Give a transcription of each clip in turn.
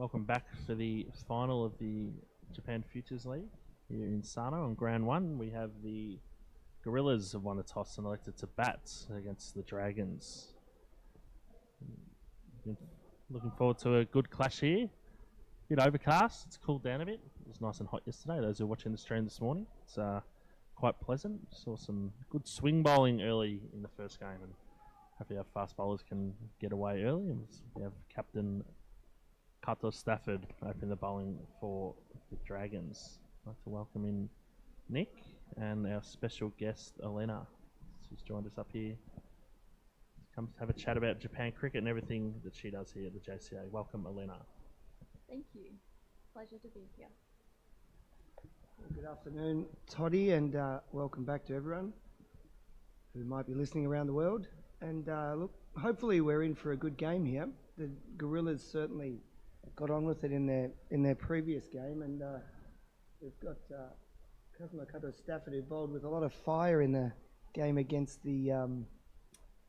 Welcome back for the final of the Japan Futures League here in Sano. On ground one, we have the Gorillas have won the toss and elected to bat against the Dragons. Looking forward to a good clash here. Bit overcast, it's cooled down a bit. It was nice and hot yesterday. Those who are watching the stream this morning, it's quite pleasant. Saw some good swing bowling early in the first game, and hopefully our fast bowlers can get away early. And we have Captain Kato Stafford opening the bowling for the Dragons. I'd like to welcome in Nick and our special guest Elena. She's joined us up here. Come have a chat about Japan cricket and everything that she does here at the JCA. Welcome, Elena. Thank you. Pleasure to be here. Well, good afternoon, Toddy, and welcome back to everyone who might be listening around the world. And look, hopefully we're in for a good game here. The Gorillas certainly got on with it in their previous game, and we've got Kazuma Kato Stafford, who bowled with a lot of fire in the game against the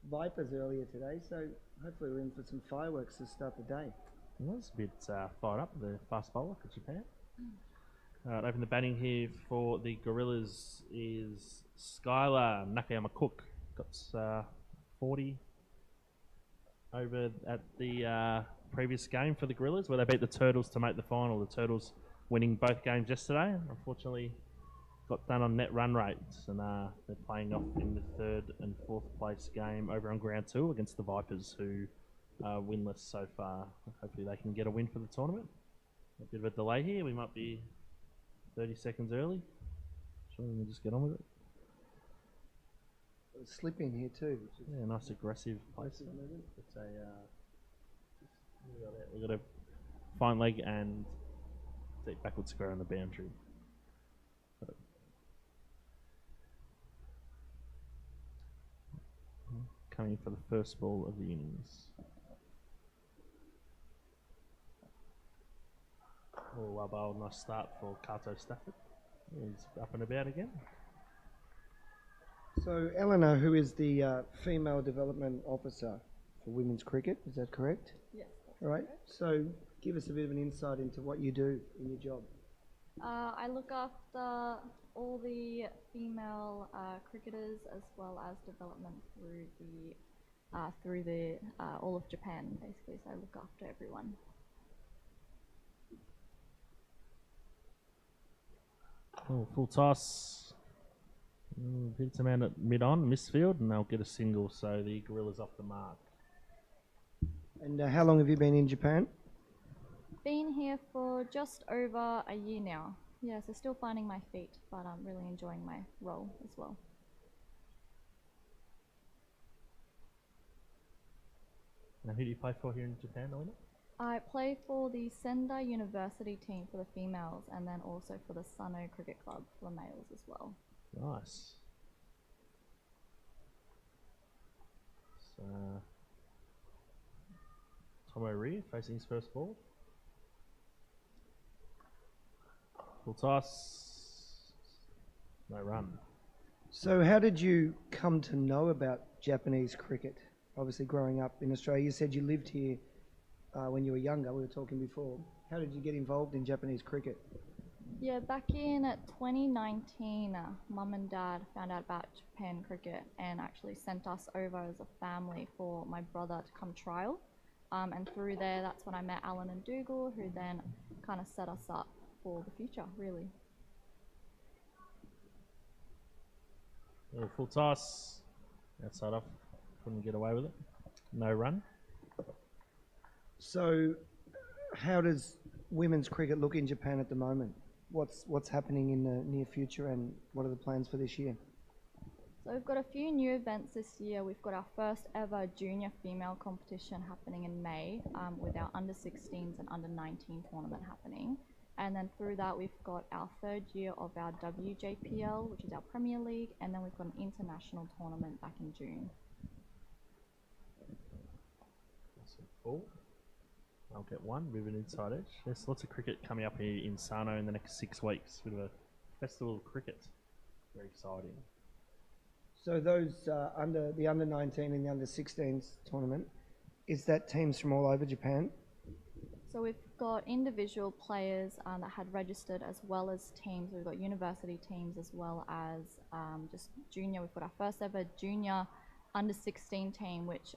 Vipers earlier today. So hopefully we're in for some fireworks to start the day. It was a bit fired up, the fast bowler for Japan. Open the batting here for the Gorillas is Skylar Nakayama-Cook. Got 40 over at the previous game for the Gorillas, where they beat the Turtles to make the final. The Turtles winning both games yesterday. Unfortunately, got done on net run rates, and they're playing off in the third and fourth place game over on ground two against the Vipers, who are winless so far. Hopefully they can get a win for the tournament. A bit of a delay here. We might be 30 seconds early. Sure, we can just get on with it. Slip in here too. Yeah, nice aggressive place. It's we've got a fine leg and deep backward square on the boundary. Coming for the first ball of the innings. Oh, well bowled, nice start for Kato Stafford. He's up and about again. So Eleanor, who is the female development officer for women's cricket, is that correct? Yes. All right. So give us a bit of an insight into what you do in your job. I look after all the female cricketers as well as development through the all of Japan, basically. So I look after everyone. Oh, full toss. Hits him out at mid-on, misfield, and they'll get a single, so the Gorillas off the mark. And how long have you been in Japan? Been here for just over a year now. Yeah, so still finding my feet, but I'm really enjoying my role as well. Now, who do you play for here in Japan, Elena? I play for the Sendai University team for the females, and then also for the Sano Cricket Club for the males as well. Nice. So, Tomo Rie facing his first ball. Full toss. No run. So how did you come to know about Japanese cricket? Obviously growing up in Australia, you said you lived here when you were younger. We were talking before. How did you get involved in Japanese cricket? Yeah, back in 2019, Mum and Dad found out about Japan cricket and actually sent us over as a family for my brother to come trial. And through there, that's when I met Alan and Dougal, who then kind of set us up for the future, really. Little full toss. Outside off. Couldn't get away with it. No run. So how does women's cricket look in Japan at the moment? What's happening in the near future, and what are the plans for this year? So we've got a few new events this year. We've got our first ever junior female competition happening in May with our under 16s and under 19 tournament happening. And then through that, we've got our third year of our WJPL, which is our Premier League, and then we've got an international tournament back in June. Full. I'll get one with an inside edge. There's lots of cricket coming up here in Sano in the next 6 weeks. Bit of a festival of cricket. Very exciting. So those under 19 and the under 16s tournament, is that teams from all over Japan? So So we've got individual players that had registered as well as teams. We've got university teams as well as just junior. We've got our first ever junior under 16 team, which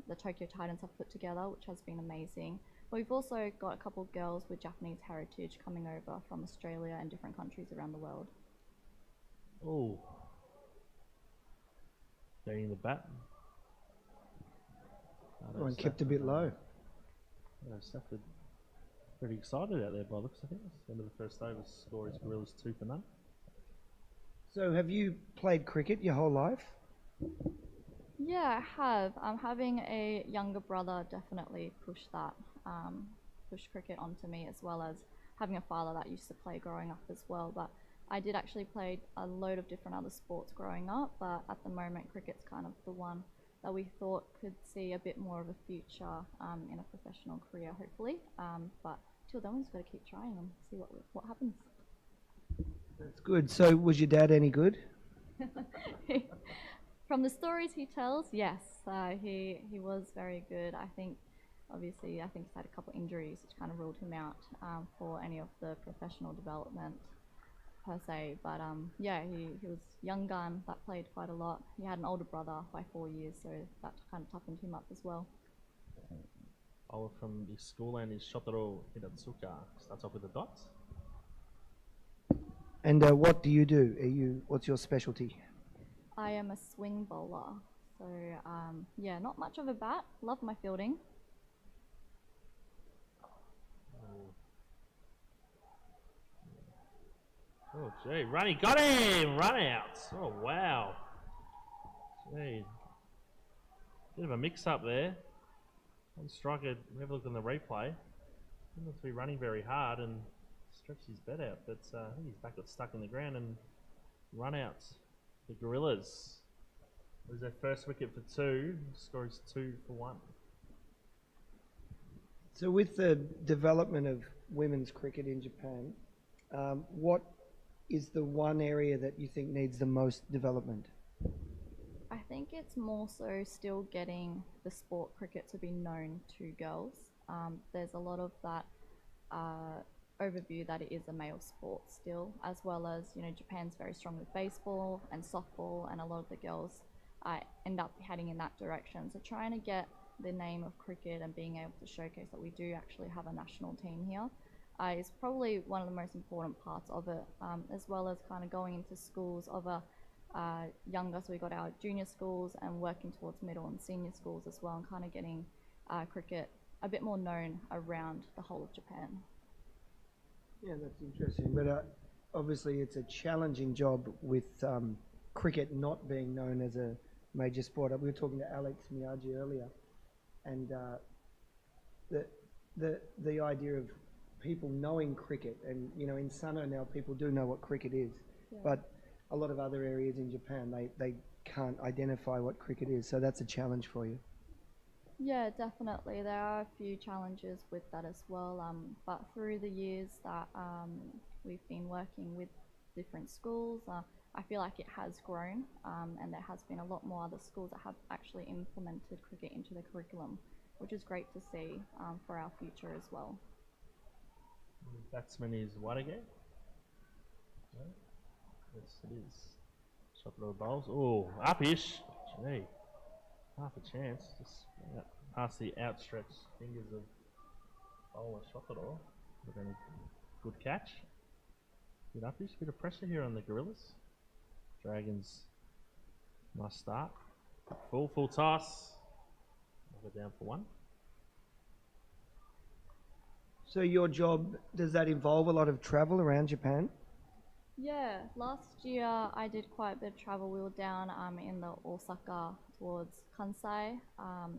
the Tokyo Titans have put together, which has been amazing. But we've also got a couple of girls with Japanese heritage coming over from Australia and different countries around the world. Oh. Getting the bat. Oh, and kept a bit low. Stafford pretty excited out there by looks of things. End of the first over, score is Gorillas 2-0. So have you played cricket your whole life? Yeah, I have. Having a younger brother definitely pushed cricket onto me, as well as having a father that used to play growing up as well. But I did actually play a load of different other sports growing up, but at the moment cricket's kind of the one that we thought could see a bit more of a future in a professional career, hopefully. But till then, we've just got to keep trying and see what happens. That's good. So was your dad any good? From the stories he tells, yes, he was very good. I think he's had a couple of injuries which kind of ruled him out for any of the professional development per se. But yeah, he was a young gun that played quite a lot. He had an older brother by 4 years, so that kind of toughened him up as well. Bowler from the school end is Shotaro Hidatsuka. Starts off with the dots. And what do you do? What's your specialty? I am a swing bowler, so yeah, not much of a bat. Love my fielding. Oh, gee, runny, got him! Run out! Oh, wow. Gee. Bit of a mix-up there. One striker, we have a look on the replay. He looks to be running very hard and stretched his bat out, but I think his bat got stuck in the ground and run out. The Gorillas lose their first wicket for 2. Score is 2-1. So with the development of women's cricket in Japan, what is the one area that you think needs the most development? I think it's more so still getting the sport cricket to be known to girls. There's a lot of that overview that it is a male sport still, as well as, you know, Japan's very strong with baseball and softball, and a lot of the girls end up heading in that direction. So trying to get the name of cricket and being able to showcase that we do actually have a national team here is probably one of the most important parts of it, as well as kind of going into schools of a younger, so we got our junior schools and working towards middle and senior schools as well, and kind of getting cricket a bit more known around the whole of Japan. Yeah, that's interesting. But obviously it's a challenging job with cricket not being known as a major sport. We were talking to Alex Miyagi earlier, and the idea of people knowing cricket, and you know, in Sano now people do know what cricket is, yeah. But a lot of other areas in Japan they can't identify what cricket is, so that's a challenge for you. Yeah, definitely. There are a few challenges with that as well, but through the years that we've been working with different schools, I feel like it has grown, and there has been a lot more other schools that have actually implemented cricket into the curriculum, which is great to see for our future as well. Batsman is what again? No? Yes, it is. Shot the bowls. Oh, up-ish. Gee, half a chance. Just past the outstretched fingers of bowler Shotaro. Good catch. Good up-ish. Bit of pressure here on the Gorillas. Dragons, nice start. Full toss. Go down for 1. So your job, does that involve a lot of travel around Japan? Yeah, last year I did quite a bit of travel. We were down in the Osaka towards Kansai,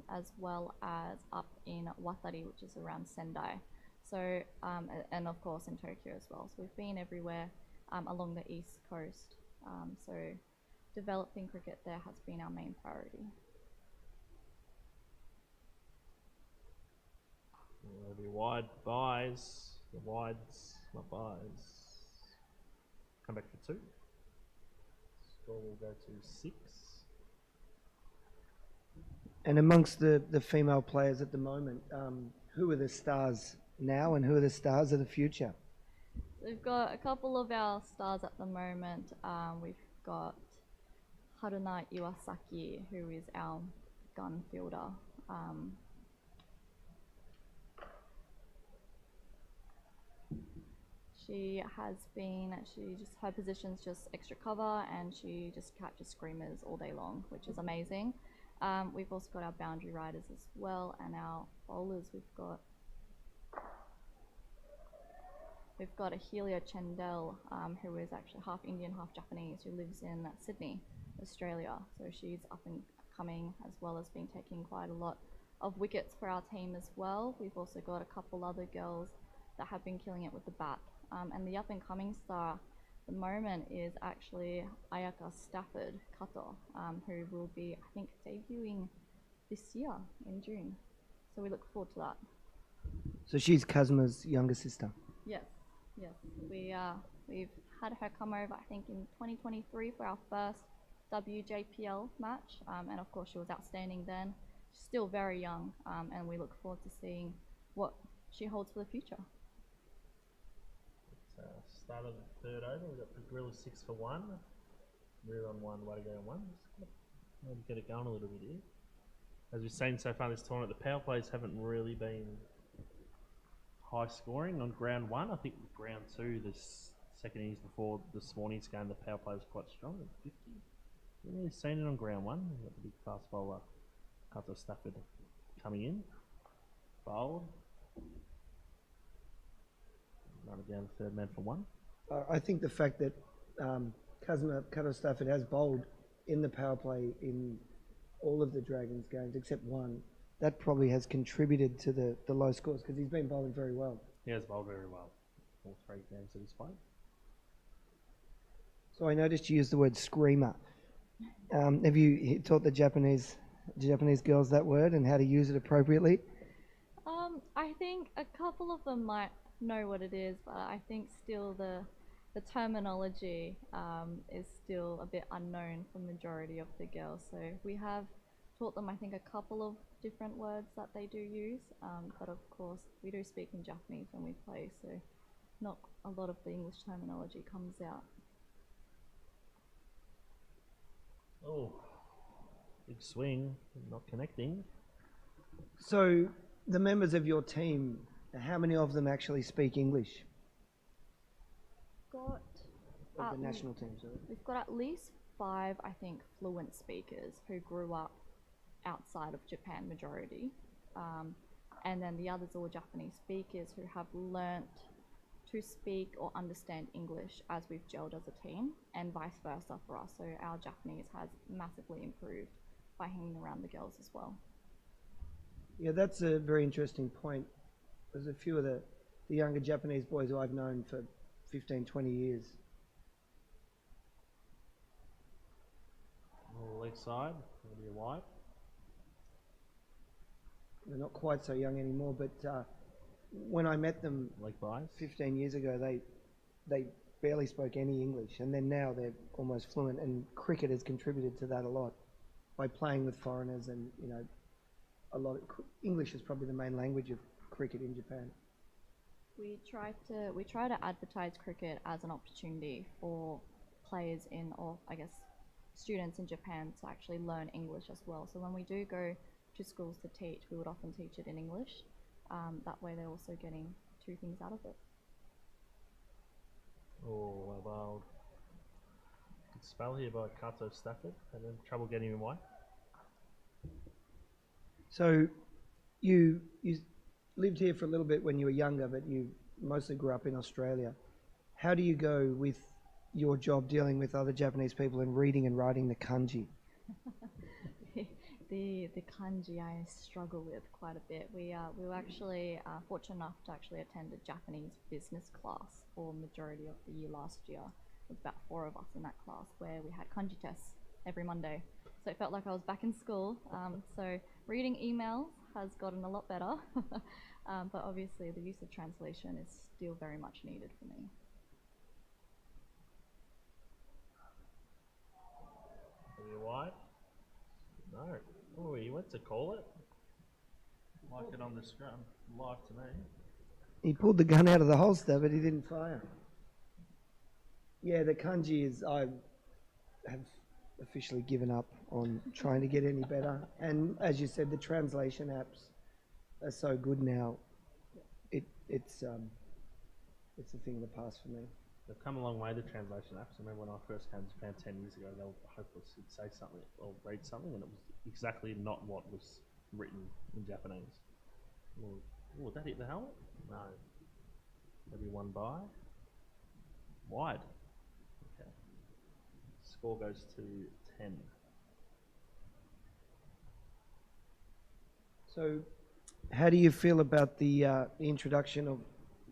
as well as up in Watari, which is around Sendai. So, and of course in Tokyo as well. So we've been everywhere along the east coast. So developing cricket there has been our main priority. There'll be wide buys, the wides, not buys. Come back for 2. Score will go to 6. And amongst the female players at the moment, who are the stars now, and who are the stars of the future? We've got a couple of our stars at the moment. We've got Haruna Iwasaki, who is our gun fielder. Her position's just extra cover, and she just catches screamers all day long, which is amazing. We've also got our boundary riders as well, and our bowlers. We've got a Helia Chendel, who is actually half Indian, half Japanese, who lives in Sydney, Australia. So she's up and coming, as well as been taking quite a lot of wickets for our team as well. We've also got a couple other girls that have been killing it with the bat. And the up and coming star at the moment is actually Ayaka Stafford Kato, who will be, I think, debuting this year in June. So we look forward to that. So she's Kazma's younger sister. Yes. We've had her come over, I think, in 2023 for our first WJPL match, and of course she was outstanding then. She's still very young, and we look forward to seeing what she holds for the future. Start of the third over, we've got the Gorillas 6 for 1. We're on 1, way to go on 1. Maybe get it going a little bit here. As we've seen so far this tournament, the power plays haven't really been high scoring on ground 1. I think with ground 2, this second innings before this morning's game, the power play was quite strong at 50. We've really seen it on ground 1. We've got the big fast bowler, Kato Stafford, coming in. Bowled. Running down the third man for 1. I think the fact that Kazma Kato Stafford has bowled in the power play in all of the Dragons games except one, that probably has contributed to the low scores because he's been bowling very well. He has bowled very well. All 3 games that he's played. So I noticed you used the word screamer. Have you taught the Japanese girls that word and how to use it appropriately? I think a couple of them might know what it is, but I think still the terminology is still a bit unknown for the majority of the girls. So we have taught them, I think, a couple of different words that they do use, but of course we do speak in Japanese when we play, so not a lot of the English terminology comes out. Oh, big swing, not connecting. So the members of your team, how many of them actually speak English? Got Of the national team, sorry. We've got at least 5, I think, fluent speakers who grew up outside of Japan, majority. And then the others are all Japanese speakers who have learnt to speak or understand English as we've gelled as a team, and vice versa for us. So our Japanese has massively improved by hanging around the girls as well. Yeah, that's a very interesting point. There's a few of the younger Japanese boys who I've known for 15, 20 years. Leg side, maybe a wide. They're not quite so young anymore, but when I met them Leg buys. 15 years ago, they barely spoke any English, and then now they're almost fluent, and cricket has contributed to that a lot by playing with foreigners, and a lot of English is probably the main language of cricket in Japan. We try to advertise cricket as an opportunity for players or I guess students in Japan to actually learn English as well. So when we do go to schools to teach, we would often teach it in English. That way they're also getting 2 things out of it. Oh, well, good spell here by Kato Stafford, and then trouble getting him away. So you lived here for a little bit when you were younger, but you mostly grew up in Australia. How do you go with your job dealing with other Japanese people and reading and writing the kanji? The kanji I struggle with quite a bit. We were actually fortunate enough to actually attend a Japanese business class for majority of the year last year. It was about 4 of us in that class where we had kanji tests every Monday. So it felt like I was back in school. So reading emails has gotten a lot better, but obviously the use of translation is still very much needed for me. Are you wide? No. Oh, he went to call it. Like it on the scrum. Live to me. He pulled the gun out of the holster, but he didn't fire. Yeah, the kanji is, I have officially given up on trying to get any better. And as you said, the translation apps are so good now. It's a thing of the past for me. They've come a long way, the translation apps. I remember when I first came to Japan 10 years ago, they were hopeless. You'd say something or read something, and it was exactly not what was written in Japanese. Oh, did that hit the helmet? No. Maybe one by. Wide. Okay. Score goes to 10. So, how do you feel about the introduction of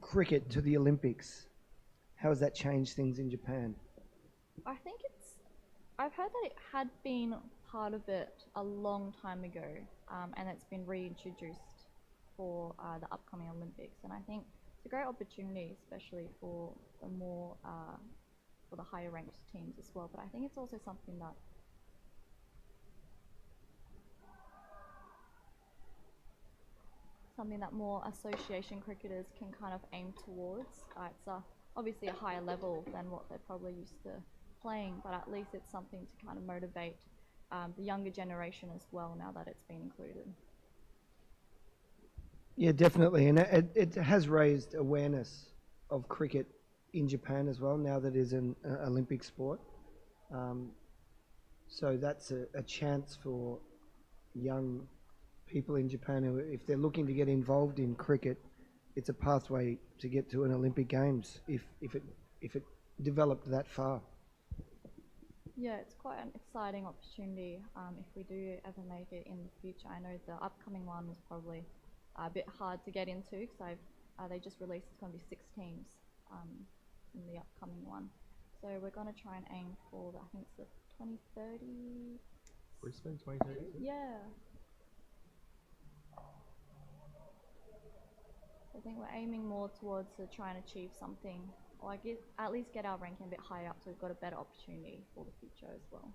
cricket to the Olympics? How has that changed things in Japan? I think I've heard that it had been part of it a long time ago, and it's been reintroduced for the upcoming Olympics. And I think it's a great opportunity, especially for the more, for the higher ranked teams as well. But I think it's also something that more association cricketers can kind of aim towards. It's obviously a higher level than what they're probably used to playing, but at least it's something to kind of motivate the younger generation as well now that it's been included. Yeah, definitely. And it has raised awareness of cricket in Japan as well, now that it is an Olympic sport. So that's a chance for young people in Japan who, if they're looking to get involved in cricket, it's a pathway to get to an Olympic Games if it developed that far. Yeah, it's quite an exciting opportunity if we do ever make it in the future. I know the upcoming one was probably a bit hard to get into because they just released it's going to be 6 teams in the upcoming one. So we're going to try and aim for, I think it's the 2030. Brisbane 2030? Yeah. I think we're aiming more towards to try and achieve something, or at least get our ranking a bit higher up so we've got a better opportunity for the future as well.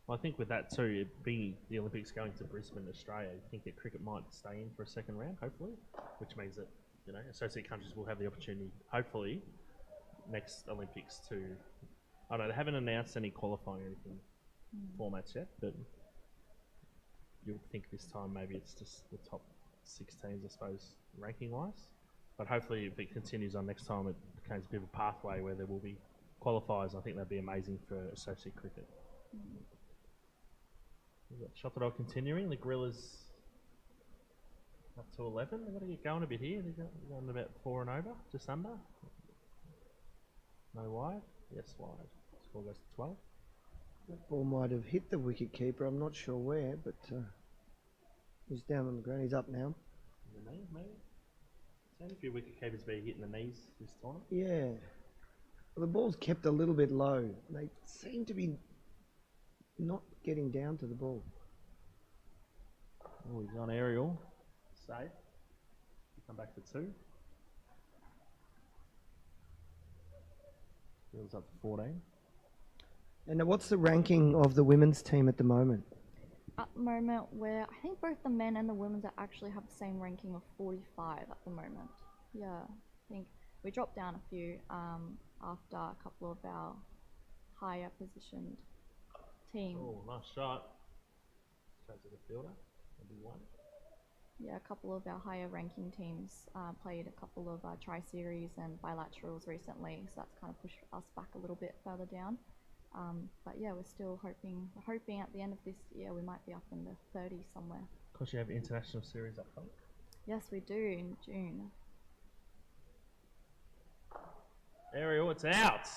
Well, I think with that too, it being the Olympics going to Brisbane, Australia, I think that cricket might stay in for a second round, hopefully, which means that, you know, associate countries will have the opportunity, hopefully, next Olympics to, I don't know, they haven't announced any qualifying or anything formats yet, but you'll think this time maybe it's just the top 6 teams, I suppose, ranking-wise. But hopefully, if it continues on next time, it becomes a bit of a pathway where there will be qualifiers. I think that'd be amazing for associate cricket. We've got Shotadol continuing. The Gorillas up to 11. They've got to get going a bit here. They're going about 4 and over, just under. No wide. Yes, wide. Score goes to 12. That ball might have hit the wicket keeper. I'm not sure where, but he's down on the ground. He's up now. The knee, maybe. Seen a few wicket keepers be hitting the knees this tournament. Yeah. Well, the ball's kept a little bit low. They seem to be not getting down to the ball. Oh, he's on aerial. Safe. Come back to 2. Bill's up to 14. And what's the ranking of the women's team at the moment? At the moment, I think both the men and the women's actually have the same ranking of 45 at the moment. Yeah, I think we dropped down a few after a couple of our higher positioned teams. Oh, nice shot. Straight to the fielder. Maybe 1. Yeah, a couple of our higher ranking teams played a couple of tri-series and bilaterals recently, so that's kind of pushed us back a little bit further down. But yeah, we're still hoping at the end of this year we might be up in the 30s somewhere. Of course, you have international series up front. Yes, we do in June. Aerial, it's out.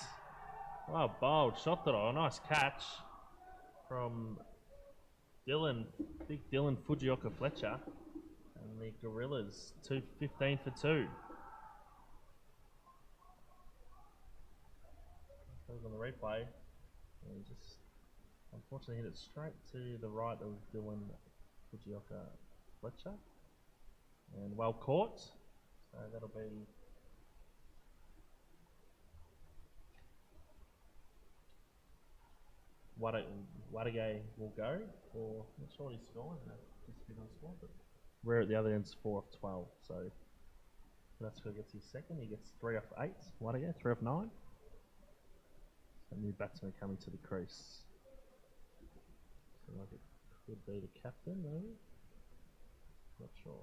Well bowled, shot that on. Nice catch from big Dylan Fujioka Fletcher. And the Gorillas, 15 for 2. Goes on the replay. And just unfortunately hit it straight to the right of Dylan Fujioka Fletcher. And well caught. So that'll be Wadagay will go for, I'm not sure what he's scoring, just a bit on score, but we're at the other end's 4 off 12, so That's who gets his second. He gets 3 off 8. What again? 3 off 9. So new batsman coming to the crease. So like it could be the captain, maybe. Not sure.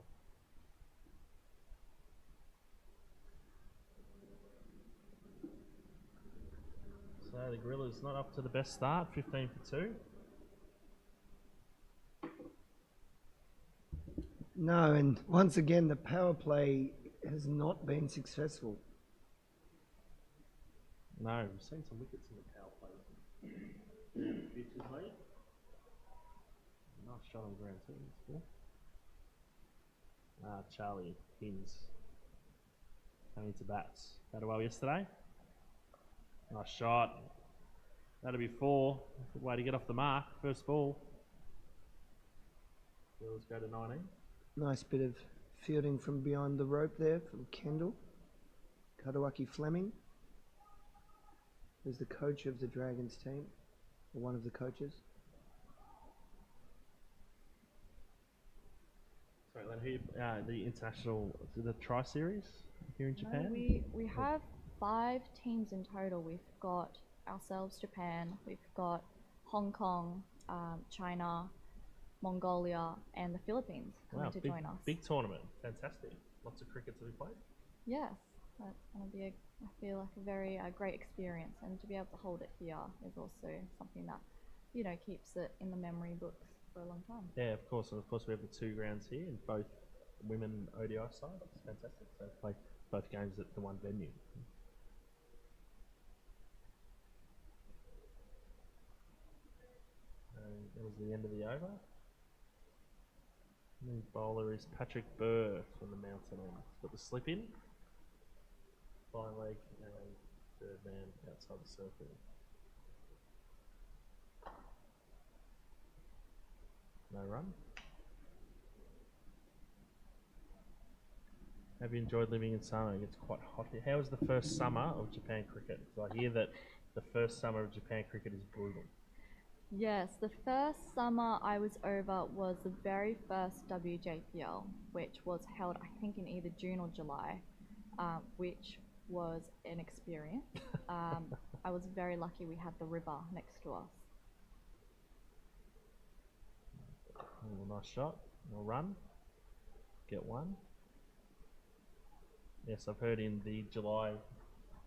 So the Gorillas not up to the best start. 15 for 2. No, and once again, the power play has not been successful. No, we've seen some wickets in the power play. Futures lead. Nice shot on the ground too. That's cool. Charlie Hins coming to bats. Batted well yesterday. Nice shot. That'll be 4. Good way to get off the mark. First ball. Let's go to 19. Nice bit of fielding from behind the rope there from Kendall. Kadawaki Fleming, who's the coach of the Dragons team, or one of the coaches. Sorry, Len, the international, the Tri-Series here in Japan? No, we have 5 teams in total. We've got ourselves, Japan, we've got Hong Kong, China, Mongolia, and the Philippines coming to join us. Big tournament, fantastic. Lots of cricket to be played. Yes, that's going to be, I feel like, a very great experience, and to be able to hold it here is also something that, you know, keeps it in the memory books for a long time. Yeah, of course, and of course we have the 2 grounds here in both women ODI side. It's fantastic. So play both games at the one venue. And that was the end of the over. New bowler is Patrick Burr from the Mountain End. He's got the slip in, fine leg, and third man outside the circle. No run. Have you enjoyed living in summer? It's quite hot here. How was the first summer of Japan cricket? Because I hear that the first summer of Japan cricket is brutal. Yes, the first summer I was over was the very first WJPL, which was held, I think, in either June or July, which was an experience. I was very lucky we had the river next to us. Nice shot. No run. Get 1. Yes, I've heard in the July,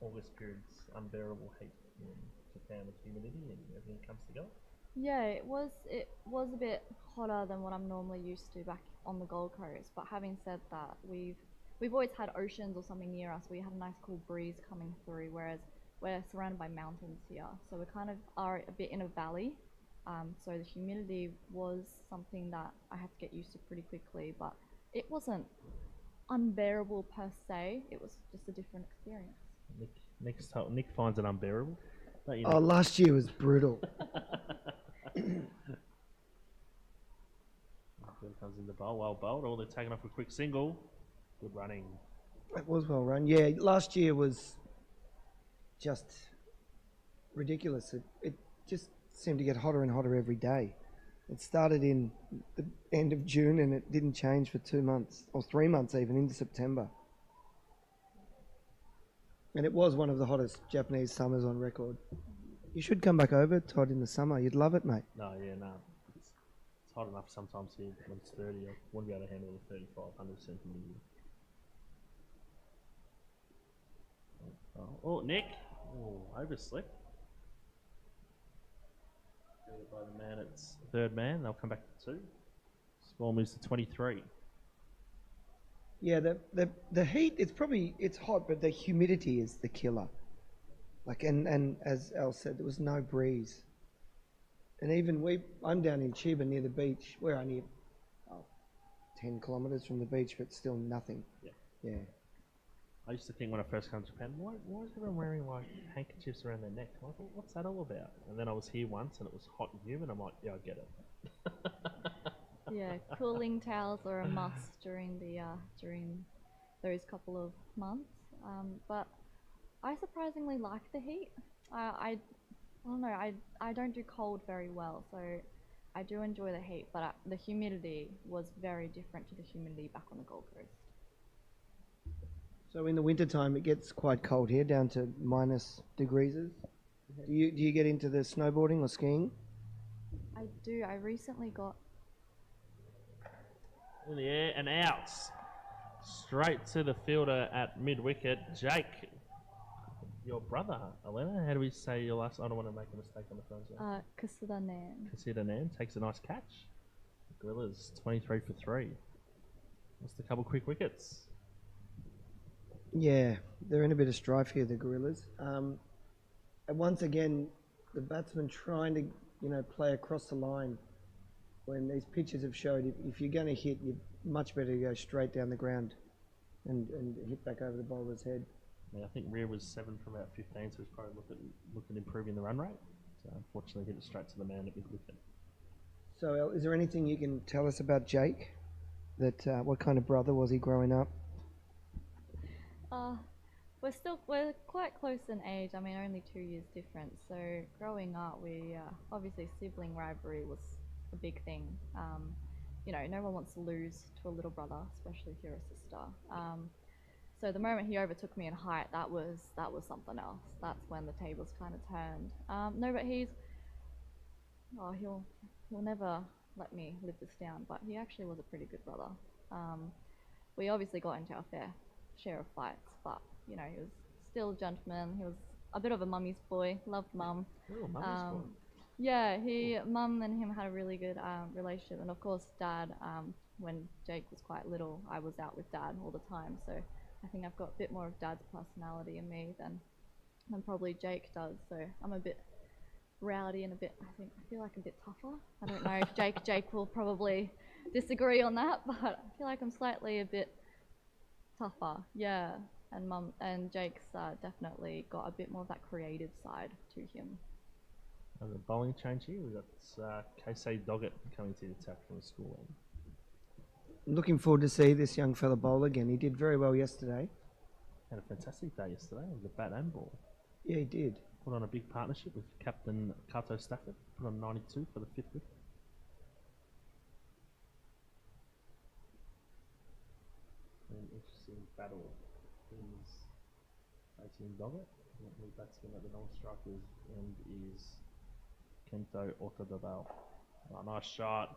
August period's unbearable heat in Japan with humidity and everything comes together. Yeah, it was a bit hotter than what I'm normally used to back on the Gold Coast. But having said that, we've always had oceans or something near us. We had a nice cool breeze coming through, whereas we're surrounded by mountains here. So we kind of are a bit in a valley. So the humidity was something that I had to get used to pretty quickly, but it wasn't unbearable per se. It was just a different experience. Nick finds it unbearable. But, you know. Oh, last year was brutal. Comes in the bowl, well bowled. Oh, they're taking off a quick single. Good running. It was well run. Yeah, last year was just ridiculous. It just seemed to get hotter and hotter every day. It started in the end of June and it didn't change for 2 months, or 3 months even, into September. And it was one of the hottest Japanese summers on record. You should come back over, Todd, in the summer. You'd love it, mate. No, yeah, no. It's hot enough sometimes here when it's 30. I wouldn't be able to handle the 35, 100% humidity. Oh, Nick. Oh, overslip. By the man, it's third man. They'll come back to 2. Score moves to 23. Yeah, the heat, it's hot, but the humidity is the killer. Like, and as Al said, there was no breeze. And even I'm down in Chiba near the beach. We're only 10 kilometres from the beach, but still nothing. Yeah. I used to think when I first came to Japan, why is everyone wearing like handkerchiefs around their neck? I thought, what's that all about? And then I was here once and it was hot and humid. I'm like, yeah, I get it. Yeah, cooling towels are a must during those couple of months. But I surprisingly like the heat. I don't know. I don't do cold very well, so I do enjoy the heat. But the humidity was very different to the humidity back on the Gold Coast. So in the winter time, it gets quite cold here, down to minus degrees. Do you get into the snowboarding or skiing? I do. I recently got. In the air and out. Straight to the fielder at mid-wicket. Jake, your brother, Elena, how do we say your last? I don't want to make a mistake on the phone. Kasida Nan takes a nice catch. Gorillas 23 for 3. Just a couple quick wickets. Yeah, they're in a bit of strife here, the Gorillas. And once again, the batsman trying to, play across the line. When these pitches have showed, if you're going to hit, you're much better to go straight down the ground and hit back over the bowler's head. Yeah, I think Rear was 7 from about 15, so he's probably looking at improving the run rate. So unfortunately, hit it straight to the man at mid-wicket. So, El, is there anything you can tell us about Jake? That what kind of brother was he growing up? We're quite close in age. I mean, only 2 years difference. So growing up, we obviously sibling rivalry was a big thing. No one wants to lose to a little brother, especially if you're a sister. So the moment he overtook me in height, that was something else. That's when the tables kind of turned. No, but he'll never let me live this down. But he actually was a pretty good brother. We obviously got into our fair share of fights, but he was still a gentleman. He was a bit of a mummy's boy. Loved mum. Oh, mummy's boy. Yeah, mum and him had a really good relationship, and of course, dad. When Jake was quite little, I was out with dad all the time, so I think I've got a bit more of dad's personality in me than probably Jake does. So I'm a bit rowdy and I feel like a bit tougher. I don't know if Jake will probably disagree on that, but I feel like I'm slightly a bit tougher. Yeah, and Jake's definitely got a bit more of that creative side to him. The bowling change here, we've got Casey Doggett coming to the attack from the school end. Looking forward to see this young fella bowl again. He did very well yesterday. Had a fantastic day yesterday with the bat and ball. Yeah, he did. Put on a big partnership with Captain Kato Stafford. Put on 92 for the 5th wicket. An interesting battle is facing Doggett. The batsman at the non-strikers end is Kento Otadabal. Nice shot.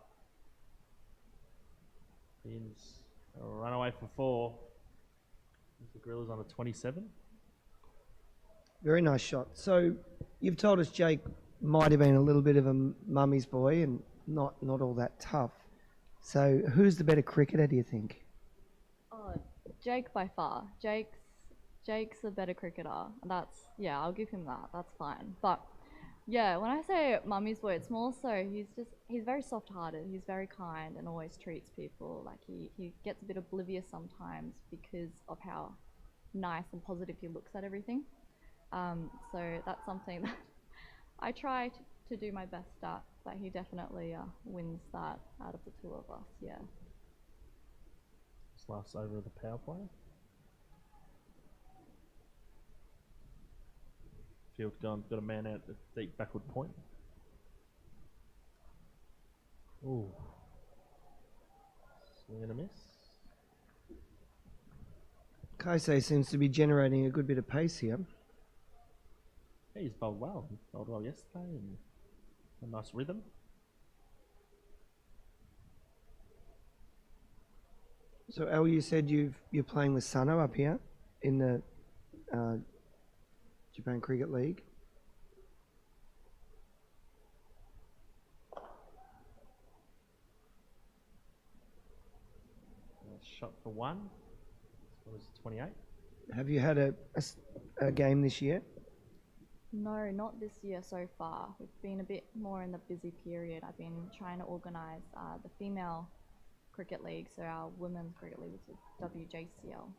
Pins a runaway for 4. The Gorillas on a 27. Very nice shot. So you've told us Jake might have been a little bit of a mummy's boy and not all that tough. So who's the better cricketer, do you think? Jake by far. Jake's a better cricketer. I'll give him that. That's fine. But yeah, when I say mummy's boy, it's more so he's very soft-hearted. He's very kind and always treats people like he gets a bit oblivious sometimes because of how nice and positive he looks at everything. So that's something that I try to do my best at, but he definitely wins that out of the two of us. Yeah. This last over of the power play. Field gone, got a man out at deep backward point. Ooh. Swing and a miss. Kaisei seems to be generating a good bit of pace here. Yeah, he's bowled well. He bowled well yesterday and a nice rhythm. So, El, you said you're playing with Sano up here in the Japan Cricket League. Shot for 1. This one was 28. Have you had a game this year? No, not this year so far. We've been a bit more in the busy period. I've been trying to organise the female cricket league, so our women's cricket league, which is WJCL.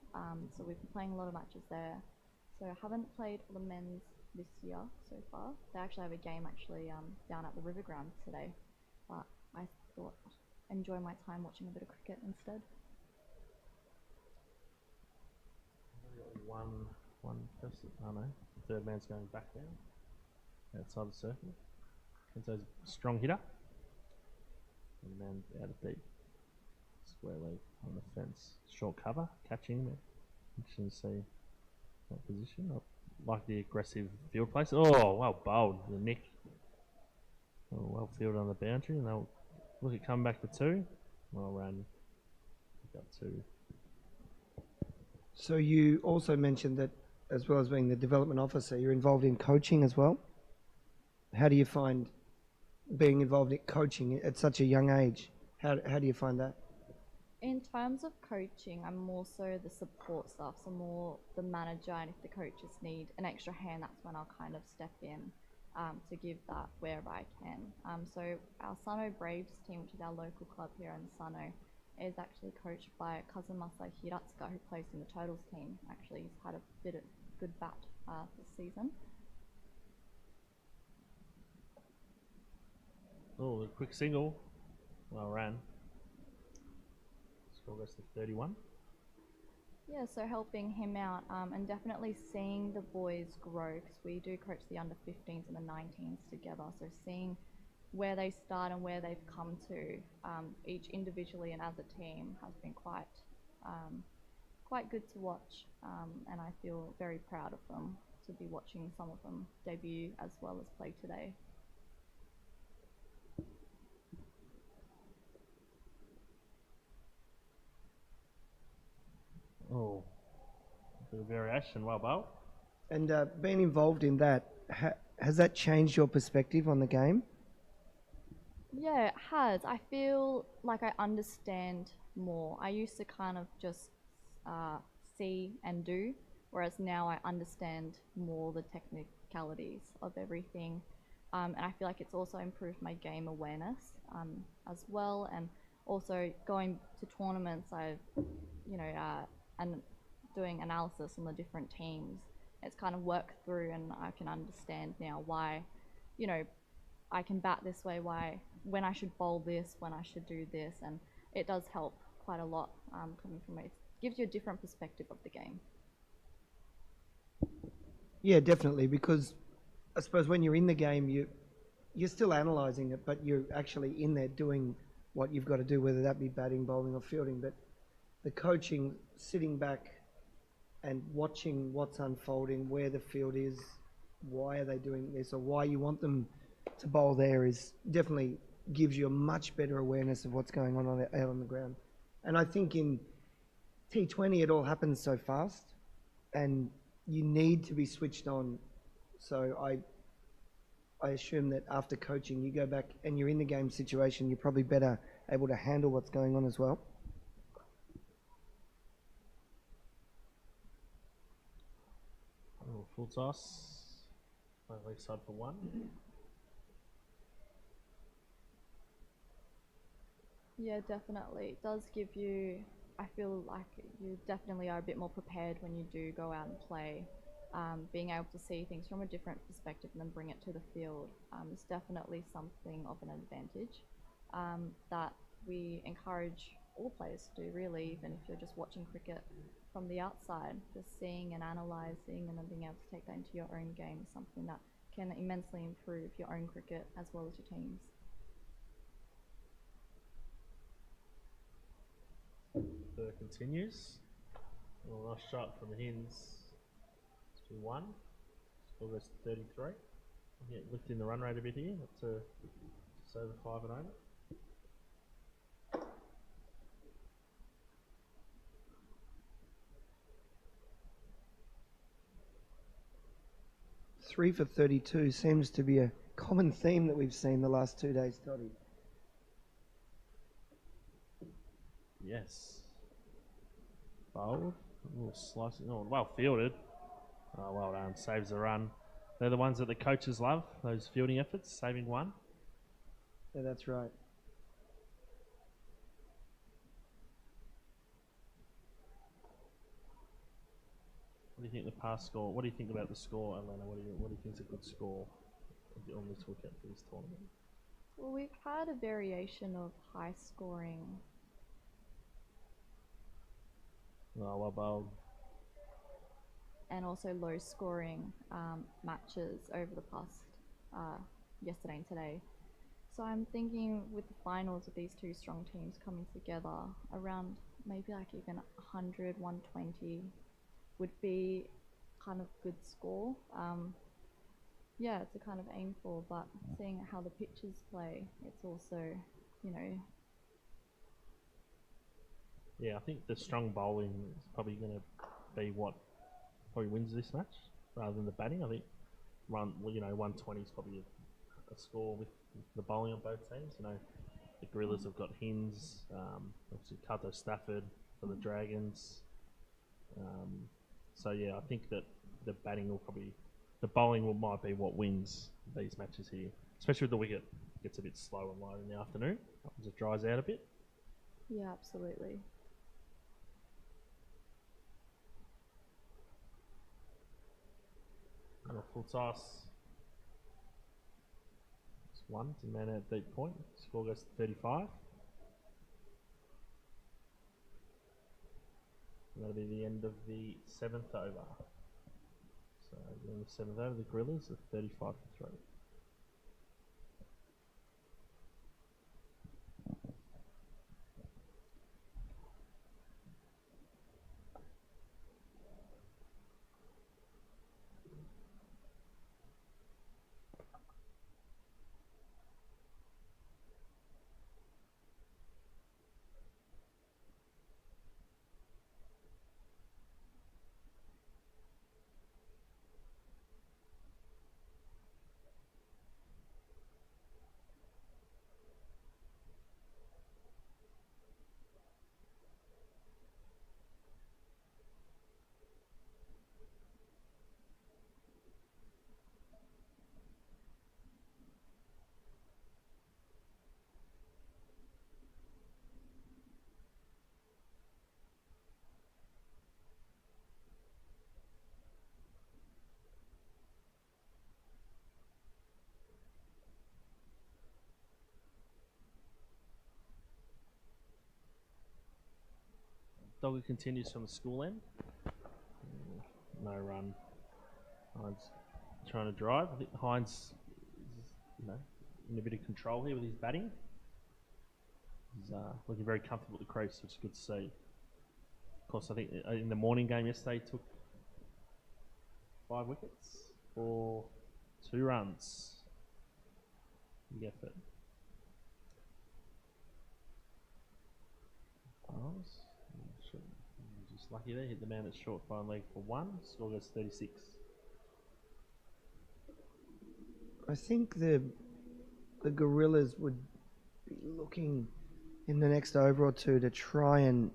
So we've been playing a lot of matches there. So I haven't played for the men's this year so far. They actually have a game down at the River Ground today, but I thought I'd enjoy my time watching a bit of cricket instead. One person. Oh no, the third man's going back down outside the circle. Kento's a strong hitter. And the man out of deep. Squarely on the fence. Short cover, catching him. Interesting to see that position. I like the aggressive field place. Oh, well bowled. The nick. Oh, well fielded on the boundary, and they'll look at coming back for two. Well run. Got two. So you also mentioned that, as well as being the development officer, you're involved in coaching as well. How do you find being involved in coaching at such a young age? How do you find that? In terms of coaching, I'm more so the support staff, so more the manager, and if the coaches need an extra hand, that's when I'll kind of step in to give that wherever I can. So our Sano Braves team, which is our local club here in Sano, is actually coached by Kazumasa Hiratsuka, who plays in the Turtles team. Actually, he's had a bit of good bat this season. Oh, a quick single. Well ran. Score goes to 31. Yeah, so helping him out and definitely seeing the boys grow, because we do coach the under 15s and the 19s together. So seeing where they start and where they've come to, each individually and as a team, has been quite good to watch. And I feel very proud of them to be watching some of them debut as well as play today. Oh, a bit of variation. Well bowled. And being involved in that, has that changed your perspective on the game? Yeah, it has. I feel like I understand more. I used to kind of just see and do, whereas now I understand more the technicalities of everything. And I feel like it's also improved my game awareness as well. And also going to tournaments, I've, and doing analysis on the different teams. It's kind of worked through, and I can understand now why, I can bat this way, when I should bowl this, when I should do this, and it does help quite a lot coming from it. It gives you a different perspective of the game. Yeah, definitely, because I suppose when you're in the game, you're still analysing it, but you're actually in there doing what you've got to do, whether that be batting, bowling or fielding. But the coaching, sitting back and watching what's unfolding, where the field is, why are they doing this, or why you want them to bowl there, is definitely gives you a much better awareness of what's going on out on the ground. And I think in T20 it all happens so fast, and you need to be switched on. So I assume that after coaching, you go back and you're in the game situation, you're probably better able to handle what's going on as well. Oh, full toss. Leg side for one. Yeah, definitely. It does give you, I feel like you definitely are a bit more prepared when you do go out and play. Being able to see things from a different perspective and then bring it to the field is definitely something of an advantage that we encourage all players to do, really, even if you're just watching cricket from the outside. Just seeing and analysing and then being able to take that into your own game is something that can immensely improve your own cricket as well as your team's. Burr continues. A nice shot from Hins to one. Score goes to 33. Yeah, lifting the run rate a bit here, up to just over 5 and over. Three for 32 seems to be a common theme that we've seen the last 2 days, Toddy. Yes. Bowled. Oh, slicing. Oh, well fielded. Oh, well done. Saves the run. They're the ones that the coaches love, those fielding efforts, saving one. Yeah, that's right. What do you think the past score? What do you think about the score, Elena? What do you think is a good score on this wicket for this tournament? Well, we've had a variation of high scoring. Oh, well bowled. And also low scoring matches over the past yesterday and today. So I'm thinking with the finals of these two strong teams coming together around maybe like even 100, 120 would be kind of good score. Yeah, to kind of aim for, but seeing how the pitchers play, it's also, you know. Yeah, I think the strong bowling is probably going to be what probably wins this match rather than the batting. I think 120 is probably a score with the bowling on both teams. You know, the Gorillas have got Hins, obviously Kato Stafford for the Dragons. So yeah, I think that the bowling might be what wins these matches here, especially with the wicket gets a bit slow and light in the afternoon as it dries out a bit. Yeah, absolutely. And a full toss. It's one. It's a man out deep point. Score goes to 35. And that'll be the end of the 7th over. So the end of the 7th over, the Gorillas are 35 for 3. Dogger continues from the school end. No run. Hines trying to drive. I think Hines is, in a bit of control here with his batting. He's looking very comfortable at the crease, which is good to see. Of course, I think in the morning game yesterday he took 5 wickets for 2 runs. Big effort. Just lucky there, hit the man that's short by a leg for 1. Score goes 36. I think the Gorillas would be looking in the next over or two to try and,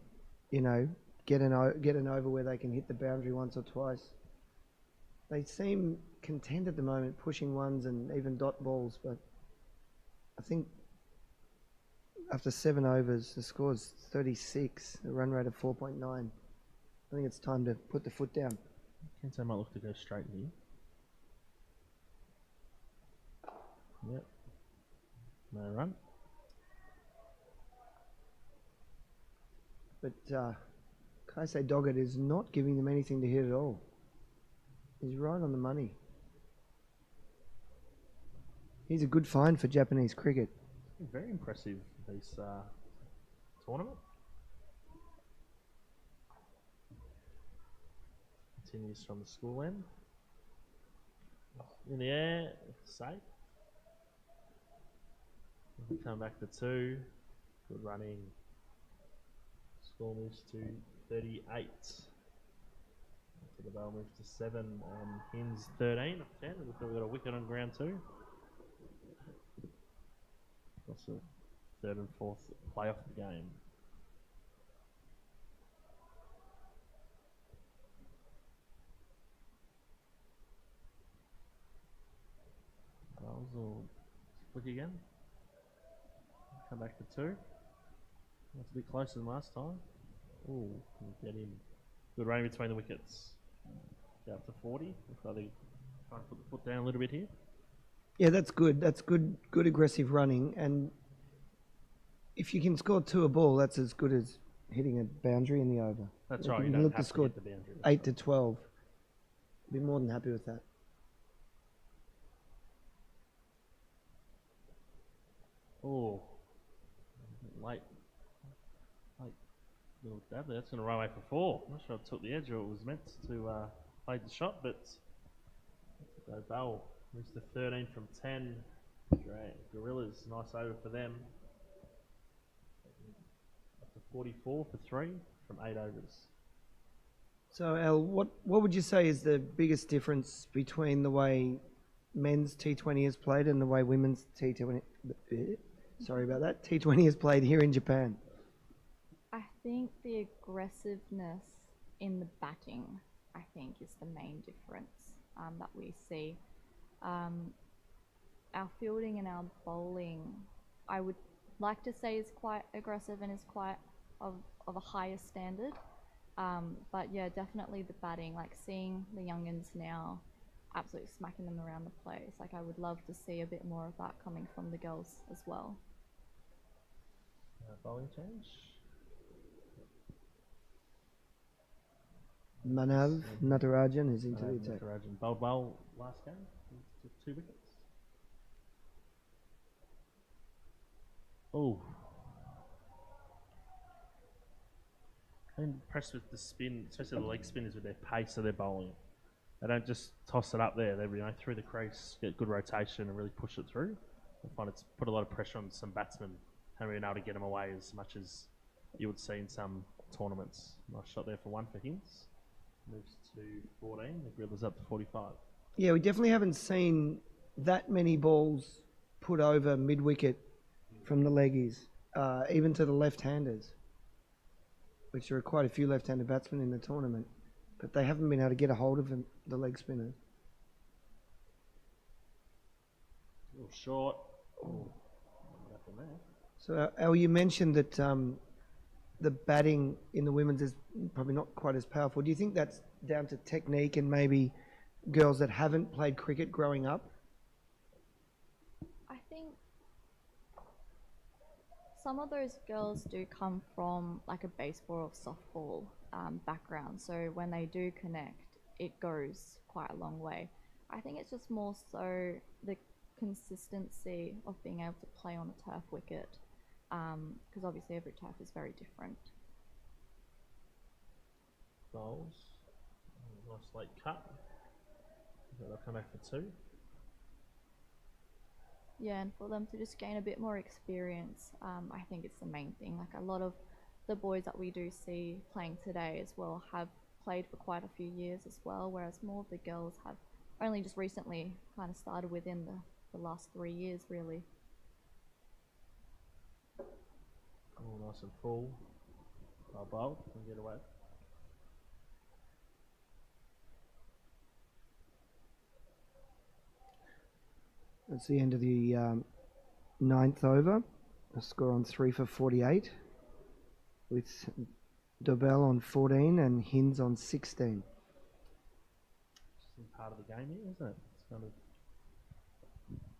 get an over where they can hit the boundary once or twice. They seem content at the moment, pushing ones and even dot balls, but I think after 7 overs, the score is 36, a run rate of 4.9. I think it's time to put the foot down. Kento might look to go straight here. Yep. No run. But Kaisei Doggett is not giving them anything to hit at all. He's right on the money. He's a good find for Japanese cricket. Very impressive this tournament. Continues from the school end. In the air, safe. Come back to 2. Good running. Score moves to 38. So the ball moves to 7 and Hins 13 up 10. We've got a wicket on ground 2. That's a 3rd and 4th play off the game. Bowls will flick again. Come back to 2. That's a bit closer than last time. Ooh, get in. Good rain between the wickets. Go up to 40. Looks like they try to put the foot down a little bit here. Yeah, that's good. That's good aggressive running. And if you can score 2 a ball, that's as good as hitting a boundary in the over. That's right. You don't look have to score hit the boundary. 8 to 12. Be more than happy with that. Oh, late Little dab there. That's going to run away for 4. I'm not sure it took the edge or it was meant to play the shot, but go Bell. Moves to 13 from 10. Great. Gorillas, nice over for them. Up to 44 for 3 from 8 overs. So, Al, what would you say is the biggest difference between the way men's T20 is played and the way women's T20, sorry about that, T20 is played here in Japan? I think the aggressiveness in the batting, I think, is the main difference that we see. Our fielding and our bowling, I would like to say, is quite aggressive and is quite of a higher standard. But yeah, definitely the batting, like seeing the youngins now absolutely smacking them around the place. Like I would love to see a bit more of that coming from the girls as well. Bowling change. Manav Natarajan is into the attack. Natarajan bowled well last game. Took 2 wickets. Oh. I'm impressed with the spin, especially the leg spinners with their pace of their bowling. They don't just toss it up there. They through the crease, get good rotation and really push it through. I find it's put a lot of pressure on some batsmen. Haven't been able to get them away as much as you would see in some tournaments. Nice shot there for 1 for Hinds. Moves to 14. The Gorillas up to 45. Yeah, we definitely haven't seen that many balls put over mid-wicket from the leggies, even to the left-handers, which there are quite a few left-handed batsmen in the tournament, but they haven't been able to get a hold of them, the leg spinners. A little short. What happened there? So, Al, you mentioned that the batting in the women's is probably not quite as powerful. Do you think that's down to technique and maybe girls that haven't played cricket growing up? I think some of those girls do come from like a baseball or softball background, so when they do connect, it goes quite a long way. I think it's just more so the consistency of being able to play on a turf wicket, because obviously every turf is very different. Bowls. Nice late cut. They'll come back for 2. Yeah, and for them to just gain a bit more experience, I think it's the main thing. Like a lot of the boys that we do see playing today as well have played for quite a few years as well, whereas more of the girls have only just recently kind of started within the last 3 years, really. Oh, nice and full. Bowl can get away. That's the end of the 9th over. A score on 3 for 48, with Dobell on 14 and Hinds on 16. Just part of the game here, isn't it? It's kind of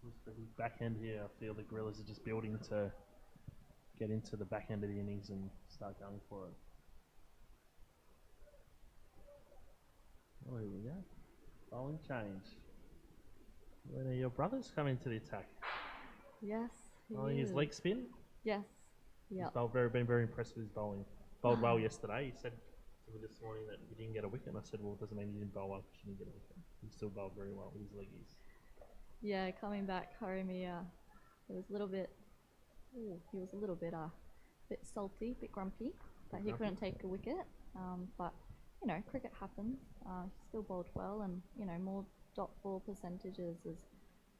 just the back end here. I feel the Gorillas are just building to get into the back end of the innings and start going for it. Oh, here we go. Bowling change. When are your brothers come into the attack? Yes. Bowling his leg spin? Yes. Yeah. He's been very impressed with his bowling. Bowled well yesterday. He said to me this morning that he didn't get a wicket, and I said, well, it doesn't mean he didn't bowl well because you didn't get a wicket. He still bowled very well with his leggies. Yeah, coming back home, it was a little bit. Ooh, he was a little bit bit salty, bit grumpy that he couldn't take a wicket. But you know, cricket happens. He still bowled well, and you know, more dot ball percentages is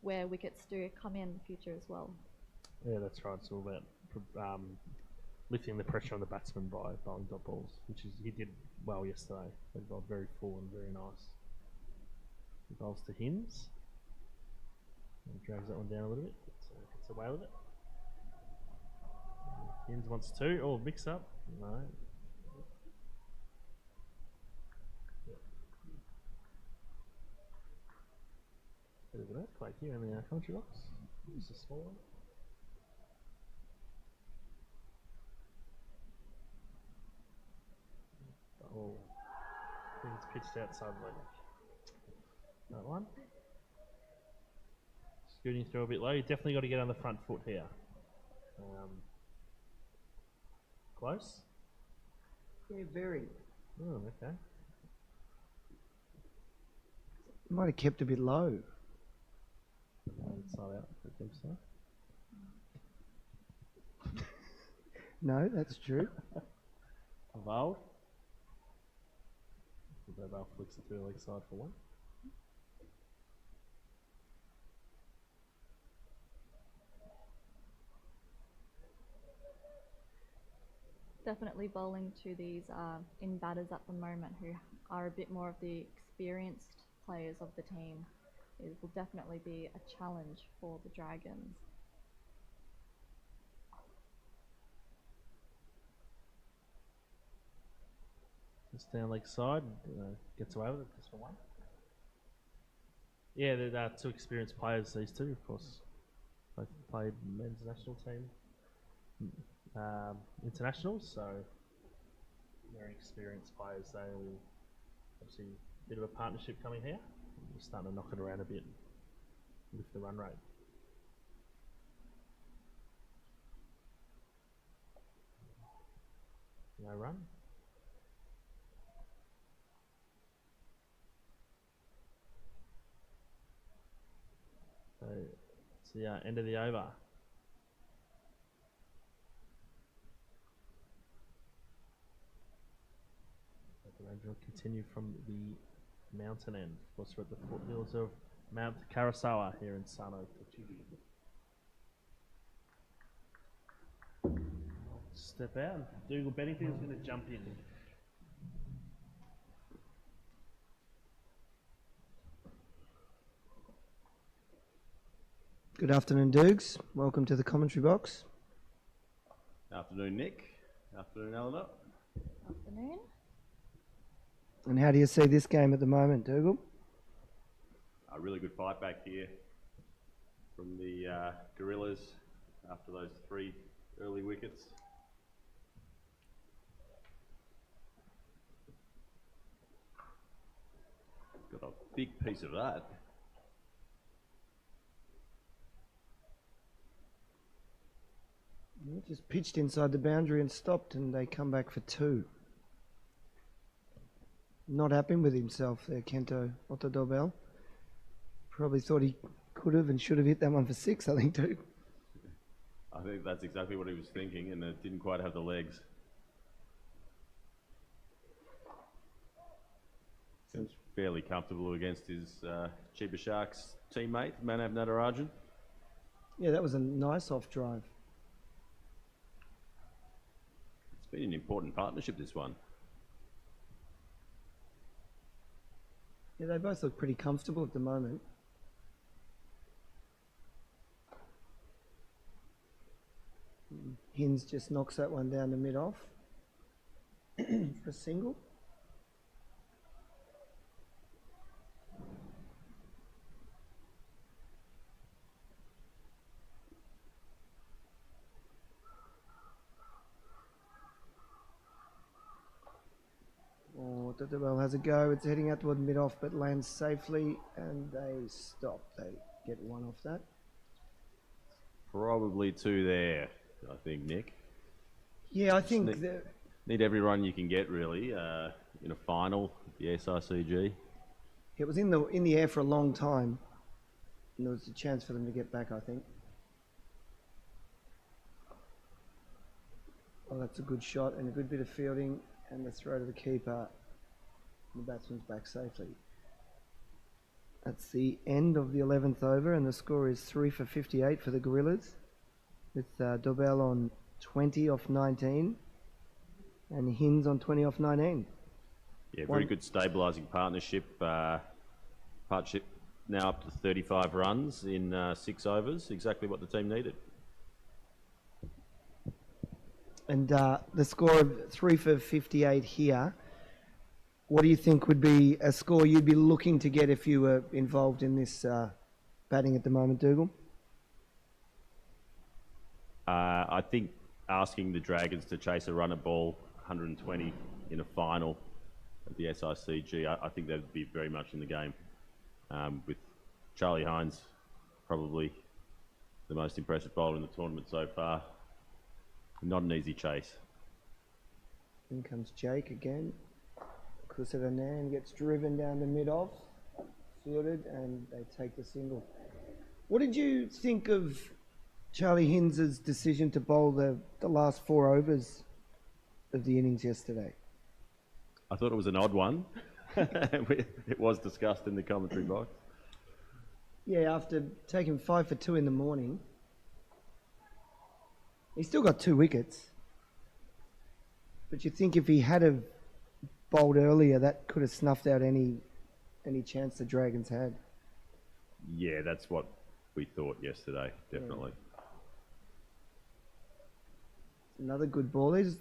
where wickets do come in the future as well. Yeah, that's right. It's all about lifting the pressure on the batsman by bowling dot balls, which is he did well yesterday. He bowled very full and very nice. He bowls to Hinds. And drags that one down a little bit, so gets away with it. Hinds wants 2. Oh, mix up. No. Bit of an earthquake here in the country box. Just a small one. Oh, I think it's pitched outside the leg. That one. Scooting through a bit low. You definitely got to get on the front foot here. Close. Yeah, very. Oh, okay. Might have kept a bit low. Inside out, I think so. No, that's true. Val. Val flicks it to the leg side for one. Definitely bowling to these in batters at the moment who are a bit more of the experienced players of the team. It will definitely be a challenge for the Dragons. Just down leg side, gets away with it just for one. Yeah, they're two experienced players, these two, of course. Both played men's national team internationals, so they're experienced players. They will obviously a bit of a partnership coming here. We're starting to knock it around a bit with the run rate. No run. So it's the end of the over. The range will continue from the mountain end. Of course, we're at the foothills of Mount Karasawa here in Sano, Tochigi. Step out. Dougal Bennington's going to jump in. Good afternoon, Dukes. Welcome to the commentary box. Afternoon, Nick. Afternoon, Eleanor. Afternoon. And how do you see this game at the moment, Dougal? A really good fight back here from the Gorillas after those 3 early wickets. Got a big piece of that. He just pitched inside the boundary and stopped, and they come back for 2. Not happy with himself there, Kento Otodobel. Probably thought he could have and should have hit that one for 6, I think, too. I think that's exactly what he was thinking, and it didn't quite have the legs. Seems fairly comfortable against his Chiba Sharks teammate, Manav Natarajan. Yeah, that was a nice off drive. It's been an important partnership, this one. Yeah, they both look pretty comfortable at the moment. Hins just knocks that one down to mid-off for a single. Oh, Totobel has a go. It's heading out toward mid-off, but lands safely, and they stop. They get one off that. Probably 2 there, I think, Nick. Yeah, I think Need every run you can get, really, in a final, the SRCG. it was in the air for a long time, and there was a chance for them to get back, I think. Oh, that's a good shot and a good bit of fielding, and the throw to the keeper. The batsman's back safely. That's the end of the 11th over, and the score is 3 for 58 for the Gorillas, with Dobell on 20 off 19 and Hins on 20 off 19. Yeah, very good stabilising partnership. Partnership now up to 35 runs in 6 overs, exactly what the team needed. And the score of 3 for 58 here, what do you think would be a score you'd be looking to get if you were involved in this batting at the moment, Dougal? I think asking the Dragons to chase a run at ball 120 in a final at the SICG, I think that would be very much in the game. With Charlie Hines probably the most impressive bowler in the tournament so far. Not an easy chase. In comes Jake again. Kusadanan gets driven down the mid-off, fielded, and they take the single. What did you think of Charlie Hinz's decision to bowl the last 4 overs of the innings yesterday? I thought it was an odd one. It was discussed in the commentary box. Yeah, after taking 5 for 2 in the morning, he still got 2 wickets. But you think if he had have bowled earlier, that could have snuffed out any chance the Dragons had. Yeah, that's what we thought yesterday, definitely. Another good ball. These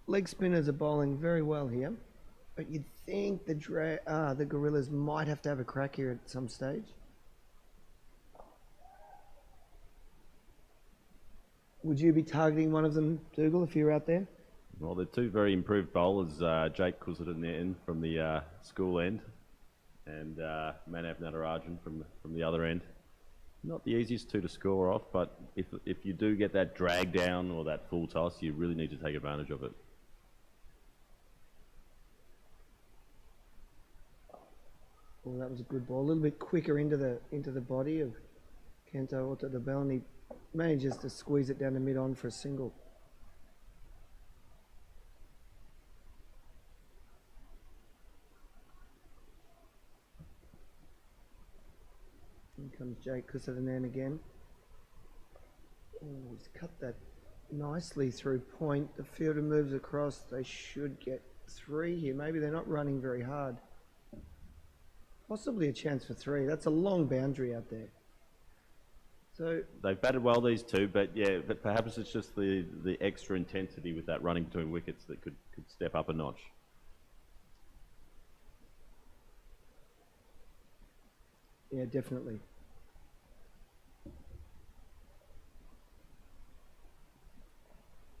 leg spinners are bowling very well here. But you'd think the Gorillas might have to have a crack here at some stage. Would you be targeting one of them, Dougal, if you were out there? Well, they're 2 very improved bowlers, Jake Kusadanan from the school end and Manav Natarajan from the other end. Not the easiest 2 to score off, but if you do get that drag down or that full toss, you really need to take advantage of it. Well, that was a good ball. A little bit quicker into the body of Kento Ota the bell, and he manages to squeeze it down the mid-on for a single. In comes Jake Kusadanan again. Oh, he's cut that nicely through point. The fielder moves across. They should get 3 here. Maybe they're not running very hard. Possibly a chance for 3. That's a long boundary out there. So they've batted well, these 2, but yeah, but perhaps it's just the extra intensity with that running between wickets that could step up a notch. Yeah, definitely.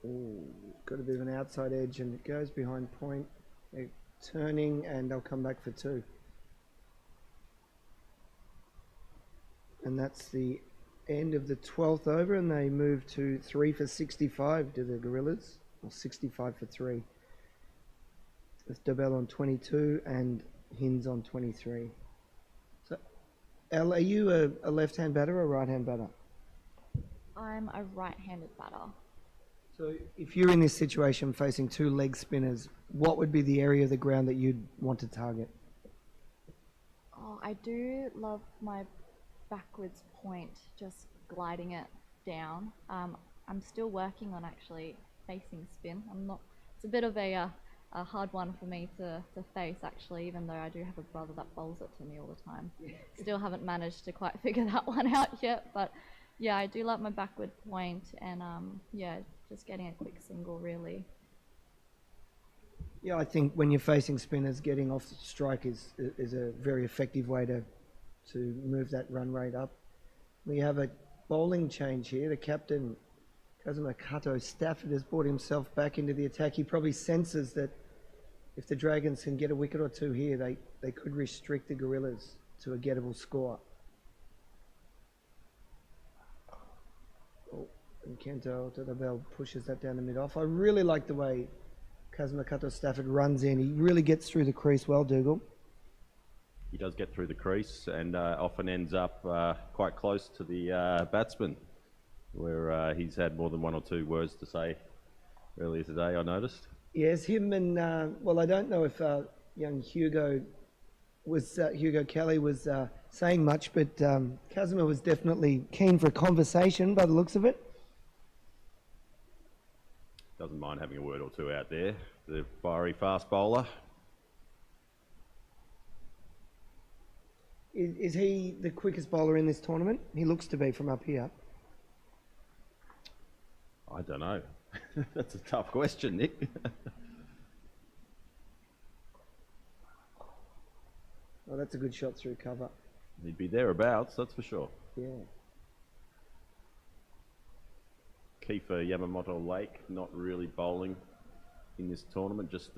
Oh, got a bit of an outside edge, and it goes behind point. They're turning, and they'll come back for 2. And that's the end of the 12th over, and they move to 3 for 65 to the Gorillas, or 65 for 3. With Dobell on 22 and Hinz on 23. So, Al, are you a left-hand batter or a right-hand batter? I'm a right-handed batter. So if you're in this situation facing 2 leg spinners, what would be the area of the ground that you'd want to target? Oh, I do love my backwards point, just gliding it down. I'm still working on actually facing spin. It's a bit of a hard one for me to face actually, even though I do have a brother that bowls it to me all the time. Still haven't managed to quite figure that one out yet, but yeah, I do like my backward point, and yeah, just getting a quick single really. Yeah, I think when you're facing spinners, getting off strike is a very effective way to move that run rate up. We have a bowling change here. The captain, Kazuma Kato Stafford, has brought himself back into the attack. He probably senses that if the Dragons can get a wicket or 2 here, they could restrict the Gorillas to a gettable score. Oh, and Kento to the bell pushes that down the mid-off. I really like the way Kazuma Kato Stafford runs in. He really gets through the crease well, Dougal. He does get through the crease and often ends up quite close to the batsman, where he's had more than 1 or 2 words to say earlier today, I noticed. Yes, him and, well, I don't know if young Hugo Kelly was saying much, but Kazuma was definitely keen for a conversation by the looks of it. Doesn't mind having a word or 2 out there. The fiery fast bowler. Is he the quickest bowler in this tournament? He looks to be from up here. I don't know. That's a tough question, Nick. Oh, that's a good shot through cover. He'd be thereabouts, that's for sure. Yeah. Kiefer Yamamoto Lake not really bowling in this tournament, just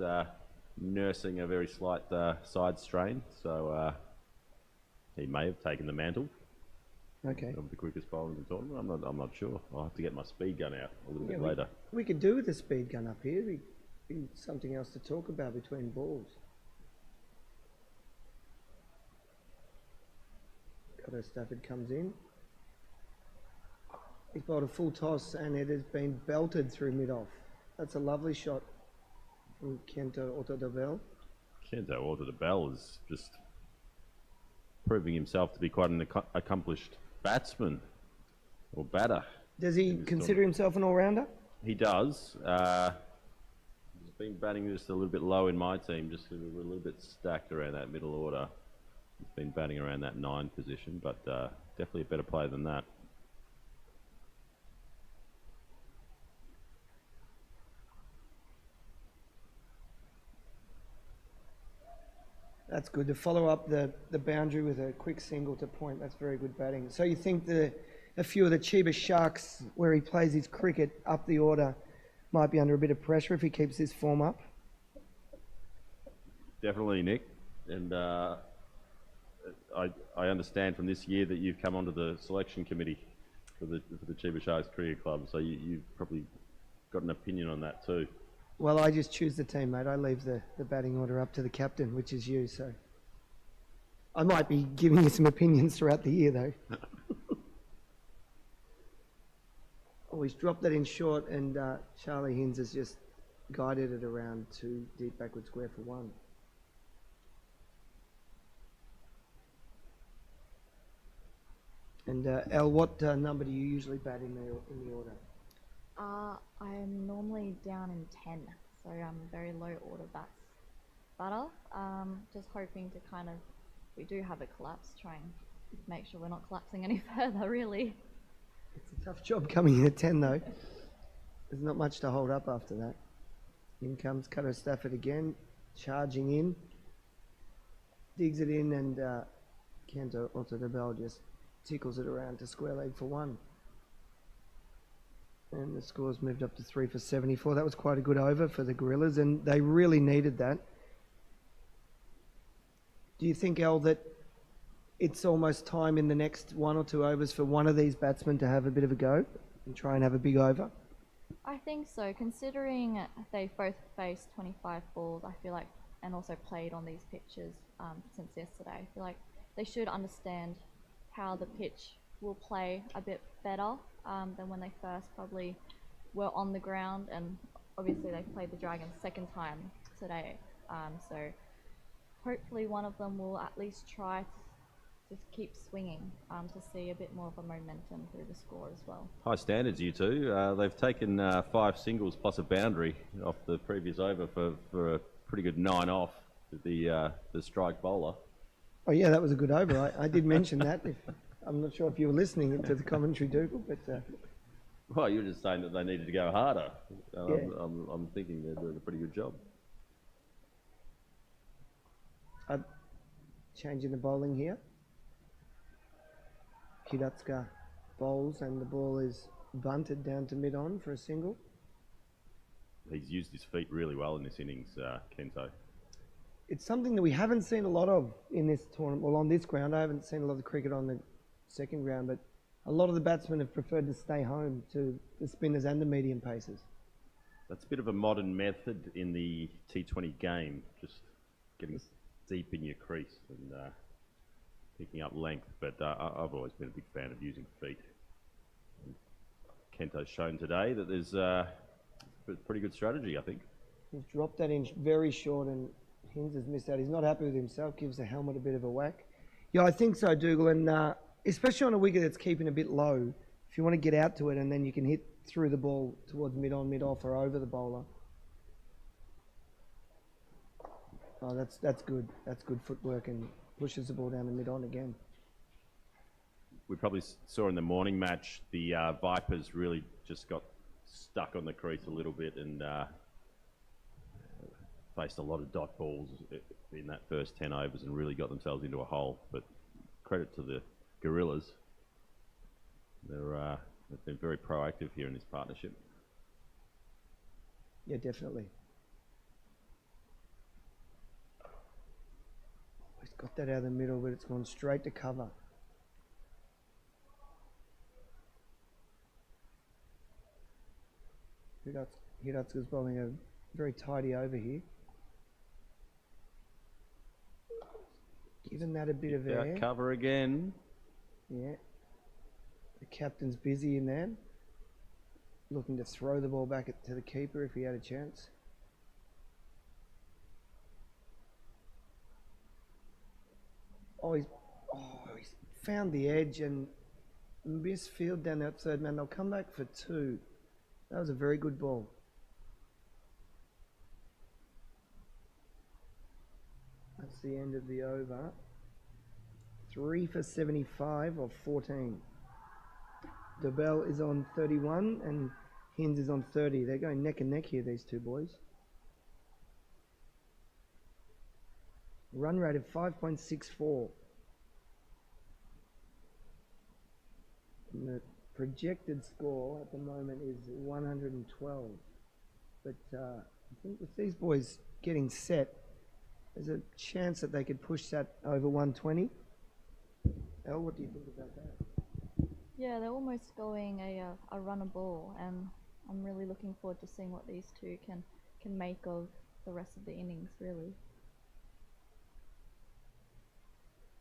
nursing a very slight side strain. So he may have taken the mantle. Okay. Of the quickest bowler in the tournament. I'm not sure. I'll have to get my speed gun out a little bit later. We could do with a speed gun up here. We be something else to talk about between balls. Stafford comes in. He's bowled a full toss and it has been belted through mid-off. That's a lovely shot from Kento Ottodabel. Kento Ottodabel is just proving himself to be quite an accomplished batsman or batter. Does he consider himself an all-rounder? He does. He's been batting just a little bit low in my team, just because we're a little bit stacked around that middle order. He's been batting around that 9 position, but definitely a better player than that. That's good. To follow up the boundary with a quick single to point, that's very good batting. So you think a few of the Chiba Sharks, where he plays his cricket up the order, might be under a bit of pressure if he keeps this form up? Definitely, Nick. And I understand from this year that you've come onto the selection committee for the Chiba Sharks Cricket Club, so you've probably got an opinion on that too. Well, I just choose the team, mate. I leave the batting order up to the captain, which is you, so... I might be giving you some opinions throughout the year, though. Oh, he's dropped that in short, and Charlie Hinds has just guided it around to deep backward square for 1. And Al, what number do you usually bat in the order? I'm normally down in 10, so I'm a very low order batter. Just hoping to kind of, we do have a collapse, try and make sure we're not collapsing any further, really. It's a tough job coming in at 10, though. There's not much to hold up after that. In comes Cutter Stafford again, charging in. Digs it in, and Kento Ottodabel just tickles it around to square leg for 1. And the score's moved up to 3 for 74. That was quite a good over for the Gorillas, and they really needed that. Do you think, Al, that it's almost time in the next 1 or 2 overs for one of these batsmen to have a bit of a go and try and have a big over? I think so, considering they both faced 25 balls, I feel like, and also played on these pitches since yesterday. I feel like they should understand how the pitch will play a bit better than when they first probably were on the ground, and obviously they played the Dragons second time today, so hopefully one of them will at least try to just keep swinging to see a bit more of a momentum through the score as well. High standards, you two. They've taken 5 singles plus a boundary off the previous over for a pretty good 9 off with the strike bowler. Oh yeah, that was a good over. I did mention that. I'm not sure if you were listening to the commentary, Dougal, but... Well, you were just saying that they needed to go harder. Yeah. I'm thinking they're doing a pretty good job. Changing the bowling here. Hidatsuka bowls, and the ball is bunted down to mid-on for a single. He's used his feet really well in this innings, Kento. It's something that we haven't seen a lot of in this tournament. Well, on this ground, I haven't seen a lot of cricket on the second ground, but a lot of the batsmen have preferred to stay home to the spinners and the medium pacers. That's a bit of a modern method in the T20 game, just getting deep in your crease and picking up length, but I've always been a big fan of using feet. Kento's shown today that there's a pretty good strategy, I think. He's dropped that in very short, and Hinds has missed out. He's not happy with himself, gives the helmet a bit of a whack. Yeah, I think so, Dougal, and especially on a wicket that's keeping a bit low, if you want to get out to it and then you can hit through the ball towards mid-on, mid-off, or over the bowler. Oh, that's good. That's good footwork, and pushes the ball down the mid-on again. We probably saw in the morning match the Vipers really just got stuck on the crease a little bit and faced a lot of dot balls in that first 10 overs and really got themselves into a hole. But credit to the Gorillas. They've been very proactive here in this partnership. Yeah, definitely. He's got that out of the middle, but it's gone straight to cover. Hidatsuka's bowling a very tidy over here. Giving that a bit of air. Out cover again. Yeah. The captain's busy in there. Looking to throw the ball back to the keeper if he had a chance. He's found the edge and missed field down that third man. They'll come back for 2. That was a very good ball. That's the end of the over. 3 for 75 of 14. DeBell is on 31 and Hinds is on 30. They're going neck and neck here, these two boys. Run rate of 5.64. And the projected score at the moment is 112. But I think with these boys getting set, there's a chance that they could push that over 120. Elle, what do you think about that? Yeah, they're almost going a runner ball, and I'm really looking forward to seeing what these two can make of the rest of the innings, really.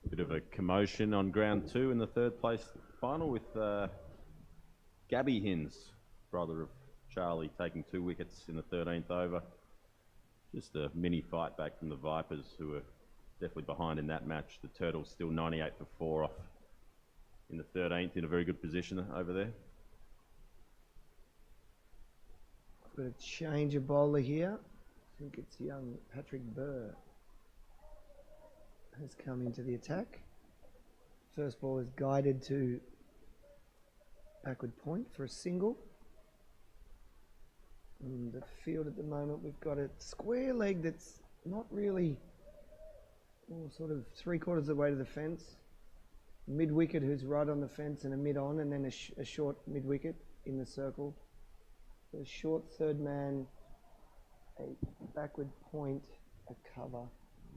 Bit of a commotion on ground 2 in the third place final with Gabby Hinds, brother of Charlie, taking 2 wickets in the 13th over. Just a mini fight back from the Vipers, who were definitely behind in that match. The Turtles still 98 for 4 off in the 13th, in a very good position over there. Got a change of bowler here. I think it's young Patrick Burr has come into the attack. First ball is guided to backward point for a single. In the field at the moment, we've got a square leg that's not really, sort of 3/4 of the way to the fence. Mid wicket who's right on the fence and a mid on, and then a short mid wicket in the circle. So a short third man, a backward point, a cover.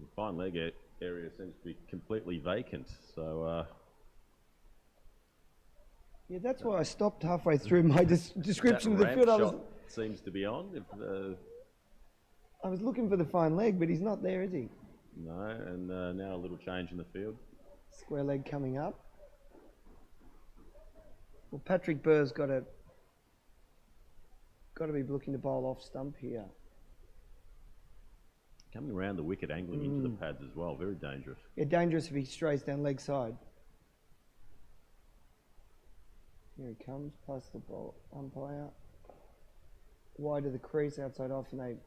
The fine leg area seems to be completely vacant, so yeah, that's why I stopped halfway through my description of the ramp field. shot seems to be on. I was looking for the fine leg, but he's not there, is he? No, and now a little change in the field. Square leg coming up. Well, Patrick Burr's got to be looking to bowl off stump here. Coming around the wicket, angling into the pads as well. Very dangerous. Yeah, dangerous if he strays down leg side. Here he comes, past the ball umpire. Wide of the crease, outside off, and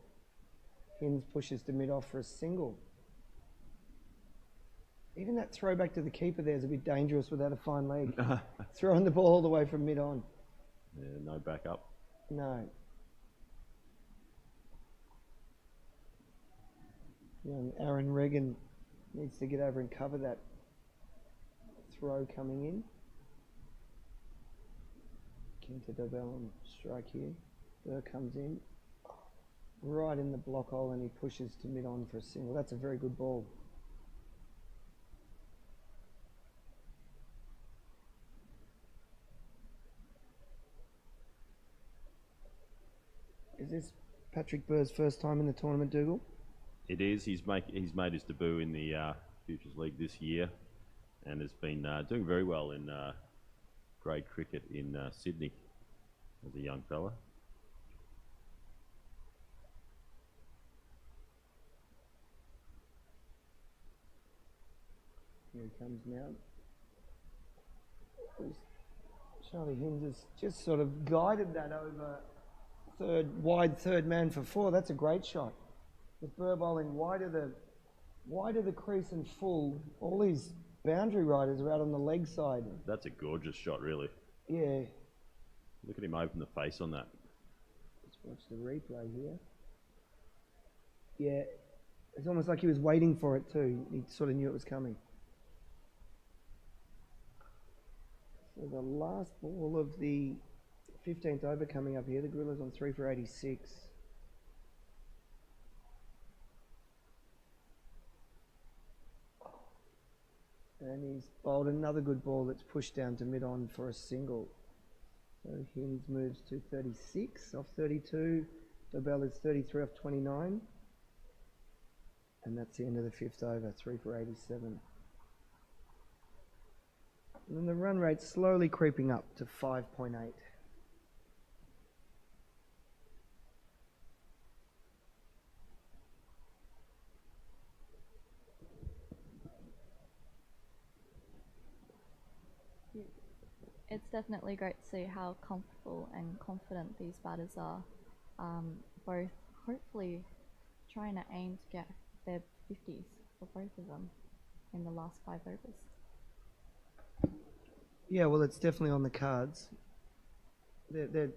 Hinds pushes to mid off for a single. Even that throw back to the keeper there is a bit dangerous without a fine leg. Throwing the ball all the way from mid on. Yeah, no backup. No. Young Aaron Regan needs to get over and cover that throw coming in. Kinta Dobell on strike here. Burr comes in right in the block hole and he pushes to mid on for a single. That's a very good ball. Is this Patrick Burr's first time in the tournament, Dougal? It is. He's made his debut in the Futures League this year, and has been doing very well in grade cricket in Sydney as a young fella. Here he comes now. Charlie Hinds has just sort of guided that over wide third man for 4. That's a great shot. With Burr bowling wide of the crease and full, all these boundary riders are out on the leg side. That's a gorgeous shot, really. Yeah. Look at him open the face on that. Let's watch the replay here. Yeah, it's almost like he was waiting for it too. He sort of knew it was coming. So the last ball of the 15th over coming up here. The Gorillas on 3 for 86. And he's bowled another good ball that's pushed down to mid-on for a single. So Hinds moves to 36 off 32. Dobell is 33 off 29. And that's the end of the fifth over, 3 for 87. And then the run rate slowly creeping up to 5.8. It's definitely great to see how comfortable and confident these batters are, both hopefully trying to aim to get their 50s for both of them in the last 5 overs. Yeah, well, it's definitely on the cards. They're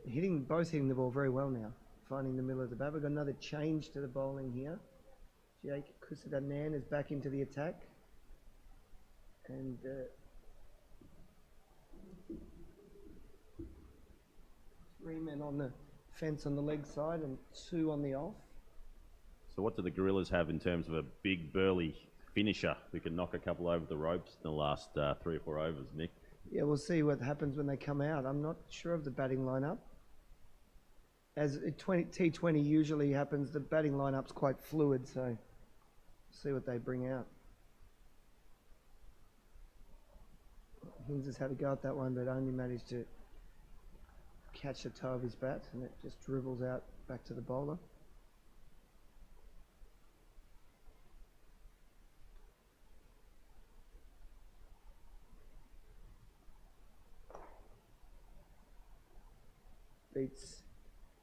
both hitting the ball very well now, finding the middle of the bat. We've got another change to the bowling here. Jake Kusadanan is back into the attack. And 3 men on the fence on the leg side and 2 on the off. So what do the Gorillas have in terms of a big, burly finisher who can knock a couple over the ropes in the last 3 or 4 overs, Nick? Yeah, we'll see what happens when they come out. I'm not sure of the batting lineup. As T20 usually happens, the batting lineup's quite fluid, so we'll see what they bring out. Hinds has had a go at that one, but only managed to catch the toe of his bat, and it just dribbles out back to the bowler. Beats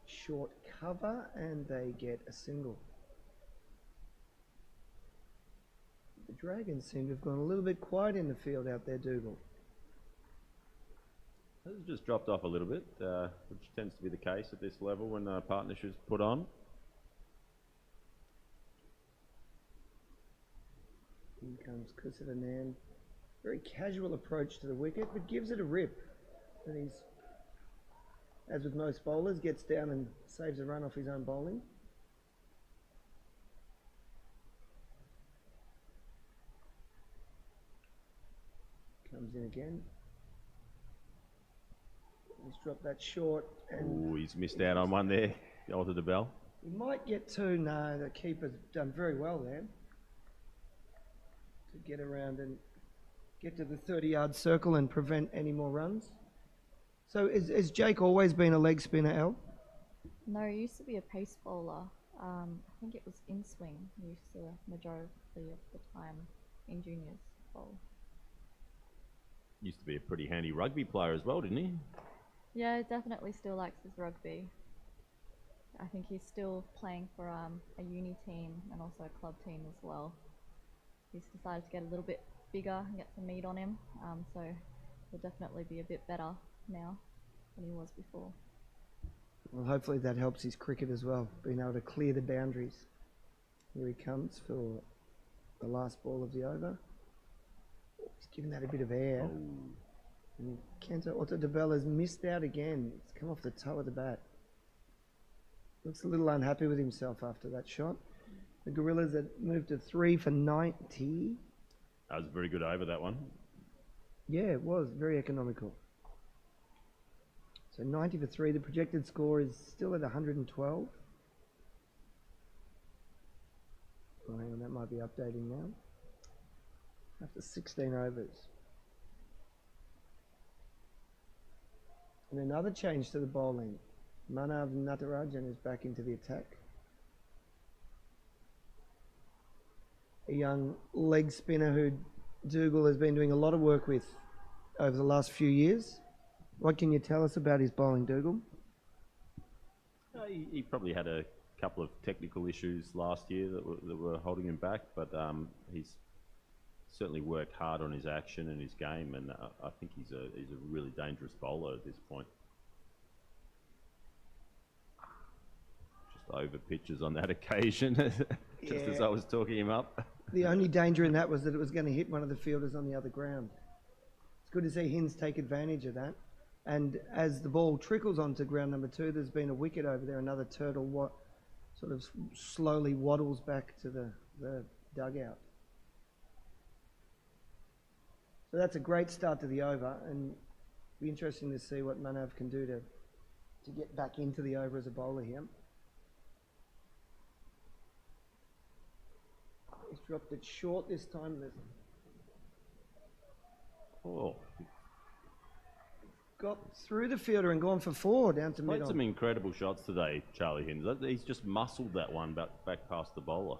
short cover, and they get a single. The Dragons seem to have gone a little bit quiet in the field out there, Dougal. It's just dropped off a little bit, which tends to be the case at this level when partnerships put on. In comes Kusadanan. Very casual approach to the wicket, but gives it a rip. And he's, as with most bowlers, gets down and saves a run off his own bowling. Comes in again. He's dropped that short. Oh, he's missed out on one there. Alter the bell. He might get 2. No, the keeper's done very well there to get around and get to the 30-yard circle and prevent any more runs. So has Jake always been a leg spinner, El? No, he used to be a pace bowler. I think it was in swing. He used to majority of the time in juniors bowl. Used to be a pretty handy rugby player as well, didn't he? Yeah, definitely still likes his rugby. I think he's still playing for a uni team and also a club team as well. He's decided to get a little bit bigger and get some meat on him, so he'll definitely be a bit better now than he was before. Well, hopefully that helps his cricket as well, being able to clear the boundaries. Here he comes for the last ball of the over. He's giving that a bit of air. Oh. And Kento Otodobel has missed out again. It's come off the toe of the bat. Looks a little unhappy with himself after that shot. The Gorillas had moved to 3 for 90. That was a very good over, that one. Yeah, it was very economical. So 90 for 3. The projected score is still at 112. Oh, hang on, that might be updating now. After 16 overs. And another change to the bowling. Manav Natarajan is back into the attack. A young leg spinner who Dougal has been doing a lot of work with over the last few years. What can you tell us about his bowling, Dougal? He probably had a couple of technical issues last year that were holding him back, but he's certainly worked hard on his action and his game, and I think he's a really dangerous bowler at this point. Just over pitches on that occasion, just as I was talking him up. The only danger in that was that it was going to hit one of the fielders on the other ground. It's good to see Hinds take advantage of that. And as the ball trickles onto ground number 2, there's been a wicket over there. Another turtle sort of slowly waddles back to the dugout. So that's a great start to the over, and it'll be interesting to see what Manav can do to get back into the over as a bowler here. He's dropped it short this time. Oh, Got through the fielder and gone for 4 down to played mid some on. incredible shots today, Charlie Hinds. He's just muscled that one back past the bowler.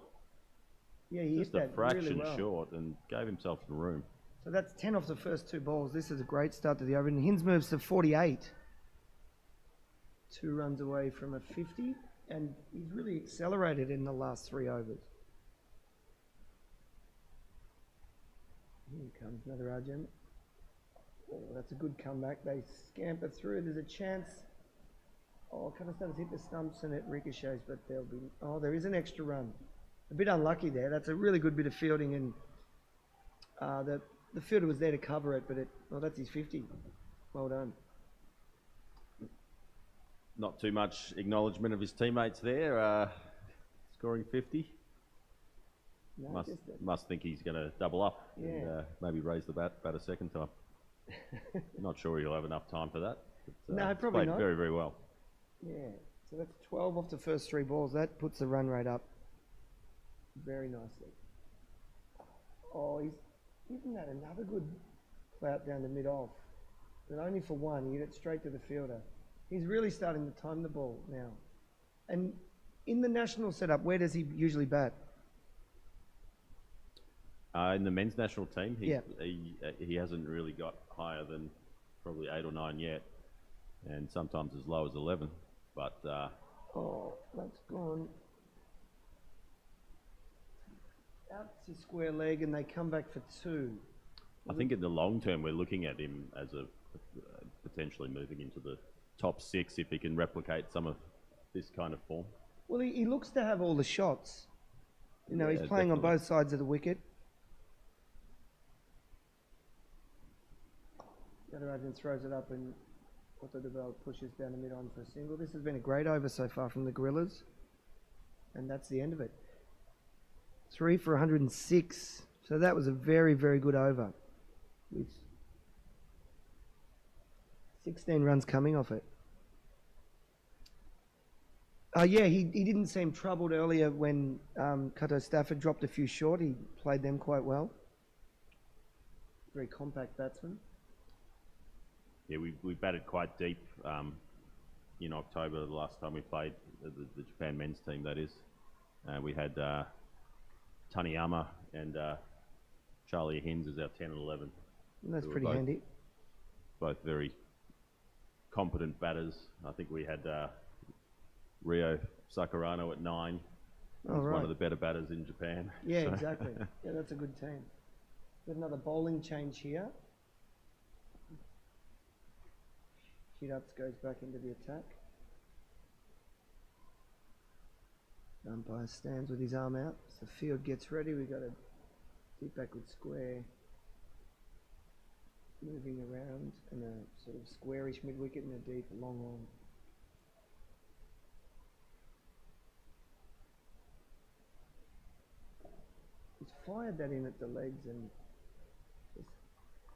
Yeah, he Just hit a that fraction really well. short and gave himself the room. So that's 10 off the first 2 balls. This is a great start to the over. And Hinds moves to 48. 2 runs away from a 50. And he's really accelerated in the last 3 overs. Here comes another Arjun. Oh, that's a good comeback. They scamper through. There's a chance. Oh, Kanasta's hit the stumps and it ricochets, but there'll be... Oh, there is an extra run. A bit unlucky there. That's a really good bit of fielding, and the fielder was there to cover it, but that's his 50. Well done. Not too much acknowledgement of his teammates there, scoring 50. No, Must think he's going to double up Yeah. and maybe raise the bat a second time. Not sure he'll have enough time for that. But, No, he's probably played not. very, very well. Yeah, so that's 12 off the first 3 balls. That puts the run rate up very nicely. Oh, he's given that another good clout down the mid-off, but only for 1. He hit it straight to the fielder. He's really starting to time the ball now. And in the national setup, where does he usually bat? In the men's national team, Yeah. he hasn't really got higher than probably 8 or 9 yet, and sometimes as low as 11. But Oh, that's gone out to square leg, and they come back for 2. I think in the long term, we're looking at him as a potentially moving into the top 6 if he can replicate some of this kind of form. Well, he looks to have all the shots. You know, Yeah, he's playing on definitely. both sides of the wicket. Gadarajin throws it up and Otto Debelle pushes down the mid-on for a single. This has been a great over so far from the Gorillas. And that's the end of it. 3 for 106. So that was a very, very good over. With 16 runs coming off it. Yeah, he didn't seem troubled earlier when Cutto Stafford dropped a few short. He played them quite well. Very compact batsman. Yeah, we batted quite deep in October, the last time we played the Japan men's team, that is. We had Taniyama and Charlie Hinds as our 10 and 11. And that's Who were pretty handy. Both very competent batters. I think we had Rio Sakurano at 9. Oh, He's right. one of the better batters in Japan. Yeah, So- exactly. Yeah, that's a good team. Got another bowling change here. Shiratz goes back into the attack. Umpire stands with his arm out. So field gets ready. We've got a deep backward square. Moving around and a sort of squarish mid-wicket and a deep long on. He's fired that in at the legs and just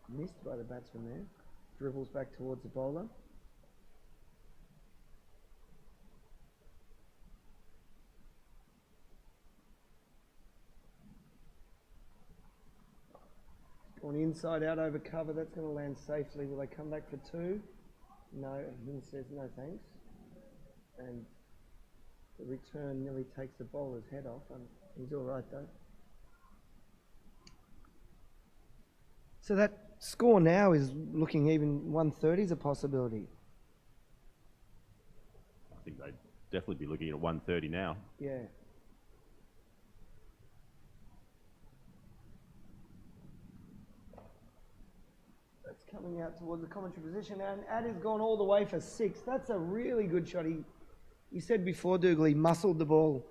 missed by the batsman there. Dribbles back towards the bowler. Gone inside out over cover. That's going to land safely. Will they come back for 2? No. Hin says no thanks. And the return nearly takes the bowler's head off. He's all right though. So that score now is looking even 130 is a possibility. I think they'd definitely be looking at 130 now. Yeah. That's coming out towards the commentary position, and Addy's gone all the way for 6. That's a really good shot. He said before, Dougal, he muscled the ball,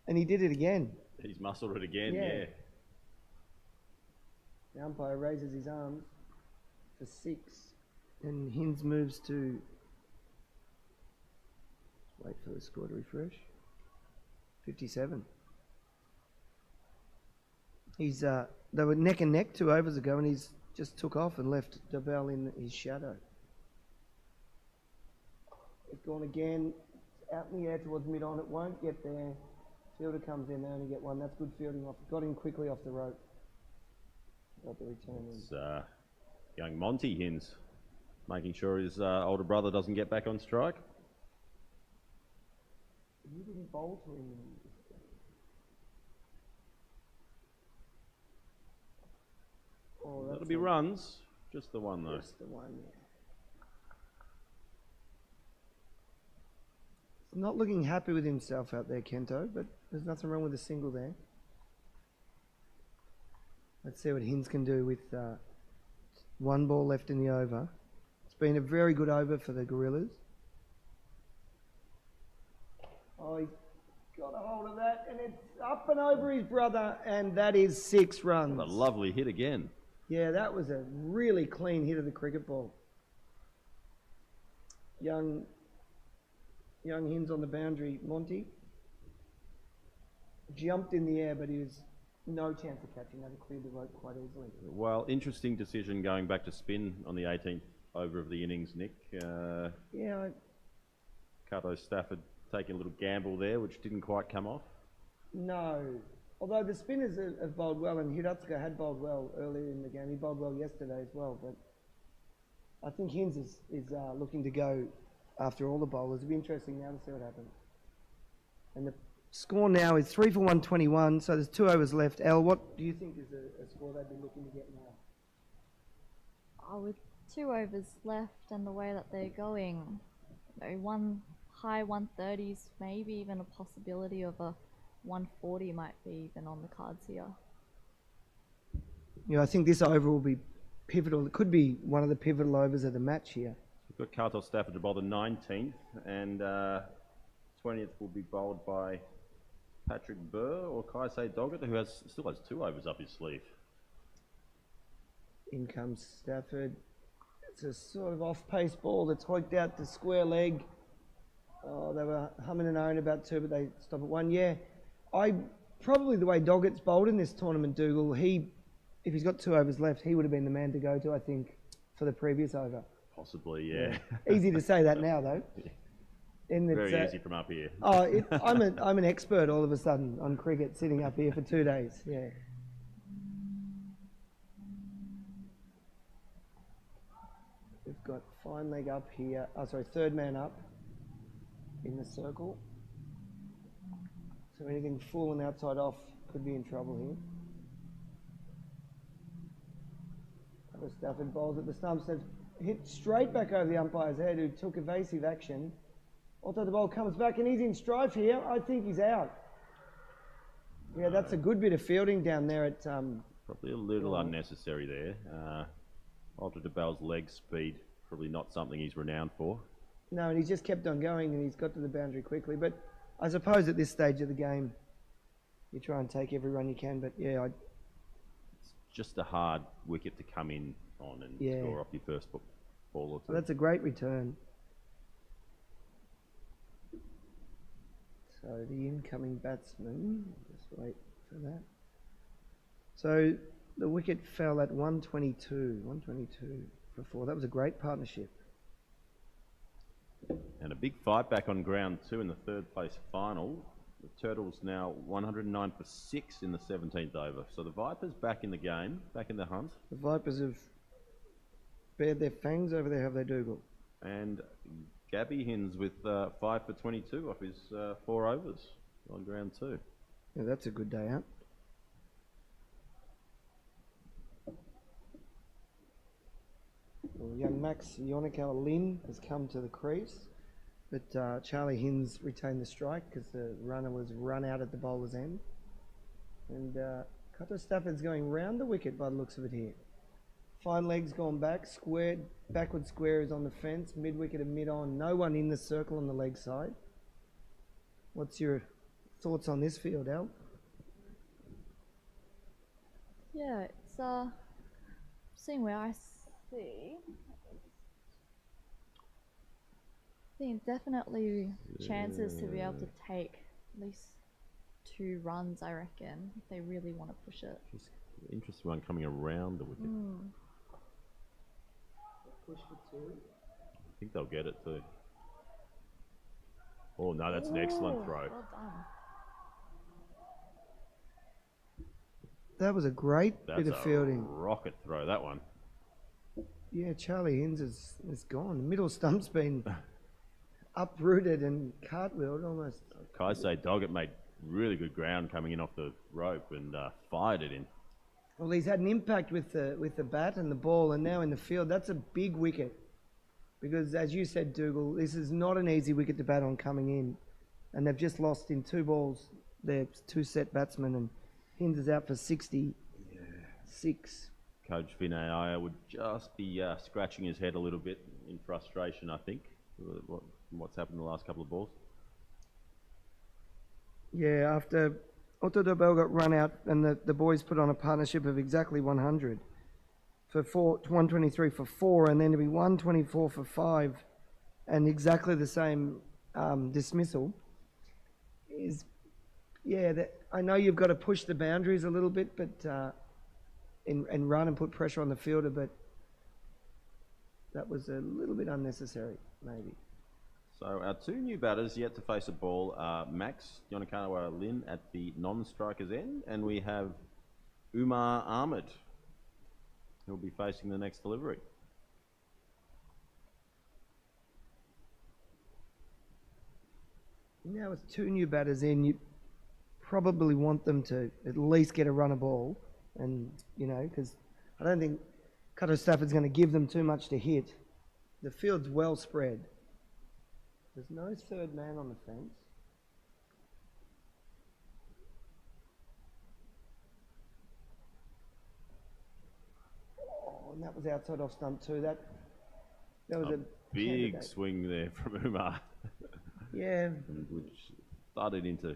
and he did it again. He's muscled it again, Yeah. yeah. The umpire raises his arms for 6, and Hinds moves to... Wait for the score to refresh. 57. He's they were neck and neck 2 overs ago, and he's just took off and left Debelle in his shadow. It's gone again, out in the air towards mid-on. It won't get there. Fielder comes in, they only get one. That's good fielding off. Got in quickly off the rope. Got the return in. It's young Monty Hins making sure his older brother doesn't get back on strike. You didn't bowl to him. Oh, That'll be runs. Just the one, though. Just the one, yeah. He's not looking happy with himself out there, Kento, but there's nothing wrong with a single there. Let's see what Hins can do with one ball left in the over. It's been a very good over for the Gorillas. Oh, he's got a hold of that, and it's up and over his brother, and that is 6 runs. What a lovely hit again. Yeah, that was a really clean hit of the cricket ball. Young Hins on the boundary. Monty jumped in the air, but he was no chance of catching that. He cleared the rope quite easily. Well, interesting decision going back to spin on the 18th over of the innings, Nick. Yeah, Cato Stafford taking a little gamble there, which didn't quite come off. no. Although the spinners have bowled well, and Hiratsuka had bowled well earlier in the game. He bowled well yesterday as well, but I think Hins is looking to go after all the bowlers. It'll be interesting now to see what happens. And the score now is 3 for 121, so there's 2 overs left. Elle, what do you think is a score they'd be looking to get now? With 2 overs left and the way that they're going, one high 130s, maybe even a possibility of a 140 might be even on the cards here. Yeah, I think this over will be pivotal. It could be one of the pivotal overs of the match here. We've got Cato Stafford to bowl the 19th, and 20th will be bowled by Patrick Burr or Kaisei Doggett, who still has 2 overs up his sleeve. In comes Stafford. It's a sort of off-pace ball that's hoiked out to square leg. Oh, they were humming and ahhing about 2, but they stop at 1. Yeah, probably the way Doggett's bowled in this tournament, Dougal, if he's got 2 overs left, he would have been the man to go to, I think, for the previous over. Possibly, yeah. Easy to say that now, though. Very easy from up here. I'm an expert all of a sudden on cricket, sitting up here for 2 days. Yeah. We've got fine leg up here. Third man up in the circle. So anything full and outside off could be in trouble here. Stafford bowls at the stumps. That's hit straight back over the umpire's head, who took evasive action. Although the ball comes back and he's in strife here. I think he's out. Yeah, that's a good bit of fielding down there at... Probably a little unnecessary there. Alter DeBell's leg speed, probably not something he's renowned for. No, and he's just kept on going, and he's got to the boundary quickly. But I suppose at this stage of the game, you try and take every run you can. But yeah, it's just a hard wicket to come in on and score off your first ball or 2. Well, that's a great return. So the incoming batsman, just wait for that. So the wicket fell at 122 for 4. That was a great partnership. And a big fight back on ground 2 in the 3rd place final. The Turtles now 109 for 6 in the 17th over. So the Vipers back in the game, back in the hunt. The Vipers have bared their fangs over there, have they, Dougal? And Gabby Hins with 5 for 22 off his 4 overs on ground 2. Yeah, that's a good day out. Well, young Max Yonikawa Lin has come to the crease, but Charlie Hins retained the strike because the runner was run out at the bowler's end. And Cato Stafford's going round the wicket by the looks of it here. Fine legs gone back, squared, backward square is on the fence, mid-wicket and mid-on, no one in the circle on the leg side. What's your thoughts on this field, Al? Yeah, it's seeing where I see. I think definitely chances to be able to take at least 2 runs, I reckon, if they really want to push it. Just interesting one coming around the wicket. Push for 2. I think they'll get it too. Oh no, that's an excellent throw. Well done. That was a great That's bit of a fielding. rocket throw, that one. Yeah, Charlie Hinds is gone. The middle stump's been uprooted and cartwheeled almost. Kaisei Doggett made really good ground coming in off the rope and fired it in. Well, he's had an impact with the bat and the ball, and now in the field, that's a big wicket. Because as you said, Dougal, this is not an easy wicket to bat on coming in, and they've just lost in 2 balls. Their 2 set batsmen, and Hinds is out for 66. Coach Vinay would just be scratching his head a little bit in frustration, I think, what's happened in the last couple of balls. Yeah, after Otto Dobel got run out and the boys put on a partnership of exactly 100 for 123 for 4, and then to be 124 for 5 and exactly the same dismissal is, yeah, I know you've got to push the boundaries a little bit, but and run and put pressure on the fielder, but that was a little bit unnecessary, maybe. So our 2 new batters yet to face a ball are Max Yonakawa Lin at the non-striker's end, and we have Umar Ahmed, who'll be facing the next delivery. Now with 2 new batters in, you probably want them to at least get a run of ball, and because I don't think Cutto Stafford's going to give them too much to hit. The field's well spread. There's no third man on the fence. Oh, and that was outside off stump too. That was a big candidate. swing there from Umar. Yeah. Which started into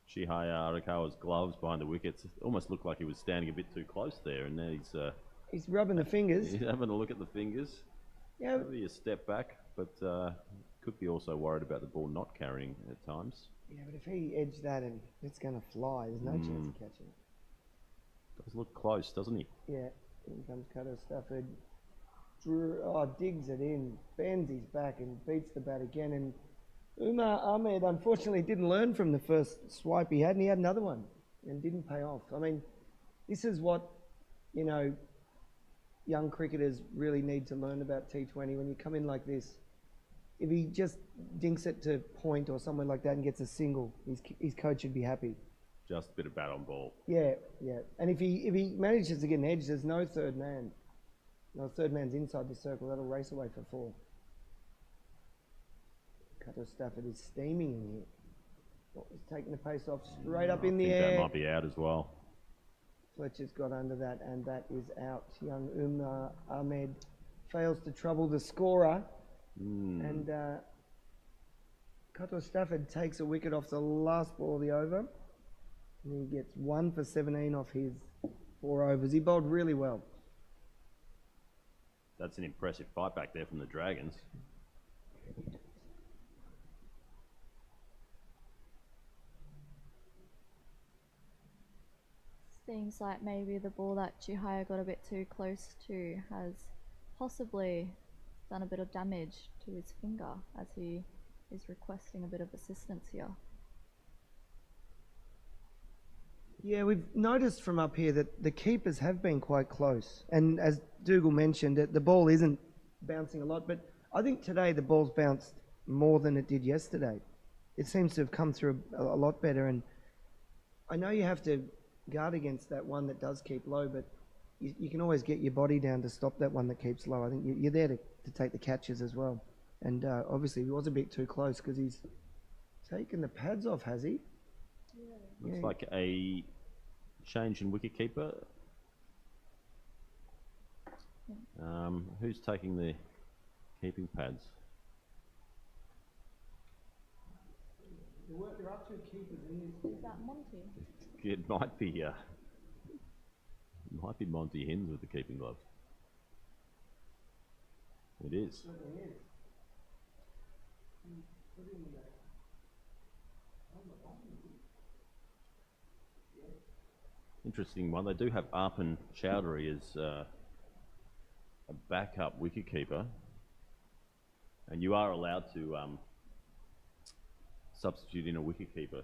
Chihaya Arakawa's gloves behind the wickets. It almost looked like he was standing a bit too close there, and now He's rubbing the fingers. he's having a look at the fingers. Yeah. Maybe a step back, but could be also worried about the ball not carrying at times. Yeah, but if he edged that and it's going to fly, there's no chance of catching it. Does look close, doesn't he? Yeah, in comes Cutto Stafford. Digs it in, bends his back and beats the bat again. And Umar Ahmed unfortunately didn't learn from the first swipe he had, and he had another one and didn't pay off. I mean, this is what, young cricketers really need to learn about T20. When you come in like this, if he just dinks it to point or somewhere like that and gets a single, his coach should be happy. Just a bit of bat on ball. Yeah. And if he manages to get an edge, there's no third man. No, third man's inside the circle. That'll race away for 4. Cutto Stafford is steaming in here. What was taking the pace off straight up in the I think air. that might be out as well. Fletcher's got under that, and that is out. Young Umar Ahmed fails to trouble the scorer. And Cutto Stafford takes a wicket off the last ball of the over. And he gets 1 for 17 off his 4 overs. He bowled really well. That's an impressive fight back there from the Dragons. Seems like maybe the ball that Chihaya got a bit too close to has possibly done a bit of damage to his finger, as he is requesting a bit of assistance here. Yeah, we've noticed from up here that the keepers have been quite close. And as Dougal mentioned, the ball isn't bouncing a lot, but I think today the ball's bounced more than it did yesterday. It seems to have come through a lot better, and I know you have to guard against that one that does keep low, but you can always get your body down to stop that one that keeps low. I think you're there to take the catches as well. And obviously he was a bit too close because he's taken the pads off, has he? Yeah. Looks like a change in wicketkeeper. Who's taking the keeping pads? There are 2 keepers in this. Is that Monty? It might be Monty Hinds with the keeping gloves. It is. Interesting one. They do have Arpan Chowdhury as a backup wicketkeeper, and you are allowed to substitute in a wicketkeeper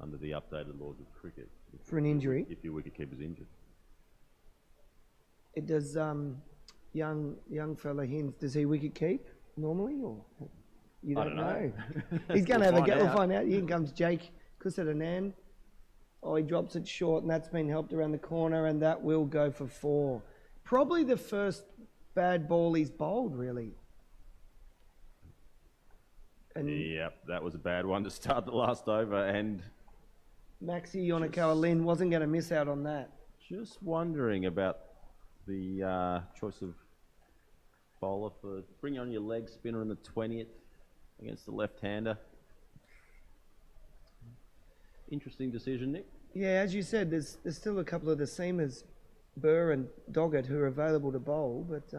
under the the updated laws of cricket. For an injury? If your wicketkeeper's injured. It does, young fella Hins, does he wicket keep normally, or you don't know? He's going to have a go. We'll find out. Here comes Jake Kusadanan. Oh, he drops it short, and that's been helped around the corner, and that will go for 4. Probably the first bad ball he's bowled, really. And yep, that was a bad one to start the last over, and Maxi Yonakawa-Lin wasn't going to miss out on that. just wondering about the choice of bowler for bringing on your leg spinner in the 20th against the left-hander. Interesting decision, Nick. Yeah, as you said, there's still a couple of the seamers, Burr and Doggett, who are available to bowl, but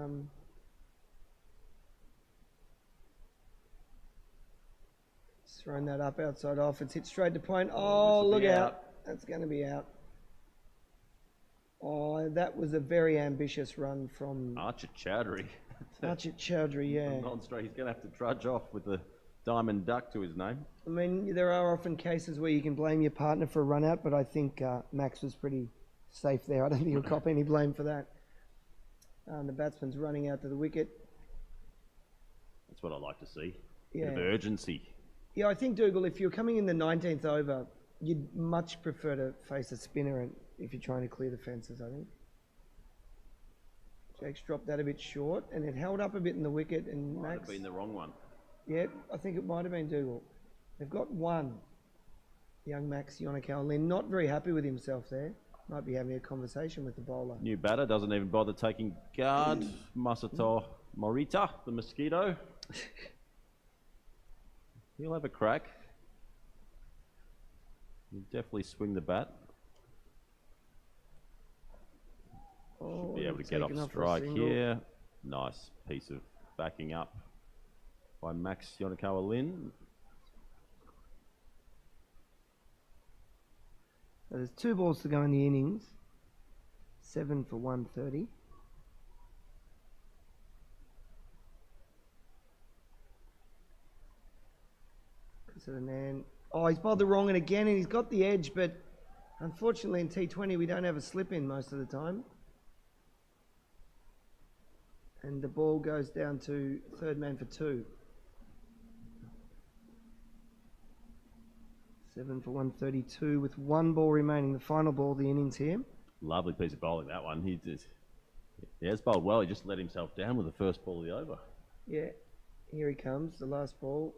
just throwing that up outside off. It's hit straight to point. Oh, look out. That's going to be out. Oh, that was a very ambitious run from Archit Chowdhury. Archit Chowdhury, yeah. Non-straight. He's going to have to trudge off with a diamond duck to his name. I mean, there are often cases where you can blame your partner for a run out, but I think Max was pretty safe there. I don't think he'll cop any blame for that. The batsman's running out to the wicket. That's what I like to see. Yeah. Bit of urgency. Yeah, I think, Dougal, if you're coming in the 19th over, you'd much prefer to face a spinner if you're trying to clear the fences, I think. Jake's dropped that a bit short, and it held up a bit in the wicket, and Might Max... have been the wrong one. Yeah, I think it might have been Dougal. They've got one. Young Max Yonakawa-Lin, not very happy with himself there. Might be having a conversation with the bowler. New batter doesn't even bother taking guard. Masato Morita, the mosquito. He'll have a crack. He'll definitely swing the bat. Should be able to get off strike here. Nice piece of backing up by Max Yonakawa-Lin. So there's 2 balls to go in the innings. 7 for 130. Oh, he's bowled the wrong one again, and he's got the edge, but unfortunately in T20 we don't have a slip in most of the time. And the ball goes down to third man for 2. 7 for 132 with 1 ball remaining. The final ball of the innings here. Lovely piece of bowling, that one. He has bowled well. He just let himself down with the first ball of the over. Yeah, here he comes, the last ball.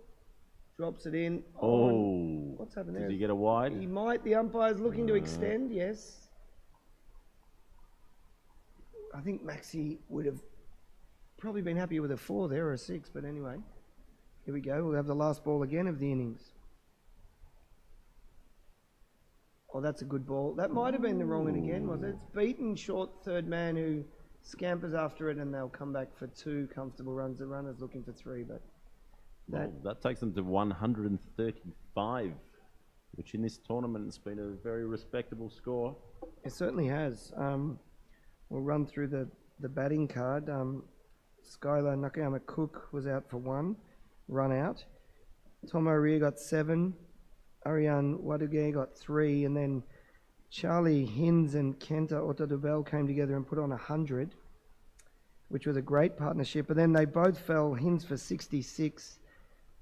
Drops it in. Oh, what's happened there? Did he get a wide? He might. The umpire's looking to extend, yes. I think Maxi would have probably been happy with a 4 there or a 6, but anyway. Here we go. We'll have the last ball again of the innings. Oh, that's a good ball. That might have been the wrong one again, was it? It's beaten short third man who scampers after it, and they'll come back for 2 comfortable runs. The runner's looking for 3, but that takes them to 135, which in this tournament has been a very respectable score. It certainly has. We'll run through the batting card. Skylar Nakayama Cook was out for 1, run out. Tomo Ria got 7. Ariane Waduge got 3, and then Charlie Hins and Kenta Otadubel came together and put on 100, which was a great partnership. But then they both fell, Hins for 66,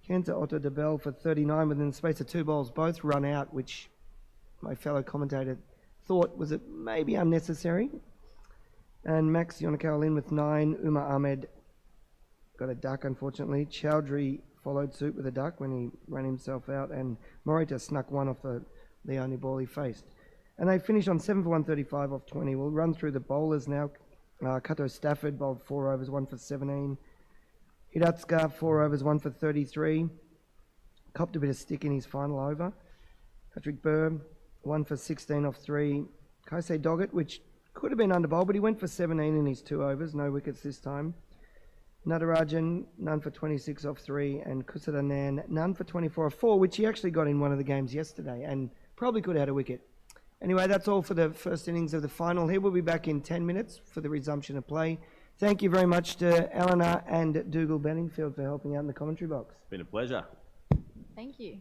Kenta Otadubel for 39, within the space of 2 balls, both run out, which my fellow commentator thought was maybe unnecessary. And Max Yonakawa-Lin with 9, Umar Ahmed got a duck, unfortunately. Chowdhury followed suit with a duck when he ran himself out, and Morita snuck 1 off the only ball he faced. And they finished on 7 for 135 off 20. We'll run through the bowlers now. Kato Stafford bowled 4 overs, 1 for 17. Hidatsuka, 4 overs, 1 for 33. Copped a bit of stick in his final over. Patrick Burr, 1 for 16 off 3. Kaisei Doggett, which could have been under bowl, but he went for 17 in his 2 overs, no wickets this time. Natarajan, none for 26 off 3, and Kusadanan, none for 24 off 4, which he actually got in one of the games yesterday and probably could have had a wicket. Anyway, that's all for the first innings of the final. Here we'll be back in 10 minutes for the resumption of play. Thank you very much to Eleanor and Dougal Benningfield for helping out in the commentary box. Been a pleasure. Thank you.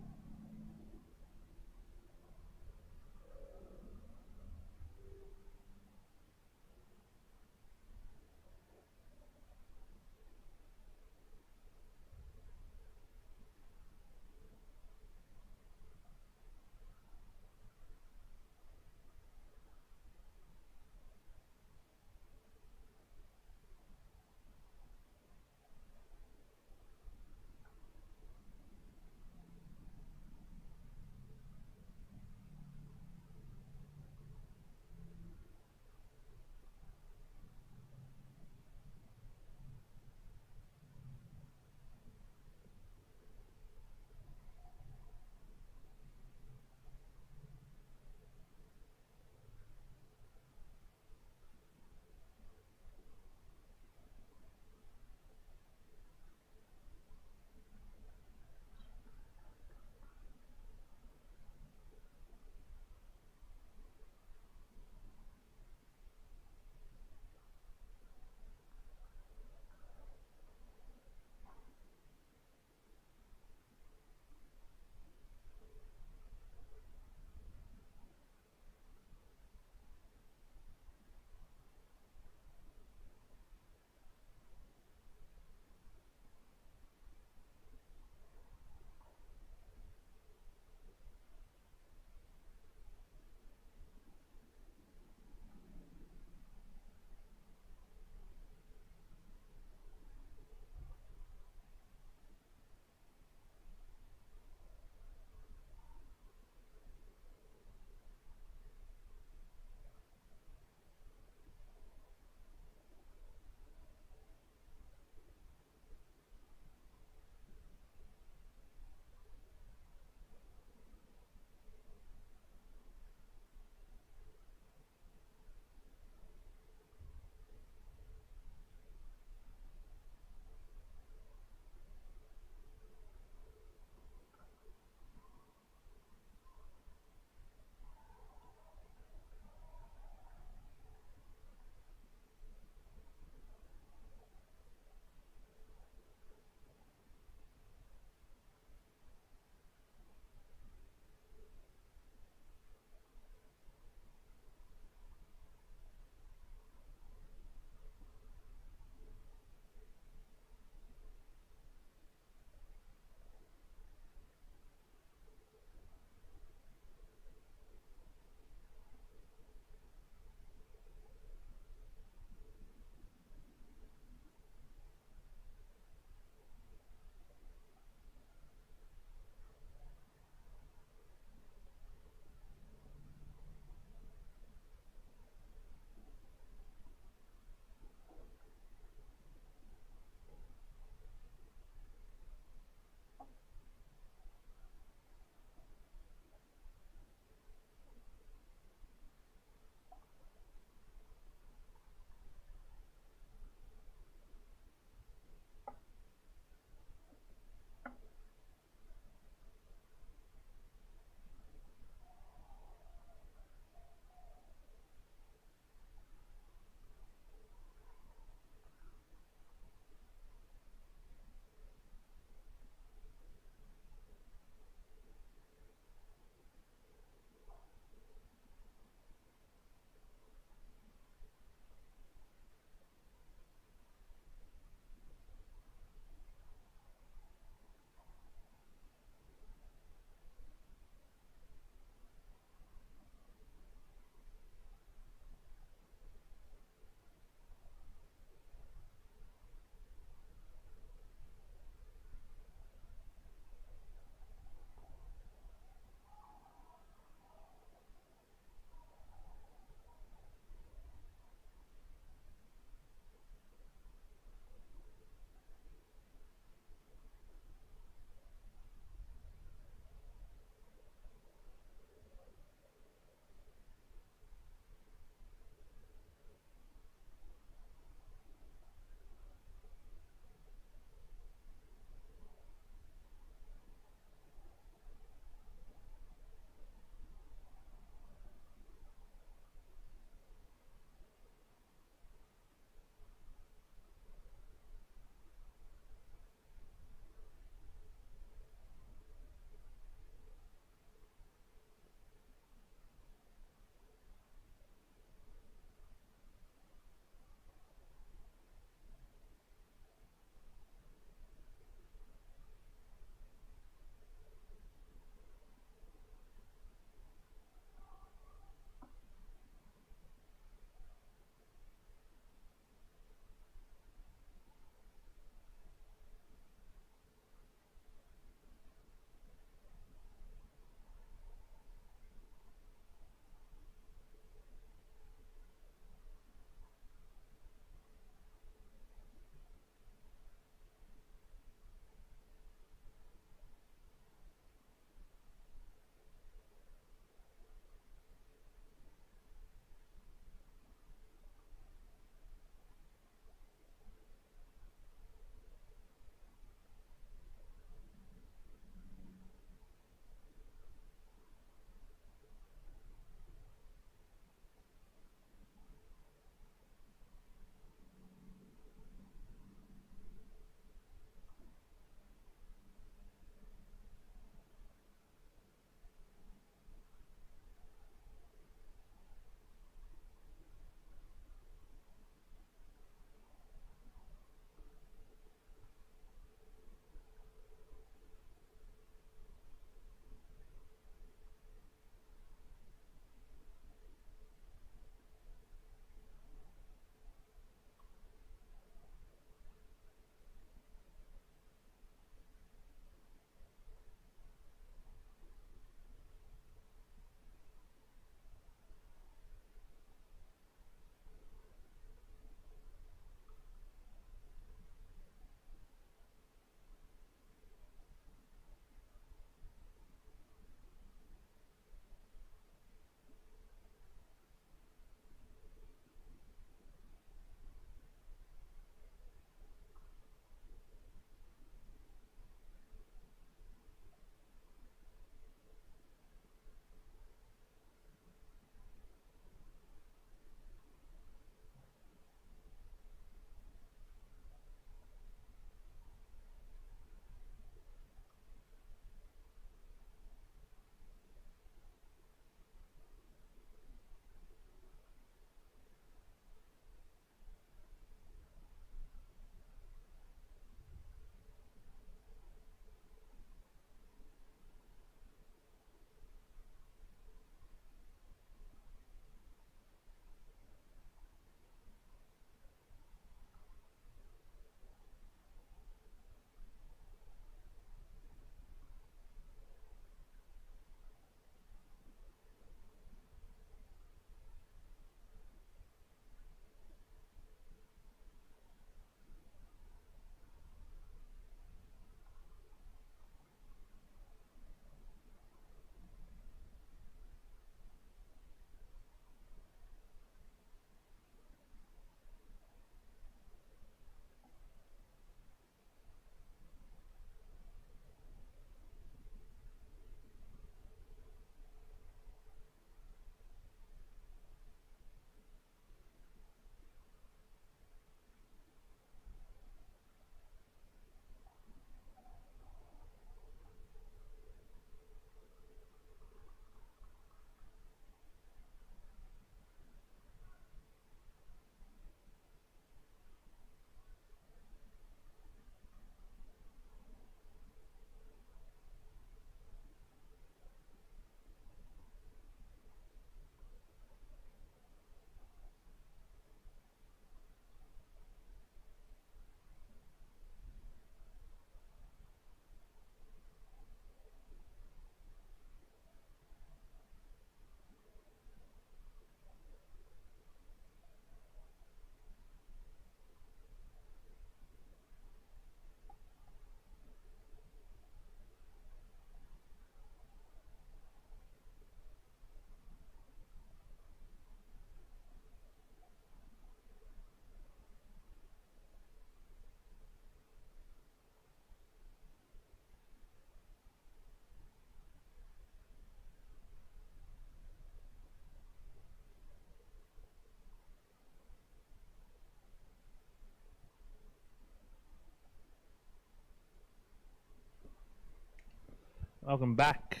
Welcome back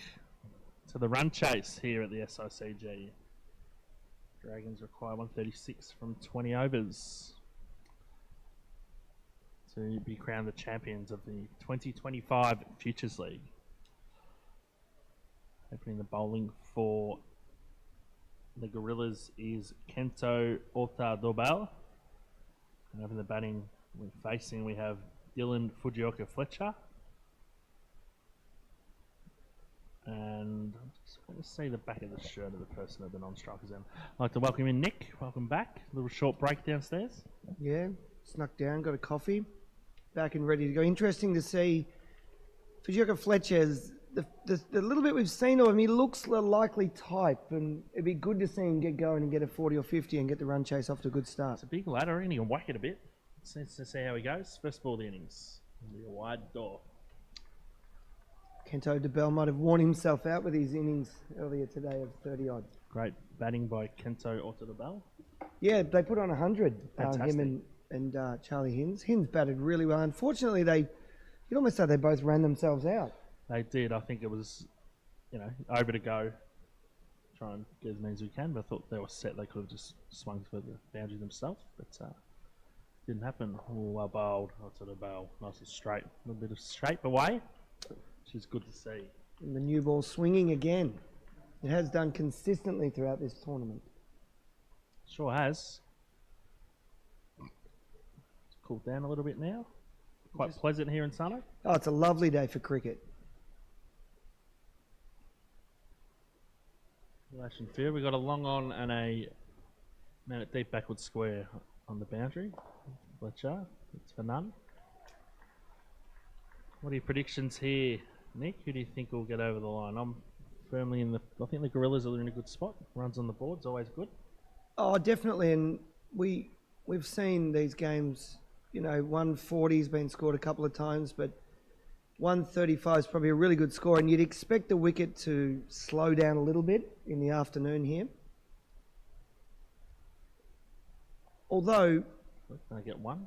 to the run chase here at the SICG. Dragons require 136 from 20 overs to be crowned the champions of the 2025 Futures League. Opening the bowling for the Gorillas is Kento Otadobal. And over the batting we're facing, we have Dylan Fujioka Fletcher. And I'm just going to see the back of the shirt of the person that the non-striker's in. I'd like to welcome in Nick. Welcome back. A little short break downstairs. Yeah, snuck down, got a coffee. Back and ready to go. Interesting to see Fujioka Fletcher's, the little bit we've seen of him, he looks a likely type, and it'd be good to see him get going and get a 40 or 50 and get the run chase off to a good start. It's a big ladder, and he can whack it a bit. Let's see how he goes. First ball of the innings. It'll be a wide door. Kento DeBell might have worn himself out with his innings earlier today of 30-odd. Great batting by Kento Otadobal. Yeah, they put on 100, Fantastic. him and Charlie Hinds. Hinds batted really well. Unfortunately, you'd almost say they both ran themselves out. They did. I think it was, over to go. Try and get as many as we can, but I thought they were set. They could have just swung for the boundary themselves, but didn't happen. Oh, well bowled. Otadobal. Nice and straight. A little bit of shape away, which is good to see. And the new ball swinging again. It has done consistently throughout this tournament. Sure has. It's cooled down a little bit now. Quite pleasant here in Sano. Oh, it's a lovely day for cricket. Relation field. We got a long on and a man at deep backward square on the boundary. Fletcher. It's for none. What are your predictions here, Nick? Who do you think will get over the line? I'm firmly in I think the Gorillas are in a good spot. Runs on the board's always good. Oh, definitely. And we've seen these games, 140's been scored a couple of times, but 135 is probably a really good score. And you'd expect the wicket to slow down a little bit in the afternoon here. Although, Can I get one?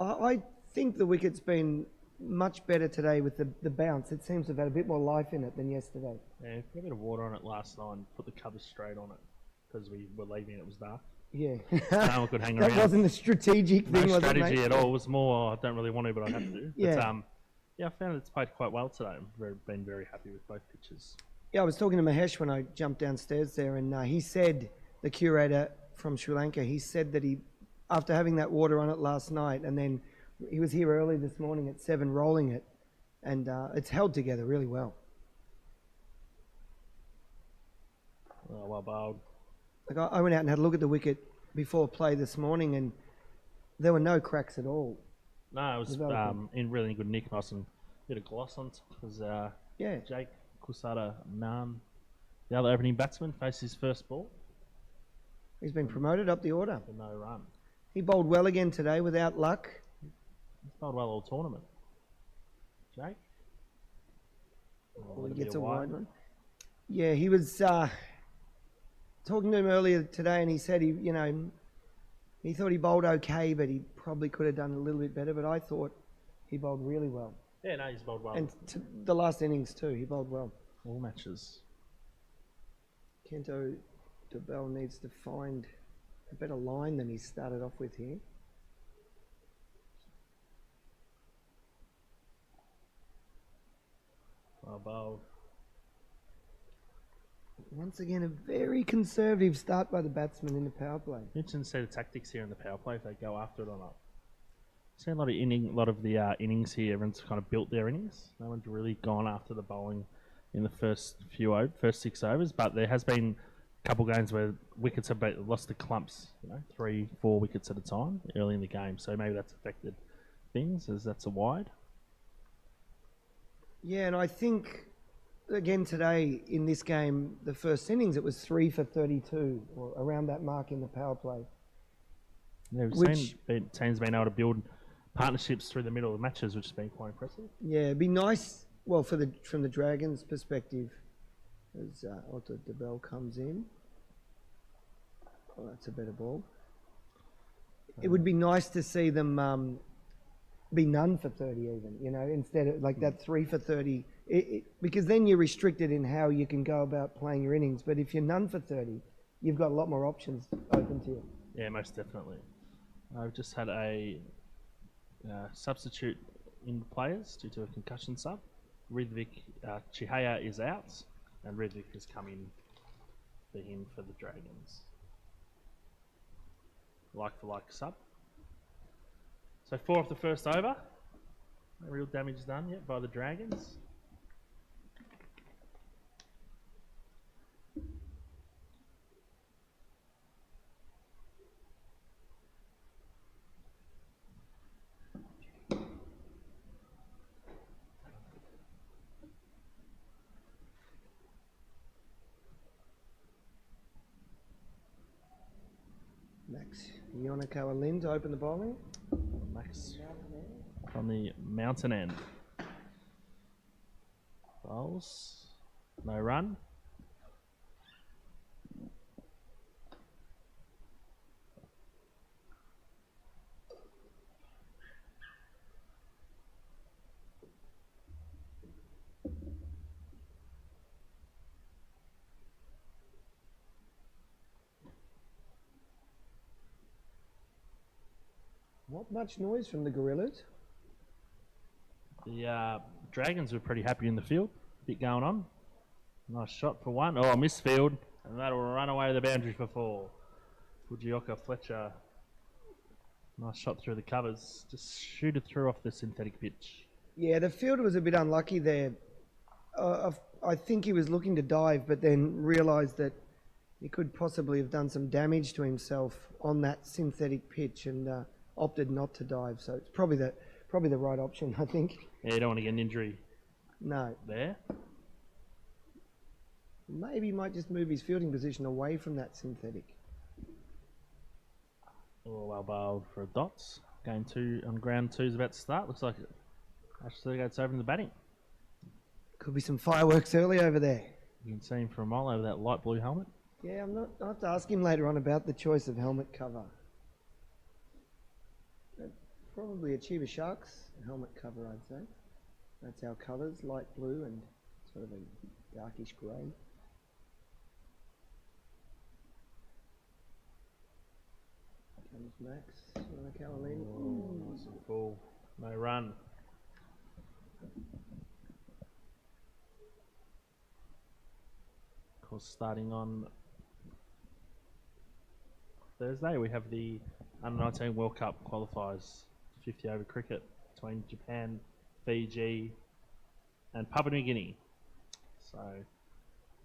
I think the wicket's been much better today with the bounce. It seems to have had a bit more life in it than yesterday. Yeah, put a bit of water on it last night and put the covers straight on it because we were leaving it was dark. Yeah. No one could hang That around. wasn't a strategic thing, No was it, strategy mate? at all. It was more, I don't really want to, but I have to. Yeah. But, I found it's played quite well today. I've been very happy with both pitches. Yeah, I was talking to Mahesh when I jumped downstairs there, and he said, the curator from Sri Lanka, he said that after having that water on it last night, and then he was here early this morning at 7 rolling it, and it's held together really well. Oh, well bowled. Like I went out and had a look at the wicket before play this morning, and there were no cracks at all. No, it was Developing. in really good nick. Nice and bit of gloss on top. Because Yeah. Jake Kusada Nan, the other opening batsman, faced his first ball He's been promoted up the order. for no run. He bowled well again today without luck. He's bowled well all tournament. Jake? He gets a wide one. Yeah, he was talking to him earlier today, and he said he thought he bowled okay, but he probably could have done a little bit better. But I thought he bowled really well, Yeah, no, he's bowled well. and the last innings too, he bowled well. All matches. Kento DeBell needs to find a better line than he started off with here. Well bowled. Once again, a very conservative start by the batsman in the power play. Interesting to see the tactics here in the power play if they go after it or not. Seen a lot of the innings here. Everyone's kind of built their innings. No one's really gone after the bowling in the first 6 overs, but there has been a couple games where wickets have lost the clumps, 3-4 wickets at a time early in the game. So maybe that's affected things as that's a wide. Yeah, and I think again today in this game, the first innings, it was 3 for 32 or around that mark in the power play. Yeah, we've seen teams being able to build partnerships through the middle of the matches, which has been quite impressive. Yeah, it'd be nice. Well, from the Dragons' perspective, as Otto DeBell comes in. Oh, that's a better ball. It would be nice to see them be none for 30 even, instead of like that 3 for 30 because then you're restricted in how you can go about playing your innings. But if you're none for 30, you've got a lot more options open to you. Yeah, most definitely. I've just had a substitute in players due to a concussion sub. Ridvik Chihaya is out, and Ridvik has come in for him for the Dragons. Like for like sub. So 4 off the first over. No real damage done yet by the Dragons. Max Yonakawa Lin to open the bowling. Max from the mountain end. Bowls. No run. Not much noise from the Gorillas. The Dragons were pretty happy in the field. Bit going on. Nice shot for one. Oh, misfield. And that'll run away to the boundary for 4. Fujioka Fletcher. Nice shot through the covers. Just shoot it through off the synthetic pitch. Yeah, the fielder was a bit unlucky there. I think he was looking to dive, but then realised that he could possibly have done some damage to himself on that synthetic pitch and opted not to dive. So it's probably the right option, I think. Yeah, you don't want to get an injury No. there. Maybe he might just move his fielding position away from that synthetic. Oh, well bowled for a dots. Game 2 on ground 2 is about to start. Looks like Ash Thurgate's over in the batting. Could be some fireworks early over there. You can see him for a mile over that light blue helmet. Yeah, I'll have to ask him later on about the choice of helmet cover. Probably a Chiba Sharks helmet cover, I'd say. That's our colours, light blue and sort of a darkish grey. Comes Max, Caroline. Oh, nice and full. No run. Of course, starting on Thursday, we have the Under-19 World Cup qualifiers, 50 over cricket between Japan, Fiji, and Papua New Guinea. So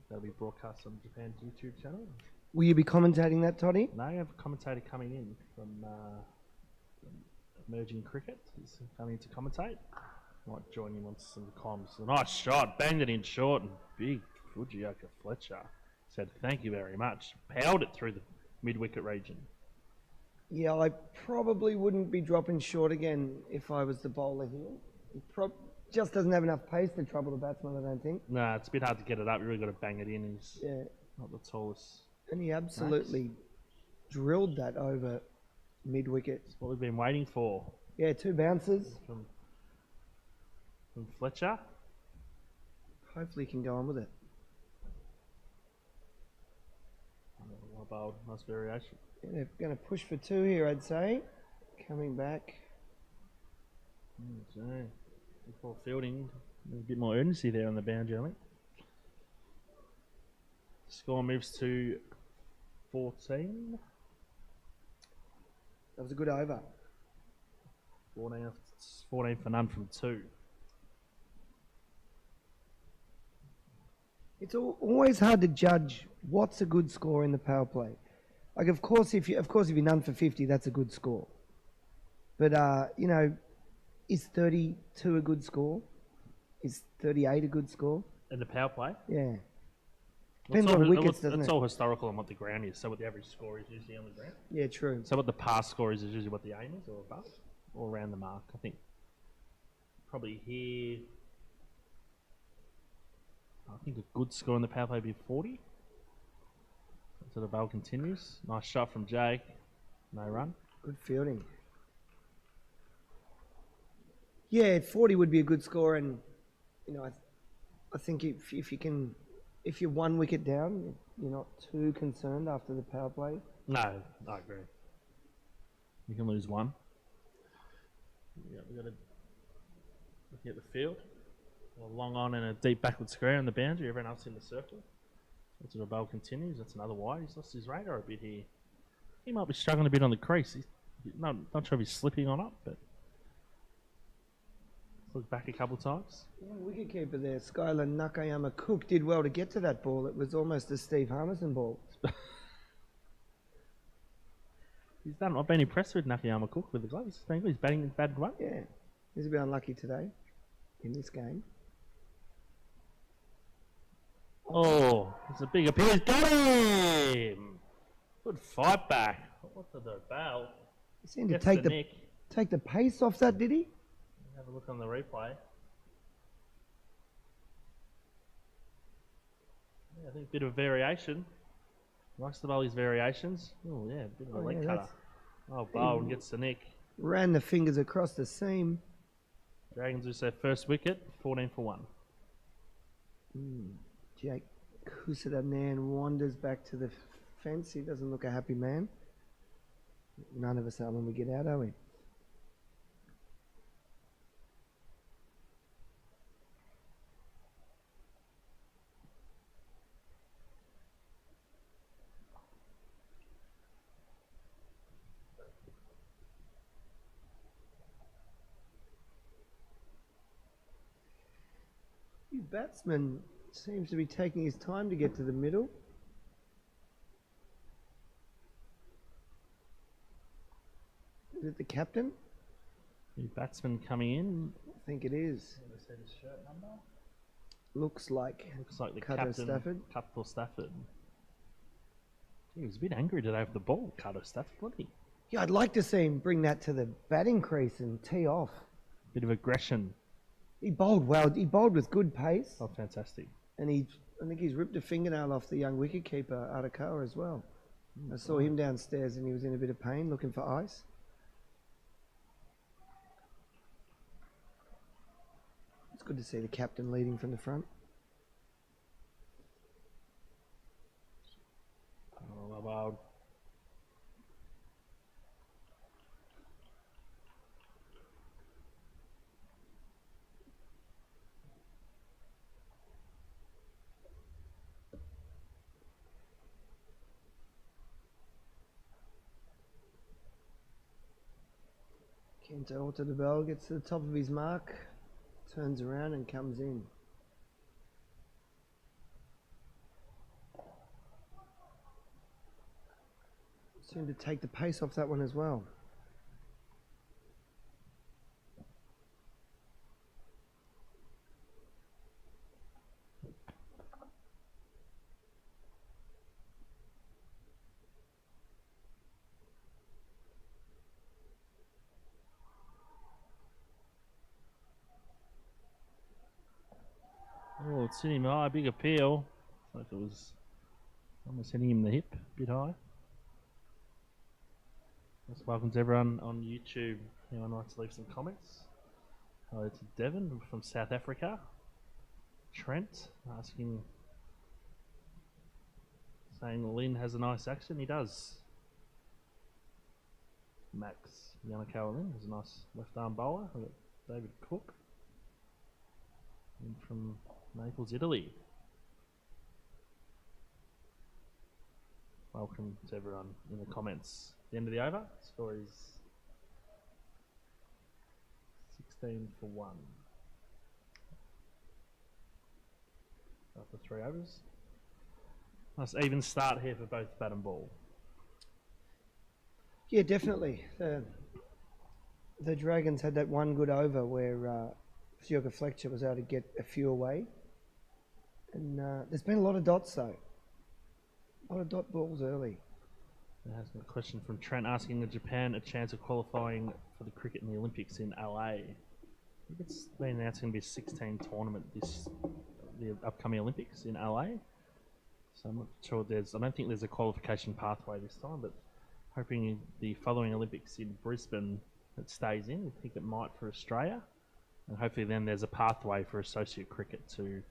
that'll be broadcast on Japan's YouTube channel. Will you be commentating that, Toddy? Now you have a commentator coming in from Emerging Cricket. He's coming to commentate. Might join him on some comms. A nice shot, banged it in short, and big Fujioka Fletcher said thank you very much. Powered it through the mid-wicket region. Yeah, I probably wouldn't be dropping short again if I was the bowler here. He just doesn't have enough pace to trouble the batsman, I don't think. No, it's a bit hard to get it up. You really got to bang it in. He's not the tallest. And he absolutely drilled that over mid-wicket. That's what we've been waiting for. Yeah, 2 bounces. From Fletcher. Hopefully he can go on with it. Well bowled, nice variation. Yeah, they're going to push for 2 here, I'd say. Coming back. Before fielding, there's a bit more urgency there on the boundary, I think. Score moves to 14. That was a good over. 14 for none from 2. It's always hard to judge what's a good score in the power play. Like, of course, if you're none for 50, that's a good score. But is 32 a good score? Is 38 a good score? In the power play? Yeah. Depends on wickets, doesn't it? It's all historical on what the ground is. So what the average score is usually on the ground. Yeah, true. So what the past score is usually what the aim is, or above, or around the mark. I think probably here. I think a good score in the power play would be 40. So the ball continues. Nice shot from Jake. No run. Good fielding. Yeah, 40 would be a good score, and I think if you're 1 wicket down, you're not too concerned after the power play. No, I agree. You can lose 1. Yeah, we've got to look at the field. A long on and a deep backward square in the boundary. Everyone else in the circle. Once the ball continues, that's another wide. He's lost his radar a bit here. He might be struggling a bit on the crease. He's not sure if he's slipping or not, but look back a couple of times. Young wicketkeeper there, Skylar Nakayama Cook, did well to get to that ball. It was almost a Steve Harmison ball. I've been impressed with Nakayama Cook with the gloves. He's batting well. Yeah, he's a bit unlucky today in this game. Oh, it's a big appeal. He's got him! Good fight back. What the bell? He seemed to take the pace off that, did he? Have a look on the replay. Yeah, I think a bit of variation. Likes the bowl's variations. Oh yeah, a bit of a leg cutter. Oh, Bowl gets the nick. Ran the fingers across the seam. Dragons lose their first wicket, 14 for 1. Jake Kusadanan wanders back to the fence. He doesn't look a happy man. None of us are when we get out, are we? Your batsman seems to be taking his time to get to the middle. Is it the captain? The batsman coming in. I think it is. Looks like the Kato captain, Stafford. Capital Stafford. He was a bit angry today with the ball, Kato Stafford, wasn't he? Yeah, I'd like to see him bring that to the batting crease and tee off. Bit of aggression. He bowled well. He bowled with good pace. Oh, fantastic. And I think he's ripped a fingernail off the young wicketkeeper, Arakawa, as well. I saw him downstairs and he was in a bit of pain, looking for ice. It's good to see the captain leading from the front. Oh, about Kento onto the bell, gets to the top of his mark, turns around and comes in. Seemed to take the pace off that one as well. Oh, it's hitting him high, big appeal. Like it was almost hitting him in the hip, a bit high. Just welcome to everyone on YouTube. Anyone wants to leave some comments? Hello to Devon from South Africa. Trent asking, saying Lynn has a nice action. He does. Max Yanakawa Lynn has a nice left arm bowler. We've got David Cook. And from Naples, Italy. Welcome to everyone in the comments. The end of the over. Score is 16 for 1. After 3 overs. Nice even start here for both bat and ball. Yeah, definitely. The Dragons had that one good over where Fioga Fletcher was able to get a few away. And there's been a lot of dots though. A lot of dot balls early. There's a question from Trent asking, is Japan a chance of qualifying for the cricket in the Olympics in LA? I think it's been announced going to be a 16 tournament the upcoming Olympics in LA. So I'm not sure I don't think there's a qualification pathway this time, but hoping the following Olympics in Brisbane it stays in. We think it might for Australia. And hopefully then there's a pathway for associate cricket to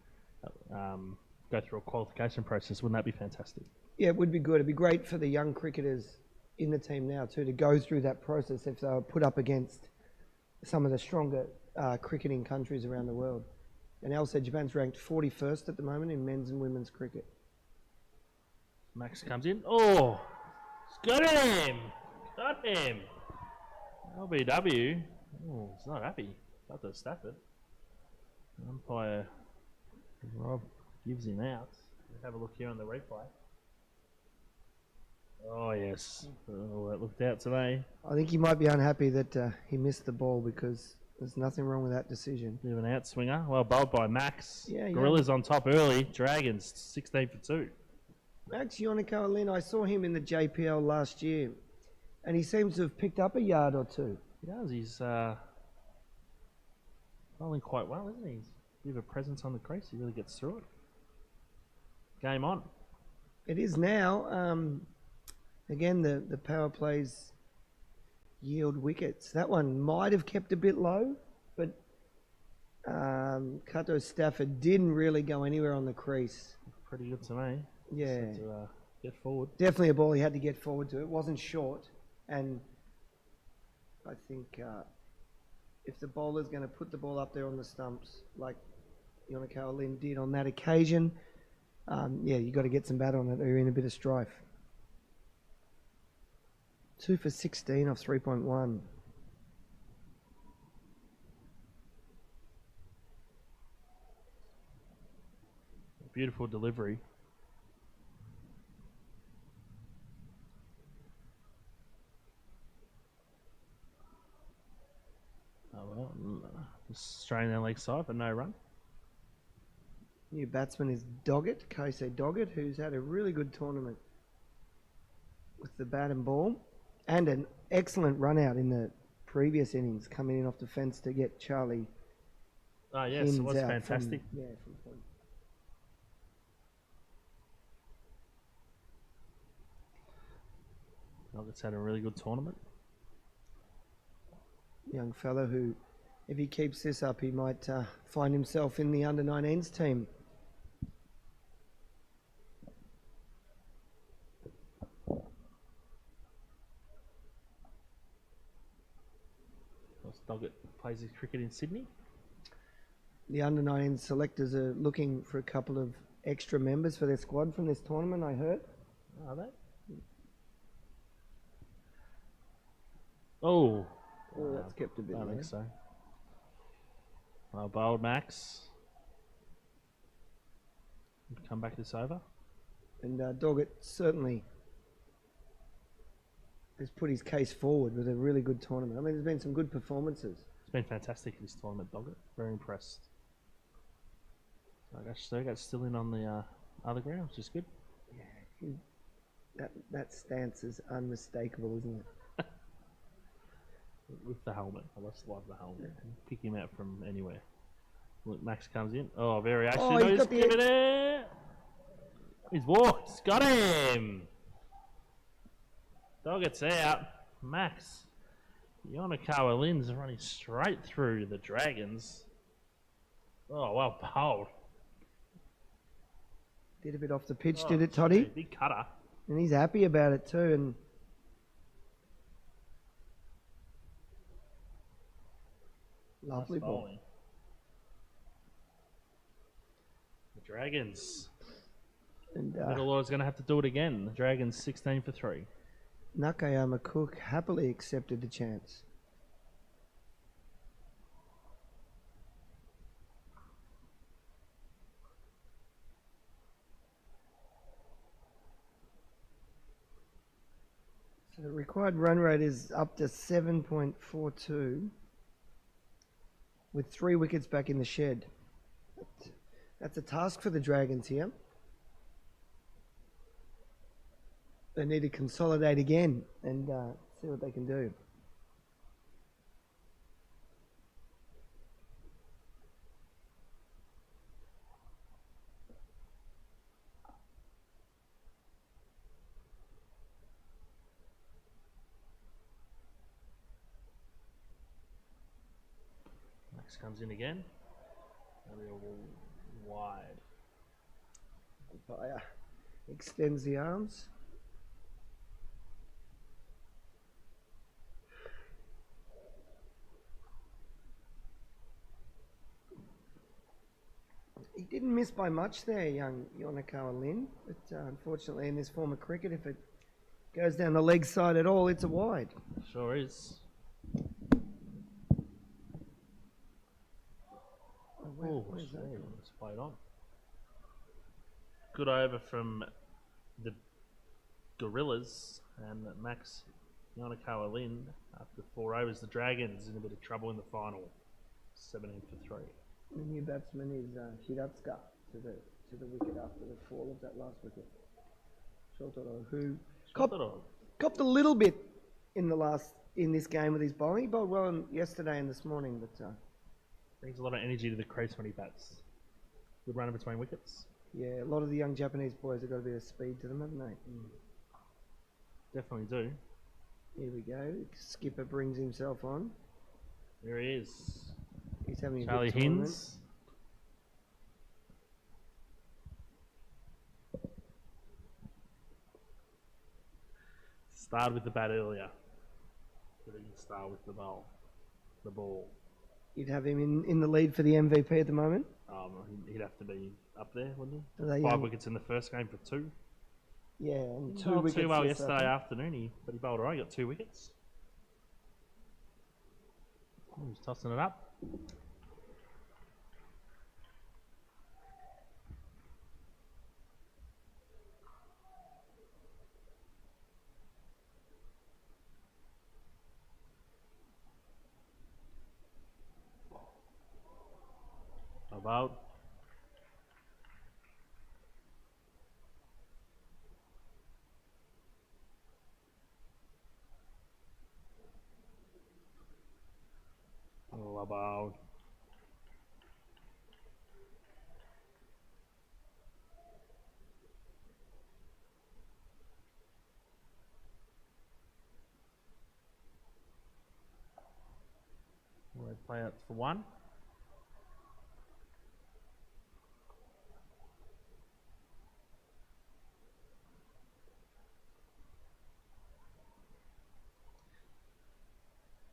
go through a qualification process. Wouldn't that be fantastic? Yeah, it would be good. It'd be great for the young cricketers in the team now too to go through that process if they were put up against some of the stronger cricketing countries around the world. And Al said Japan's ranked 41st at the moment in men's and women's cricket. Max comes in. Oh, got him! Got him! LBW. Oh, he's not happy. Got to Stafford. Umpire Rob gives him out. We'll have a look here on the replay. Oh, yes. Oh, it looked out today. I think he might be unhappy that he missed the ball because there's nothing wrong with that decision. Bit of an outswinger. Well bowled by Max. Yeah, Gorillas on top early. Dragons 16 for 2. Max Yonakawa-Lin, I saw him in the JPL last year, and he seems to have picked up a yard or two. He does. He's bowling quite well, isn't he? He's a bit of a presence on the crease. He really gets through it. Game on. It is now. Again, the power plays yield wickets. That one might have kept a bit low, but Kato Stafford didn't really go anywhere on the crease. Pretty good to me. Yeah. Just had to, get forward. Definitely a ball he had to get forward to. It wasn't short, and I think if the bowler's going to put the ball up there on the stumps, like Yonakawa-Lin did on that occasion, you got to get some bat on it or you're in a bit of strife. 2 for 16 off 3.1. Beautiful delivery. Oh well, just straining their leg side, but no run. New batsman is Doggett, Keisei Doggett, who's had a really good tournament with the bat and ball, and an excellent run out in the previous innings, coming in off the fence to get Charlie. Oh yes, it was fantastic. From point. Nugget's had a really good tournament. Young fellow who, if he keeps this up, he might find himself in the under-19s team. Doggett plays his cricket in Sydney. The under-19 selectors are looking for a couple of extra members for their squad from this tournament, I heard. Are they? Oh, that's kept a bit I there. think so. Well bowled, Max. Come back this over. And Doggett certainly has put his case forward with a really good tournament. I mean, there's been some good performances. It's been fantastic this tournament, Doggett. Very impressed. I guess Sergat's still in on the other ground, which is good. Yeah, that stance is unmistakable, isn't it? With the helmet. I just love the helmet. Yeah. Pick him out from anywhere. Look, Max comes in. Oh, variation. Oh, he's got giving it. He's walked. He's got him. Doggett's out. Max. Yonakawa-Lin's running straight through the Dragons. Oh, well bowled. Did a bit off the pitch, did it, Toddy? Big cutter. And he's happy about it too. And lovely ball. Bowling. The Dragons. And Middlewell's going to have to do it again. The Dragons 16 for 3. Nakayama Cook happily accepted the chance. So the required run rate is up to 7.42 with 3 wickets back in the shed. That's a task for the Dragons here. They need to consolidate again and see what they can do. Max comes in again. A real wide. Umpire extends the arms. He didn't miss by much there, young Yonakawa Lin, but unfortunately in this form of cricket, if it goes down the leg side at all, it's a wide. Sure is. Oh, Where's that gone? let's play it on. Good over from the Gorillas and Max Yonakawa Lin. After 4 overs, the Dragons in a bit of trouble in the final. 17 for 3. The new batsman is Hiratsuka to the wicket after the fall of that last wicket. Shotaro, who copped a little bit in this game with his bowling. He bowled well yesterday and this morning, but Brings a lot of energy to the crease when he bats. Good runner between wickets. yeah, a lot of the young Japanese boys have got a bit of speed to them, haven't they? Definitely do. Here we go. Skipper brings himself on. There he is. He's having a Charlie good tournament. Hinds. Started with the bat earlier. But he can start with the ball. You'd have him in the lead for the MVP at the moment. He'd have to be up there, wouldn't he? Are they 5 young? wickets in the first game for 2. Yeah, and He 2 bowled wickets. too well this yesterday afternoon, but he bowled alright. Got 2 wickets. He's tossing it up. About. About. We'll play it for 1.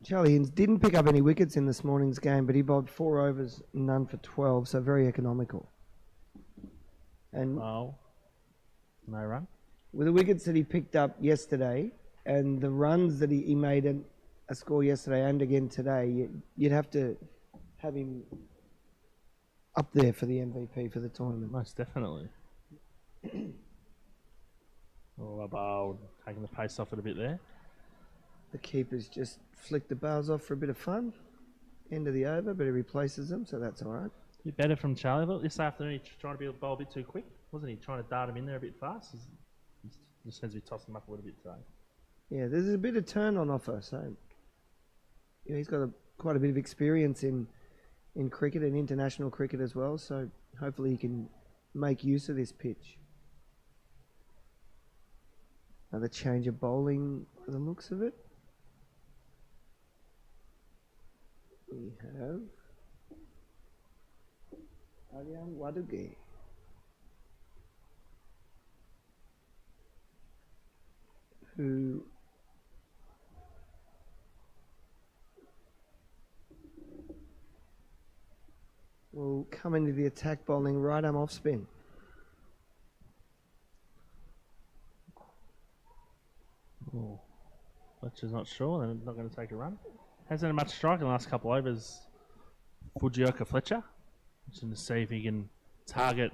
Charlie Hinds didn't pick up any wickets in this morning's game, but he bowled 4 overs, none for 12, so very economical. And Oh. No run. with the wickets that he picked up yesterday and the runs that he made a score yesterday and again today, you'd have to have him up there for the MVP for the tournament. Most definitely. About taking the pace off it a bit there. The keeper's just flicked the bars off for a bit of fun. End of the over, but he replaces them, so that's all right. A bit better from Charlie. But this afternoon, he trying to be a bowl a bit too quick, wasn't he? Trying to dart him in there a bit fast. He just seems to be tossing him up a little bit today. Yeah, there's a bit of turn on offer, so he's got quite a bit of experience in cricket and international cricket as well, so hopefully he can make use of this pitch. Another change of bowling for the looks of it. We have Aryan Waduge. Who will come into the attack bowling right arm off spin. Oh, Fletcher's not sure. They're not going to take a run. Hasn't had much strike in the last couple of overs. Fujioka Fletcher. Just to see if he can target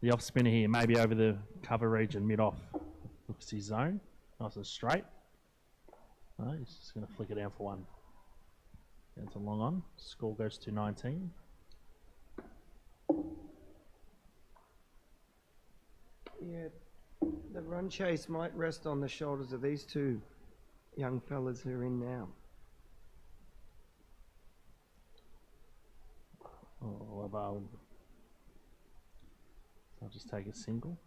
the off spinner here, maybe over the cover region mid off. Looks his zone. Nice and straight. No, he's just going to flick it down for 1. Down to long on. Score goes to 19. Yeah, the run chase might rest on the shoulders of these two young fellas who are in now. Oh, about. I'll just take a single.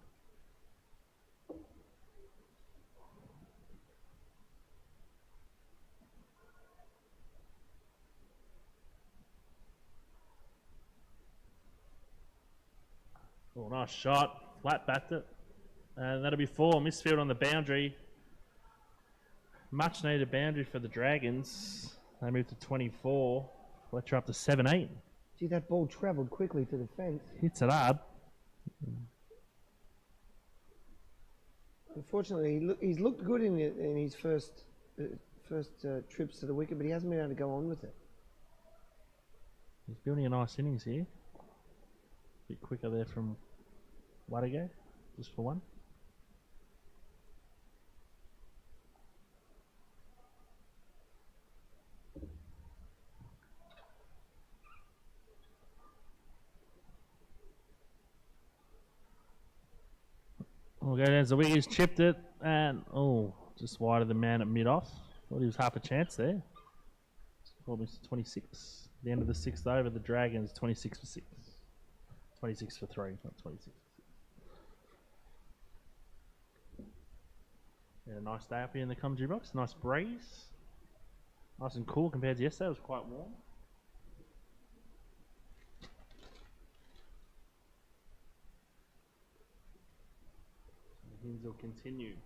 Oh, nice shot. flat backed it. And that'll be 4. Misfield on the boundary. Much needed boundary for the Dragons. They move to 24. Fletcher up to 17. Gee, that ball travelled quickly to the fence. Hits it hard. Unfortunately, he's looked good in his first trips to the wicket, but he hasn't been able to go on with it. He's building a nice innings here. A bit quicker there from Wadago, just for one. We'll go down to the wicket, he's chipped it, and just wide of the man at mid-off. Thought he was half a chance there. Almost 26. The end of the 6th over, the Dragons 26 for 6. 26 for 3, not 26 for 6. Yeah, nice day up here in the commentary box. Nice breeze. Nice and cool compared to yesterday. It was quite warm. The Hins will continue.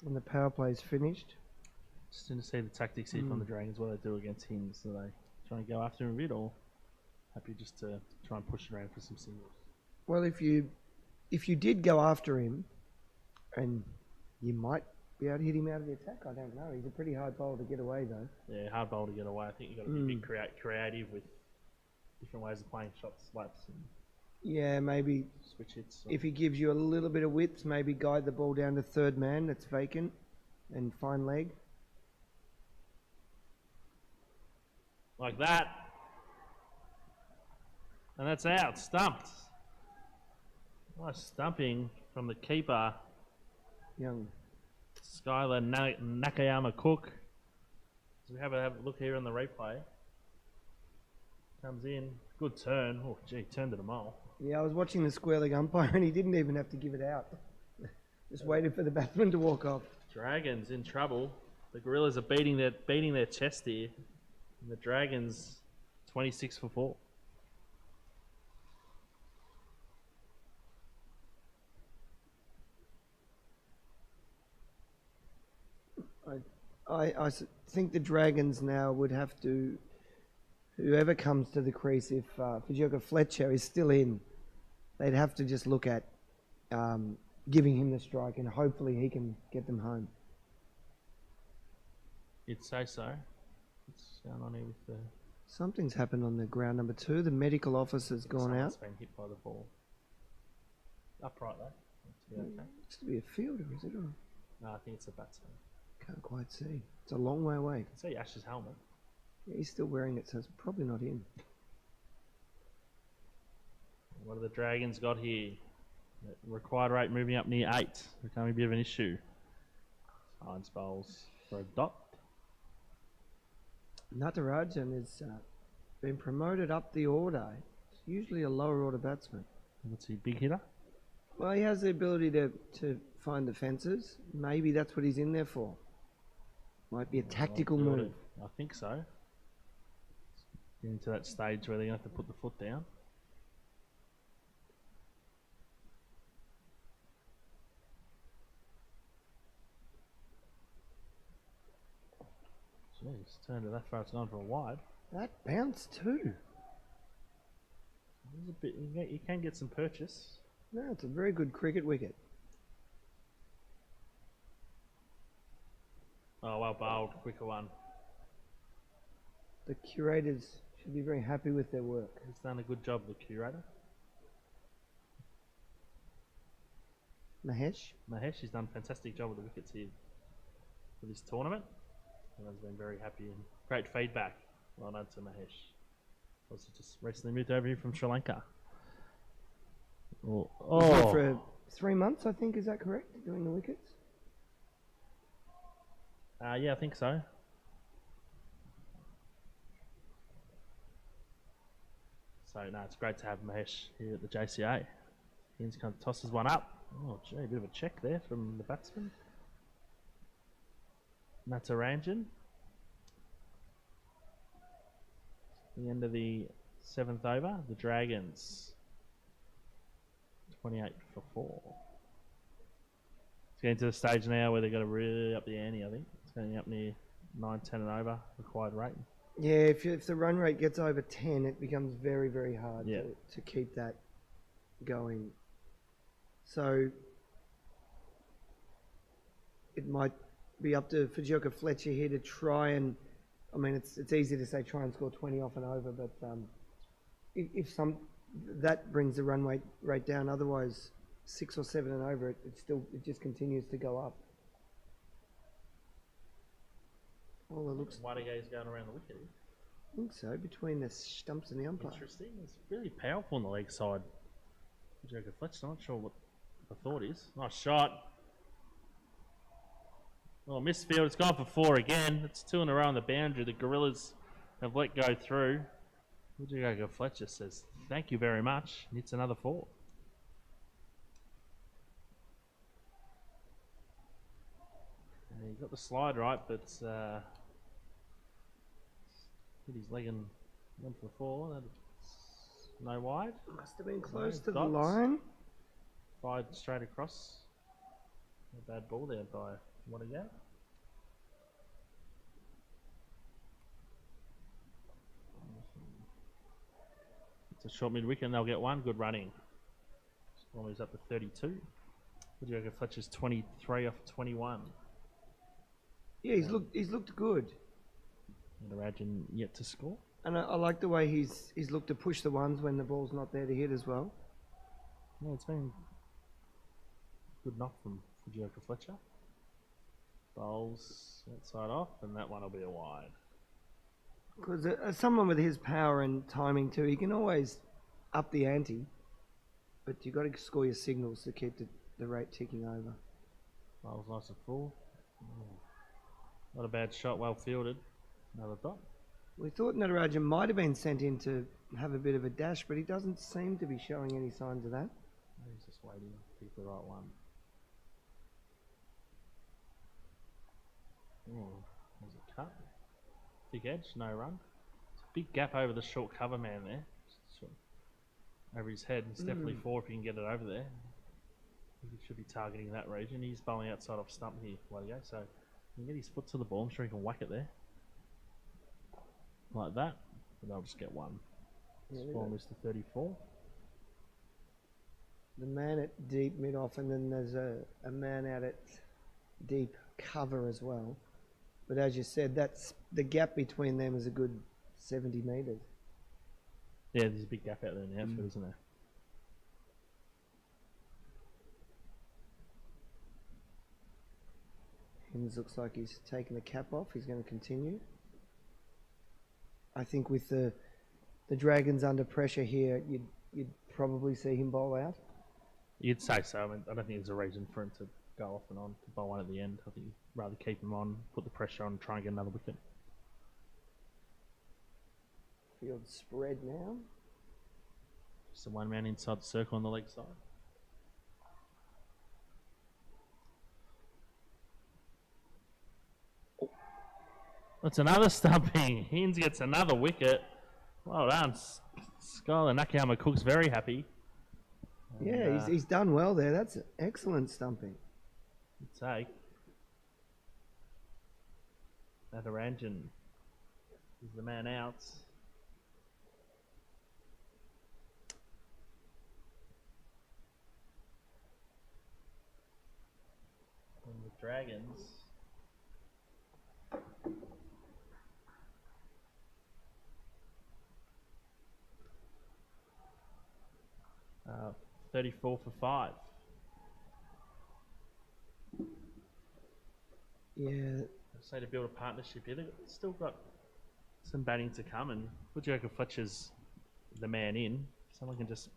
When the power play's finished. Just to see the tactics here from the Dragons, what they do against him. So they try and go after him a bit, or happy just to try and push it around for some singles. Well, if you did go after him, and you might be able to hit him out of the attack, I don't know. He's a pretty hard bowler to get away, though. Yeah, hard bowl to get away. I think you've got to be a bit creative with different ways of playing shots, slaps, and Yeah, maybe switch hits. if he gives you a little bit of width, maybe guide the ball down to third man that's vacant and fine leg. Like that. And that's out. Stumped. Nice stumping from the keeper, Young. Skylar Nakayama Cook. So we have a look here on the replay. Comes in. Good turn. Oh, gee, turned it a mile. Yeah, I was watching the square leg umpire and he didn't even have to give it out. Just waited for the batsman to walk off. Dragons in trouble. The Gorillas are beating their chest here. And the Dragons 26 for 4. I think the Dragons now would have to, whoever comes to the crease, if Fujioka Fletcher is still in, they'd have to just look at giving him the strike and hopefully he can get them home. You'd say so. What's going on here with the... Something's happened on the ground number 2. The medical officer's gone out. Someone's been hit by the ball. Upright though. That's okay. Looks to be a fielder, is it? Or No, I think it's a batsman. can't quite see. It's a long way away. You can see Ash's helmet. Yeah, he's still wearing it, so it's probably not him. What have the Dragons got here? The required rate moving up near 8. Becoming a bit of an issue. Hines bowls for a dot. Natarajan has been promoted up the order. It's usually a lower order batsman. What's he, big hitter? Well, he has the ability to find the fences. Maybe that's what he's in there for. Might be a tactical move. I think so. Getting to that stage where they're going to have to put the foot down. Jeez, turned it that far, it's gone for a wide. That bounced too. There's a bit, you can get some purchase. No, it's a very good cricket wicket. Oh, well bowled, quicker one. The curators should be very happy with their work. He's done a good job, the curator. Mahesh? Mahesh, he's done a fantastic job with the wickets here for this tournament. Everyone's been very happy and great feedback. Well done to Mahesh. Also just recently moved over here from Sri Lanka. He's been for 3 months, I think, is that correct? Doing the wickets? Yeah, I think so. So, no, it's great to have Mahesh here at the JCA. Hins kind of tosses one up. Oh, gee, a bit of a check there from the batsman. Natarajan. The end of the 7th over, the Dragons 28 for 4. It's getting to the stage now where they've got to really up the ante, I think. It's getting up near 9, 10 and over required rate. Yeah, if the run rate gets over 10, it becomes very, very hard to keep that going. So it might be up to Fujioka Fletcher here to try and, I mean, it's easy to say try and score 20 off and over, but if that brings the run rate down. Otherwise, 6 or 7 and over, it just continues to go up. Well, it looks. Wadiga's going around the wicket. I think so, between the stumps and the umpire. Interesting. It's really powerful on the leg side. Fujioka Fletcher, I'm not sure what the thought is. Nice shot. Well, misfield. It's gone for 4 again. It's 2 in a row on the boundary. The Gorillas have let go through. Fujioka Fletcher says, "Thank you very much." And it's another 4. And he got the slide right, but hit his leg and went for 4. That's no wide. Must have been close No to the dots. line. Fired straight across. A bad ball there by Wadiga. It's a short mid wicket and they'll get 1. Good running. Storm is up to 32. Fujioka Fletcher's 23 off 21. Yeah, he's looked good. And Rajan yet to score. And I like the way he's looked to push the ones when the ball's not there to hit as well. Yeah, it's been a good knock from Fujioka Fletcher. Bowls outside off, and that one will be a wide. Because someone with his power and timing too, he can always up the ante, but you've got to score your signals to keep the rate ticking over. Bowls nice and full. Not a bad shot, well fielded. Another dot. We thought Natarajan might have been sent in to have a bit of a dash, but he doesn't seem to be showing any signs of that. He's just waiting to pick the right one. Oh, was it cut? Big edge, no run. It's a big gap over the short cover man there. Just over his head. It's definitely 4 if you can get it over there. He should be targeting that region. He's bowling outside off stump here. Way to go. So he can get his foot to the ball. I'm sure he can whack it there. Like that. But they'll just get 1. Score moves to 34. The man at deep mid-off, and then there's a man out at deep cover as well. But as you said, that's the gap between them is a good 70 metres. Yeah, there's a big gap out there in the outfield, isn't there? Hims looks like he's taken the cap off. He's going to continue. I think with the Dragons under pressure here, you'd probably see him bowl out. You'd say so. I mean, I don't think there's a reason for him to go off and on to bowl 1 at the end. I think you'd rather keep him on, put the pressure on, try and get another wicket. Field spread now. Just the 1 man inside the circle on the leg side. That's another stumping. Hines gets another wicket. Well done. Skylar Nakayama Cook's very happy. Yeah, And, he's done well there. That's excellent stumping. good take. Natarajan is the man out. And the Dragons. Uh, 34 for 5. Yeah, Say to build a partnership here. They've still got some batting to come, and Fujioka Fletcher's the man in. Someone can just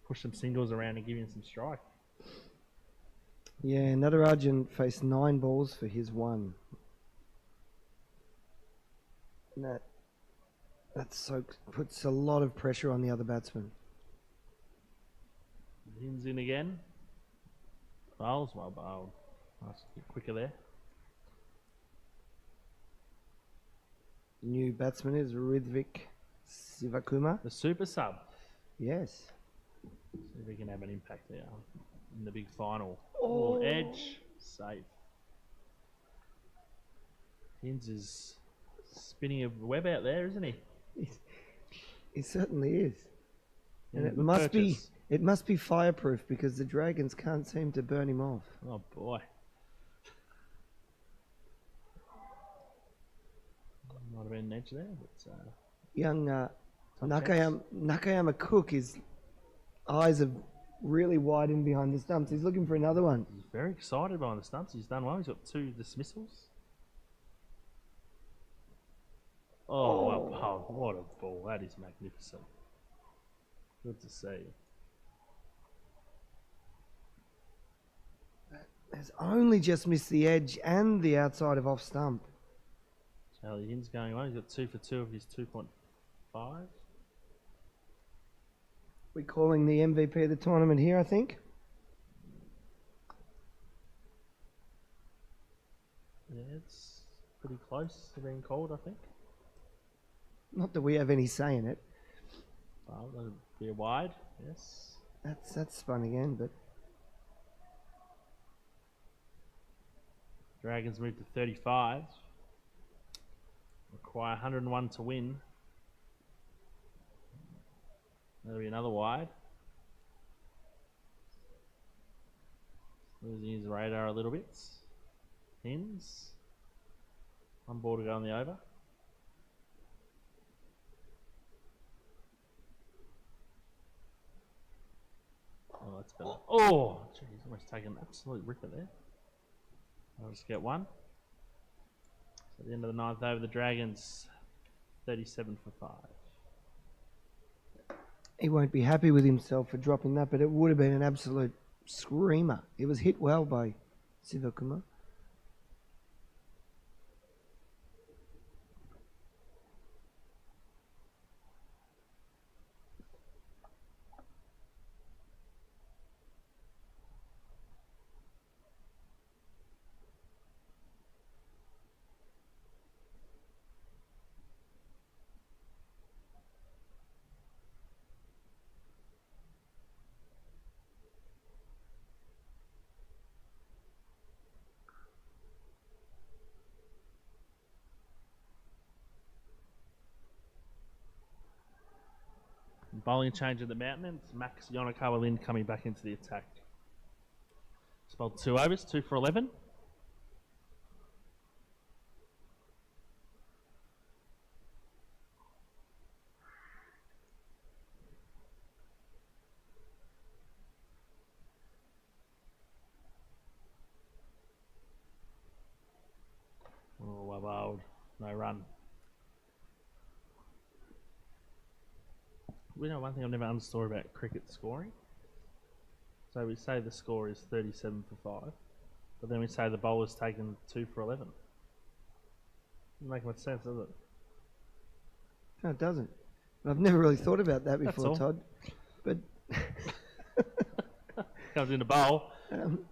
push some singles around and give him some strike. yeah. Natarajan faced 9 balls for his 1. And that puts a lot of pressure on the other batsman. Hins in again. Bowls, well bowled. Nice, a bit quicker there. New batsman is Ridvik Sivakuma. The super sub. Yes. See if he can have an impact there in the big final. Oh. Edge. Safe. Hinds is spinning a web out there, isn't he? He certainly is. And Yeah, it good must be fireproof because the Dragons can't seem to burn him off. Oh boy. Might have been an edge there, but Young Top chance. Nakayama Cook, his eyes are really widened behind the stumps. He's looking for another one. he's very excited behind the stumps. He's done well. He's got 2 dismissals. Oh. What a ball. That is magnificent. Good to see. Has only just missed the edge and the outside of off stump. Charlie Hinds going well. He's got 2 for 2 of his 2.5. We're calling the MVP of the tournament here, I think. Yeah, it's pretty close to being called, I think. Not that we have any say in it. Well, that'll be a wide, yes. That's spun again, but Dragons move to 35. Require 101 to win. That'll be another wide. Losing his radar a little bit. Hinds. 1 ball to go on the over. Oh, that's better. Oh, gee, he's almost taken an absolute ripper there. I'll just get 1. So at the end of the 9th over, the Dragons 37 for 5. he won't be happy with himself for dropping that, but it would have been an absolute screamer. It was hit well by Sivakuma. Bowling change at the Mountain, and it's Max Yonakawa Lin coming back into the attack. He's bowled 2 overs, 2 for 11. Oh, well bowled. No run. We know one thing I've never understood about cricket scoring. So we say the score is 37 for 5, but then we say the bowler's taken 2 for 11. Doesn't make much sense, does it? No, it doesn't. I've never really thought about that That's before, all. Todd. But Comes in a bowl,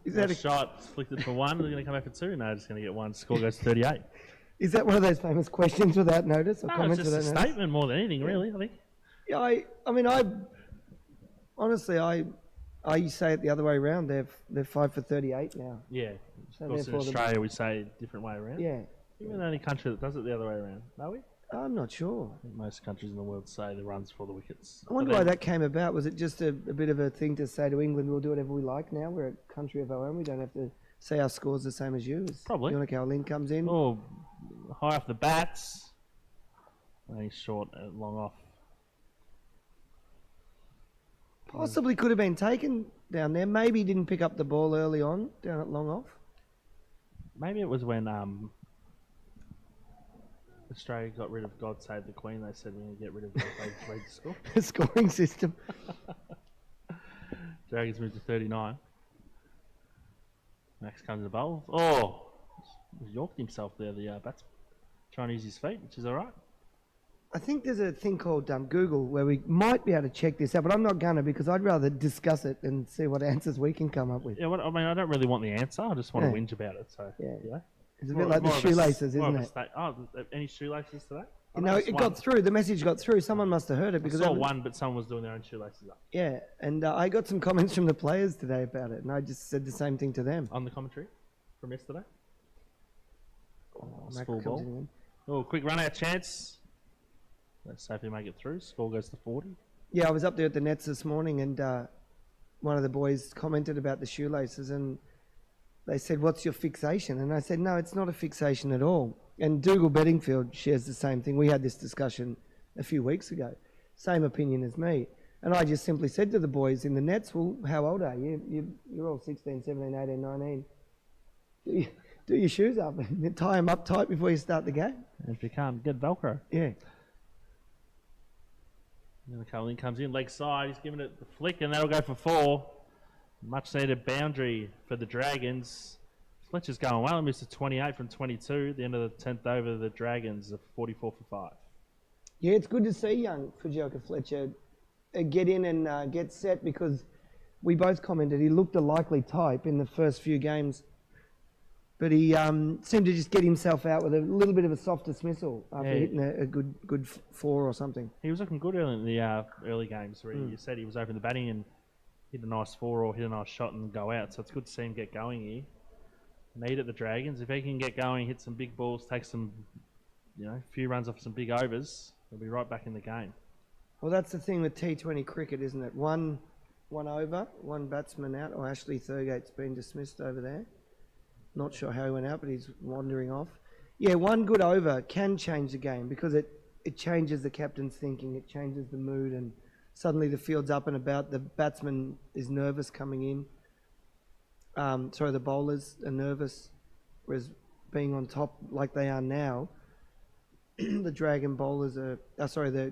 is that that shot, flicked it for 1, they're going to come back for 2. No, just going to get 1. Score goes to 38. is that one of those famous questions without notice or No, it's comments just a without notice? statement more than anything, really, I think. Yeah, I mean, honestly, I say it the other way around. They're 5 for 38 now. Yeah. So Of course, in therefore the- Australia, we say a different way around. Yeah, Even the only country that does it the other way around, are we? I'm not sure. I think most countries in the world say the runs for the wickets. I wonder But why then- that came about. Was it just a bit of a thing to say to England, we'll do whatever we like now? We're a country of our own. We don't have to say our score's the same as you. Probably. Yonakawa Lin comes in. Oh, high off the bats. And he's short, long off. Possibly could have been taken down there. Maybe he didn't pick up the ball early on down at long off. Maybe it was when Australia got rid of God Save the Queen. They said we're going to get rid of the read the score. The scoring system. Dragons moved to 39. Max comes to the bowl. Oh, he yorked himself there, the batsman. Trying to use his feet, which is all right. I think there's a thing called Google where we might be able to check this out, but I'm not going to because I'd rather discuss it and see what answers we can come up with. Yeah, I mean, I don't really want the answer. I just want to Yeah. whinge about it. So Yeah. yeah. It's a bit like the shoelaces, isn't it? Oh, any shoelaces to that? I No, noticed it one. got through. The message got through. Someone must have heard it I because saw one, but someone was doing their own shoelaces up. Yeah, and I got some comments from the players today about it, and I just said the same thing to them. On the commentary from yesterday. Mac Full comes ball. in. Oh, quick run out chance. Let's safely make it through. Score goes to 40. Yeah, I was up there at the Nets this morning, and one of the boys commented about the shoelaces, and they said, "What's your fixation?" And I said, "No, it's not a fixation at all." And Dougal Bedingfield shares the same thing. We had this discussion a few weeks ago. Same opinion as me. And I just simply said to the boys in the Nets, "Well, how old are you? You're all 16, 17, 18, 19. Do your shoes up and tie them up tight before you start the game." And if you can't, get Velcro. Yeah. And then Colin comes in, leg side. He's giving it the flick, and that'll go for 4. Much needed boundary for the Dragons. Fletcher's going well. He moves to 28 from 22. At the end of the 10th over, the Dragons are 44 for 5. Yeah, it's good to see young Fujioka Fletcher get in and get set, because we both commented he looked a likely type in the first few games, but he seemed to just get himself out with a little bit of a soft dismissal after hitting a good 4 or something. He was looking good early in the early games where you said he was open the batting and hit a nice 4 or hit a nice shot and go out. So it's good to see him get going here. Need at the Dragons. If he can get going, hit some big balls, take some, few runs off some big overs, he'll be right back in the game. Well, that's the thing with T20 cricket, isn't it? One over, one batsman out. Or Ashley Thurgate's been dismissed over there. Not sure how he went out, but he's wandering off. Yeah, one good over can change the game, because it changes the captain's thinking, it changes the mood, and suddenly the field's up and about. The batsman is nervous coming in. The bowlers are nervous, whereas being on top like they are now, the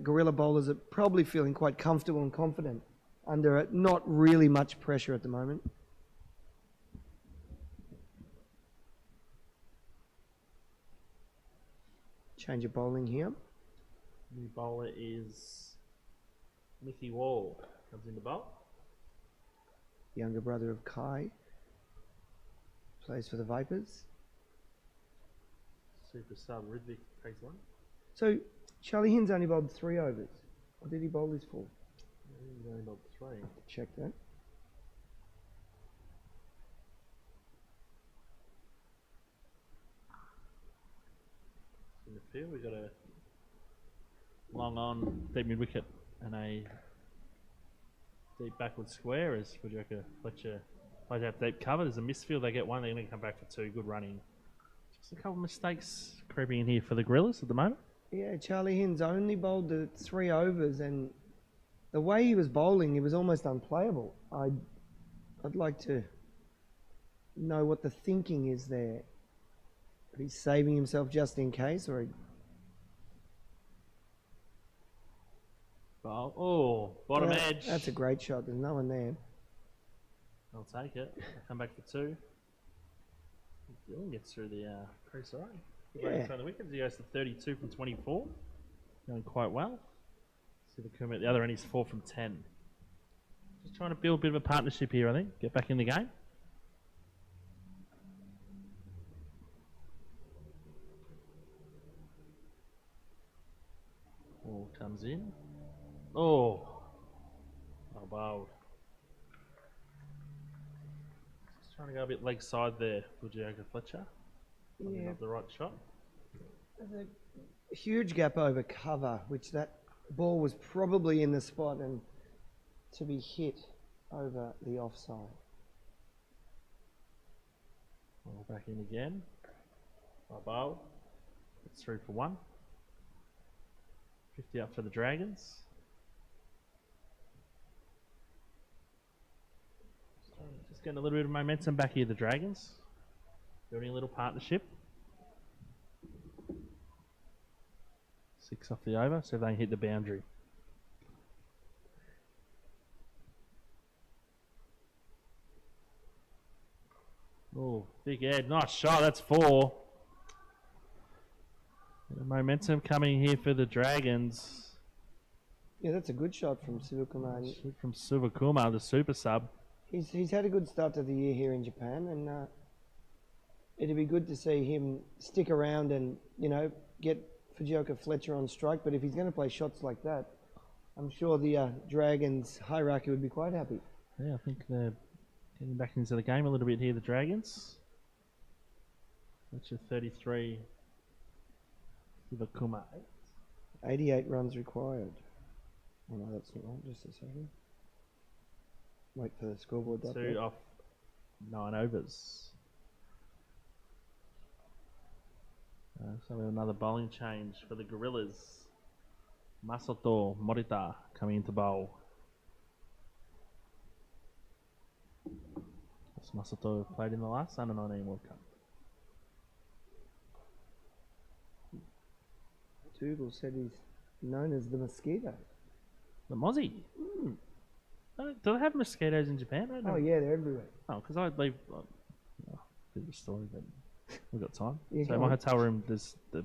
Gorilla bowlers are probably feeling quite comfortable and confident under not really much pressure at the moment. Change of bowling here. New bowler is Mickey Wall. Comes in the bowl. Younger brother of Kai. Plays for the Vipers. Super sub Ridvick takes 1. So, Charlie Hinds only bowled 3 overs. Or did he bowl his 4? He's only bowled 3. Check that. In the field, we've got a long on deep mid wicket and a deep backward square as Fujioka Fletcher plays out deep cover. There's a misfield. They get 1. They're going to come back for 2. Good running. Just a couple of mistakes creeping in here for the Gorillas at the moment. Yeah, Charlie Hinds only bowled the 3 overs, and the way he was bowling, he was almost unplayable. I'd like to know what the thinking is there. He's saving himself just in case, or bottom edge. That's a great shot. There's no one there. I'll take it. I'll come back for 2. Dylan gets through the crease, all right. Yeah. On the wickets, he goes to 32 from 24. Going quite well. See the Kuma at the other end, he's 4 from 10. Just trying to build a bit of a partnership here, I think. Get back in the game. Ball comes in. Oh, wow. Just trying to go a bit leg side there for Fujioka Fletcher. Yeah. Not the right shot. There's a huge gap over cover, which that ball was probably in the spot, and to be hit over the offside. Ball back in again. Bow. It's 3 for 1. 50 up for the Dragons. Just getting a little bit of momentum back here, the Dragons. Building a little partnership. 6 off the over, so they can hit the boundary. Oh, big Ed, nice shot, that's 4. The momentum coming here for the Dragons. Yeah, that's a good shot from Sivakumar. Shoot from Sivakumar, the super sub. He's had a good start to the year here in Japan, and it'd be good to see him stick around and get Fujioka Fletcher on strike, but if he's going to play shots like that, I'm sure the Dragons hierarchy would be quite happy. Yeah, I think they're getting back into the game a little bit here, the Dragons. Fletcher 33, Sivakuma 8. 88 runs required. Oh no, that's not right. Just a second. Wait for the scoreboard. 2 off 9 overs. So we have another bowling change for the Gorillas. Masato Morita coming into bowl. As Masato played in the last Under-19 World Cup. Dougal said he's known as the mosquito. The Mozzie. Do they have mosquitoes in Japan? I don't know. Oh yeah, they're everywhere. Oh, because I leave. Bit of a story, but we've got time. Yeah, So go my on. hotel room, there's the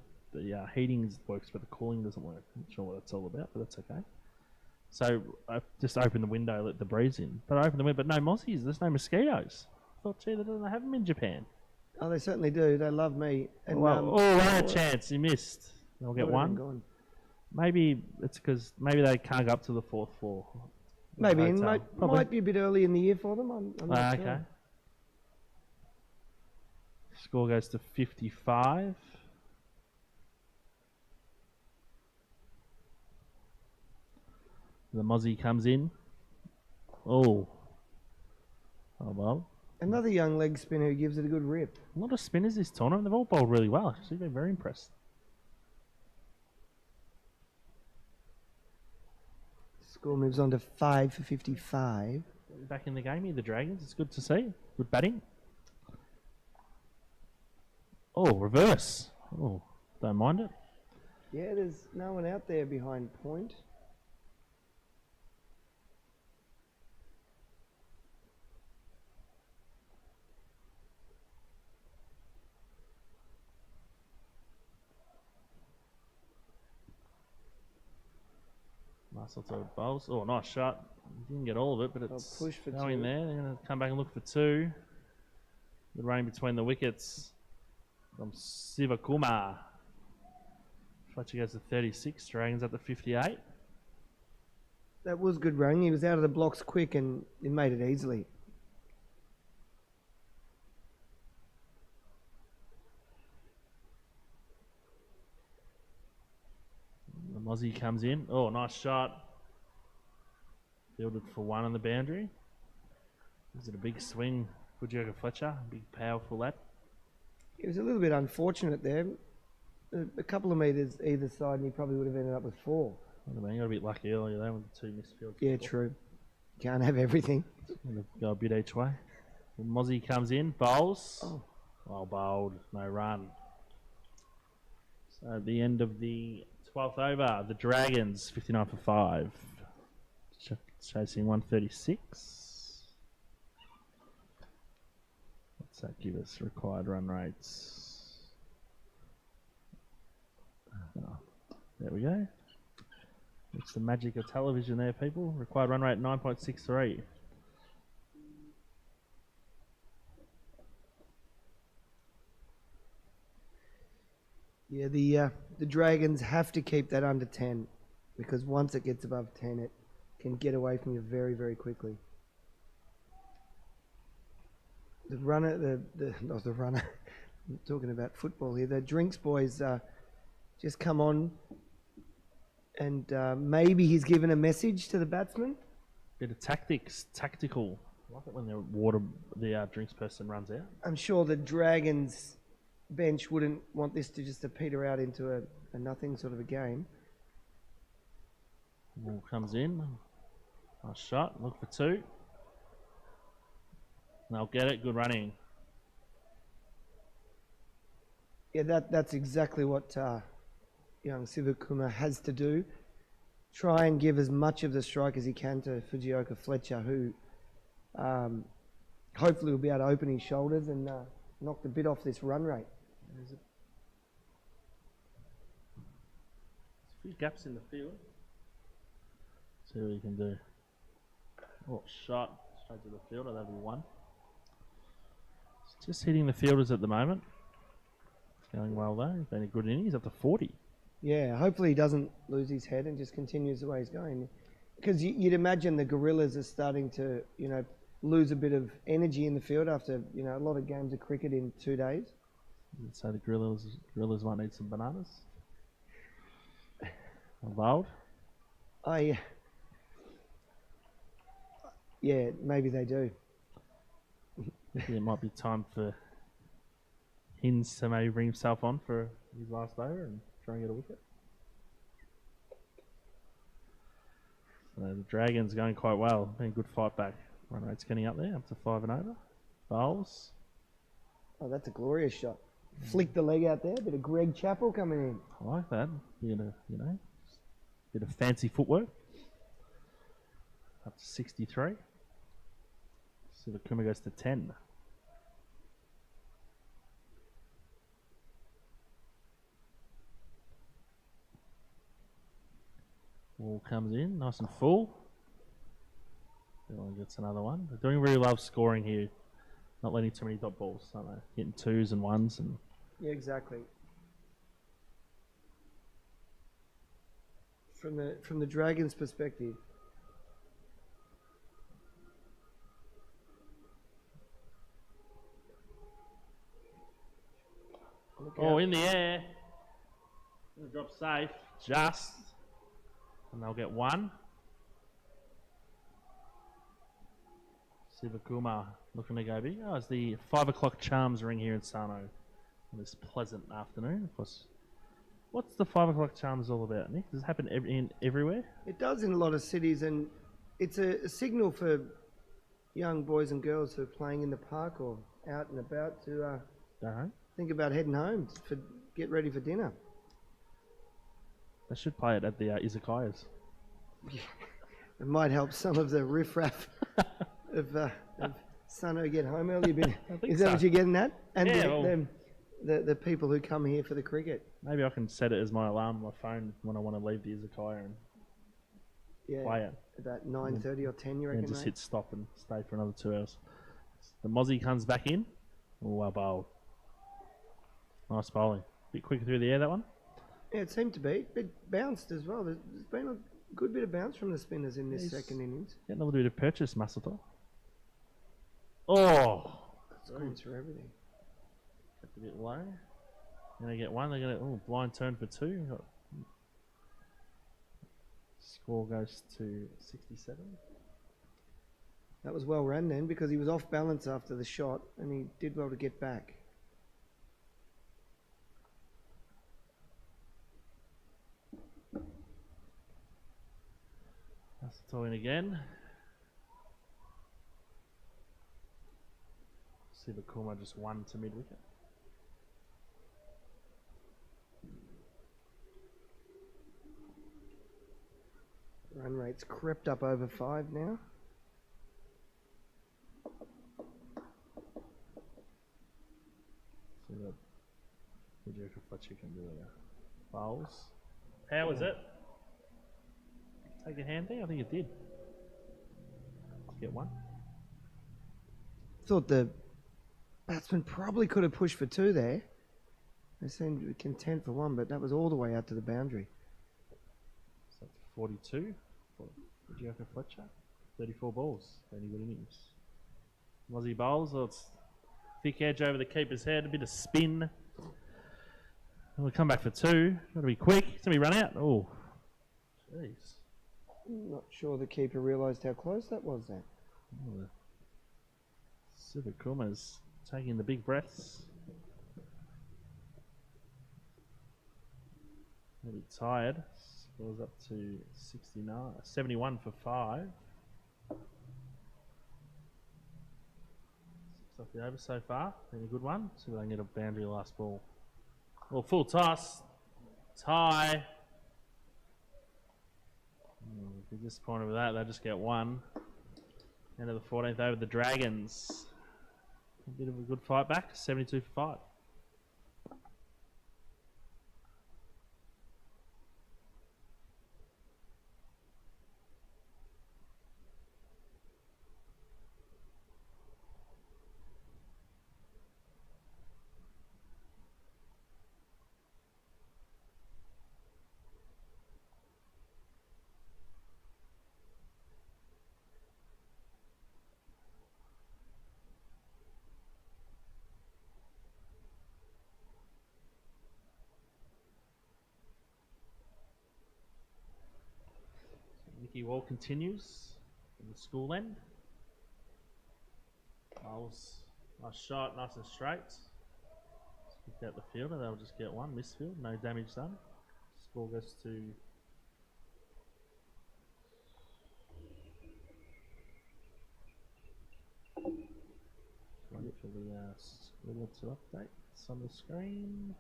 heating works, but the cooling doesn't work. I'm not sure what that's all about, but that's okay. So I just opened the window, let the breeze in. But I opened the window, but no mozzies. There's no mosquitoes. I thought, gee, they don't have them in Japan. Oh, they certainly do. They love me. And Well, one chance you missed. They'll get would've been one. gone. Maybe it's because maybe they can't go up to the 4th floor. of the Maybe, and hotel. might be a bit early in the year for them. I'm not Okay. sure. Score goes to 55. The Mozzie comes in. Oh. Oh well. Another young leg spinner who gives it a good rip. A lot of spinners this tournament. They've all bowled really well. Actually, been very impressed. Score moves on to 5 for 55. Back in the game here, the Dragons. It's good to see. Good batting. Oh, reverse. Oh, don't mind it. Yeah, there's no one out there behind point. Masato bowls. Oh, nice shot. Didn't get all of it, but They'll it's push for going 2. there. They're going to come back and look for 2. The rain between the wickets from Sivakuma. Fletcher goes to 36. Dragons up to 58. That was good running. He was out of the blocks quick and he made it easily. The Mozzie comes in. Oh, nice shot. Fielded for 1 on the boundary. Is it a big swing? Fujioka Fletcher, big powerful lad. It was a little bit unfortunate there. A couple of metres either side and he probably would have ended up with 4. I mean, you got a bit lucky earlier there with the 2 missed fields. Yeah, true. Can't have everything. Gonna go a bit each way. The Mozzie comes in, bowls. Oh. Well bowled, no run. So at the end of the 12th over, the Dragons 59 for 5. Chasing 136. What's that give us? Required run rates. Oh, there we go. It's the magic of television there, people. Required run rate 9.63. Yeah, the Dragons have to keep that under 10 because once it gets above 10, it can get away from you very, very quickly. The runner, not the runner, I'm talking about football here. The drinks boys just come on and maybe he's given a message to the batsman. Bit of tactics, tactical. I like it when the drinks person runs out. I'm sure the Dragons bench wouldn't want this to just to peter out into a nothing sort of a game. Ball comes in. Nice shot. Look for 2. They'll get it. Good running. Yeah, that's exactly what young Sivakuma has to do. Try and give as much of the strike as he can to Fujioka Fletcher, who hopefully will be able to open his shoulders and knock the bit off this run rate. There's a few gaps in the field. See what he can do. Oh, shot straight to the fielder. That'll be 1. Just hitting the fielders at the moment. It's going well though. He's been a good inning. He's up to 40. Yeah, hopefully he doesn't lose his head and just continues the way he's going. Because you'd imagine the Gorillas are starting to, lose a bit of energy in the field after, a lot of games of cricket in 2 days. So the gorillas might need some bananas. Bowled. Yeah, maybe they do. It might be time for Hinds to maybe bring himself on for his last over and try and get a wicket. So the Dragons going quite well. Been a good fight back. Run rate's getting up there, up to 5 and over. Bowls. Oh, that's a glorious shot. Flick the leg out there. Bit of Greg Chappell coming in. I like that. Bit of fancy footwork. Up to 63. Sivakuma goes to 10. Ball comes in, nice and full. Dylan gets another one. They're doing really love scoring here. Not letting too many dot balls, aren't they? Hitting 2s and 1s. And Yeah, exactly. From the Dragons' perspective. in the air. Gonna drop safe. Just. And they'll get 1. Sivakuma looking to go big. Oh, it's the 5 o'clock charms ring here in Sano on this pleasant afternoon. Of course, what's the 5 o'clock charms all about, Nick? Does it happen everywhere? It does in a lot of cities, and it's a signal for young boys and girls who are playing in the park or out and about to Go home. think about heading home get ready for dinner. They should play it at the izakayas. It might help some of the riffraff of Sano get home early. Is that what you're getting at? And Yeah, the people who come here for the cricket. Maybe I can set it as my alarm on my phone when I want to leave the izakaya and play it. About 9:30 or 10, you reckon, And just mate? hit stop and stay for another 2 hours. The Mozzie comes back in. Oh, well bowled. Nice bowling. Bit quicker through the air, that one. Yeah, it seemed to be. It bounced as well. There's been a good bit of bounce from the spinners in this second innings. Getting a little bit of purchase, Masato. Oh! It's going through everything. Kept a bit low. Going to get 1. They're going to blind turn for 2. Score goes to 67. That was well run then, because he was off balance after the shot and he did well to get back. That's the in again. Sivakuma just 1 to mid wicket. Run rate's crept up over 5 now. See what Fujioka Fletcher can do there. Bowls. How was it? Take a hand there? I think it did. Get 1. Thought the batsman probably could have pushed for 2 there. They seemed to be content for 1, but that was all the way out to the boundary. So that's 42 for Fujioka Fletcher. 34 balls. Any good innings. Mozzie bowls. So it's thick edge over the keeper's head. A bit of spin. And we'll come back for 2. Got to be quick. It's going to be run out. Oh, jeez. Not sure the keeper realised how close that was then. Oh, Sivakuma's taking the big breaths. Maybe tired. Scores up to 71 for 5. 6 off the over so far. Been a good one. See if they can get a boundary last ball. Well, full toss. Tie. If you're disappointed with that, they'll just get 1. End of the 14th over, the Dragons. A bit of a good fight back, 72 for 5. Mickey Wall continues in the school end. Bowls, nice shot, nice and straight. Just picked out the fielder, they'll just get one misfield, no damage done. Score goes to wait for the score to update. It's on the screen.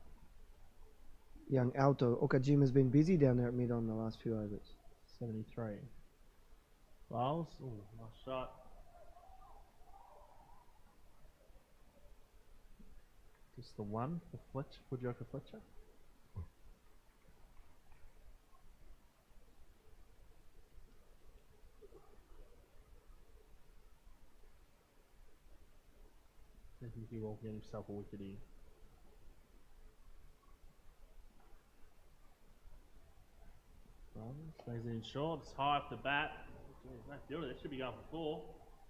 Young Alto Okajima's been busy down there at mid on the last few overs. 73. Bowls, ooh, nice shot. Just the one for Fletcher, Fujioka Fletcher. I think he will get himself a wicket here. Stays in short, it's high off the bat. No fielder, they should be going for 4.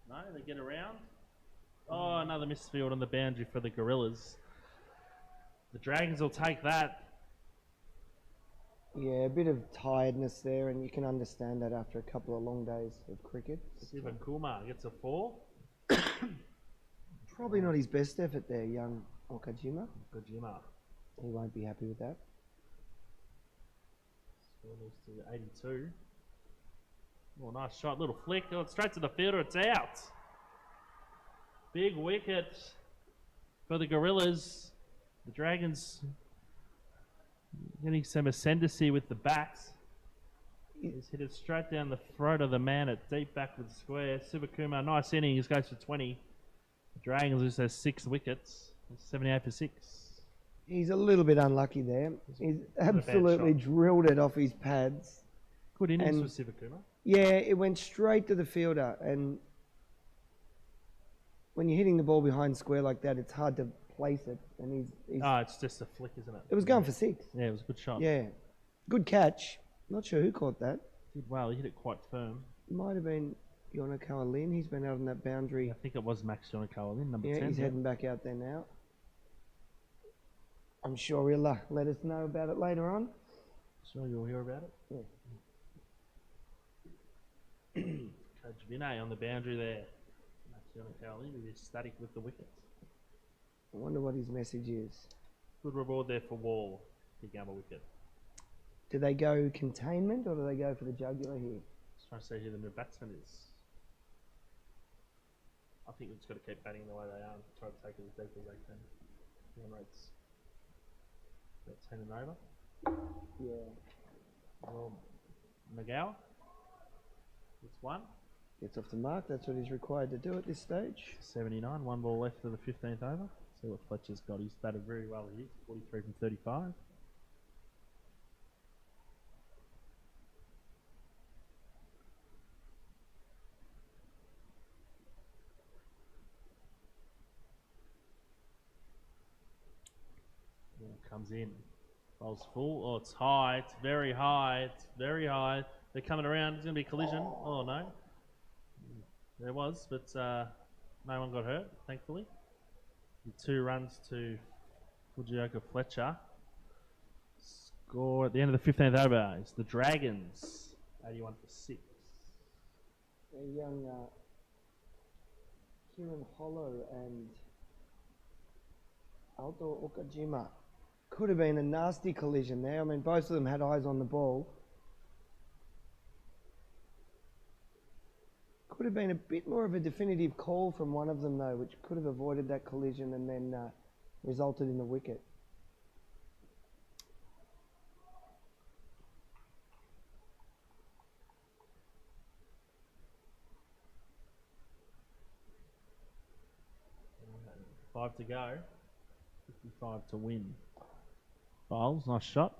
No, they get around. Oh, another misfield on the boundary for the Gorillas. The Dragons will take that. Yeah, a bit of tiredness there, and you can understand that after a couple of long days of cricket. Siva Kumar gets a 4. Probably not his best effort there, young Okajima. Kojima. He won't be happy with that. Score moves to 82. Oh, nice shot, little flick. Oh, it's straight to the fielder, it's out. Big wicket for the Gorillas. The Dragons getting some ascendancy with the bats. He's hit it straight down the throat of the man at deep backward square. Sivakumar, nice innings, goes for 20. The Dragons lose their 6 wickets. 78 for 6. He's a little bit unlucky there. He's absolutely drilled it off his pads. Good innings for Sivakumar. Yeah, it went straight to the fielder, and when you're hitting the ball behind square like that, it's hard to place it. And he's Oh, it's just a flick, isn't it? It was going for 6. Yeah, it was a good shot. Yeah, good catch. Not sure who caught that. Did well, he hit it quite firm. Might have been Yonakawa Lin. He's been out on that boundary. I think it was Max Yonakawa Lin, number 10. Yeah, he's heading back out there now. I'm sure he'll let us know about it later on. Sure you'll hear about it? Yeah. Coach Vinay on the boundary there. Max Yonakawa Lin is static with the wicket. I wonder what his message is. Good reward there for Wall, picking up a wicket. Do they go containment or do they go for the jugular here? Just trying to see who the new batsman is. I think we've just got to keep batting the way they are and try to take it as deep as they can. Run rates about 10 and over. Yeah. Well, McGowan gets 1. Gets off the mark. That's what he's required to do at this stage. 79, 1 ball left for the 15th over. See what Fletcher's got. He's batted very well here. 43 from 35. Comes in. Bowl's full. Oh, it's high. It's very high. It's very high. They're coming around. There's going to be a collision. Oh, no. There was, but no one got hurt, thankfully. 2 runs to Fujioka Fletcher. Score at the end of the 15th over is the Dragons. 81 for 6. A young Kieran Hollow and Alto Okajima. Could have been a nasty collision there. I mean, both of them had eyes on the ball. Could have been a bit more of a definitive call from one of them, though, which could have avoided that collision and then resulted in the wicket. Five to go. 55 to win. Bowles, nice shot.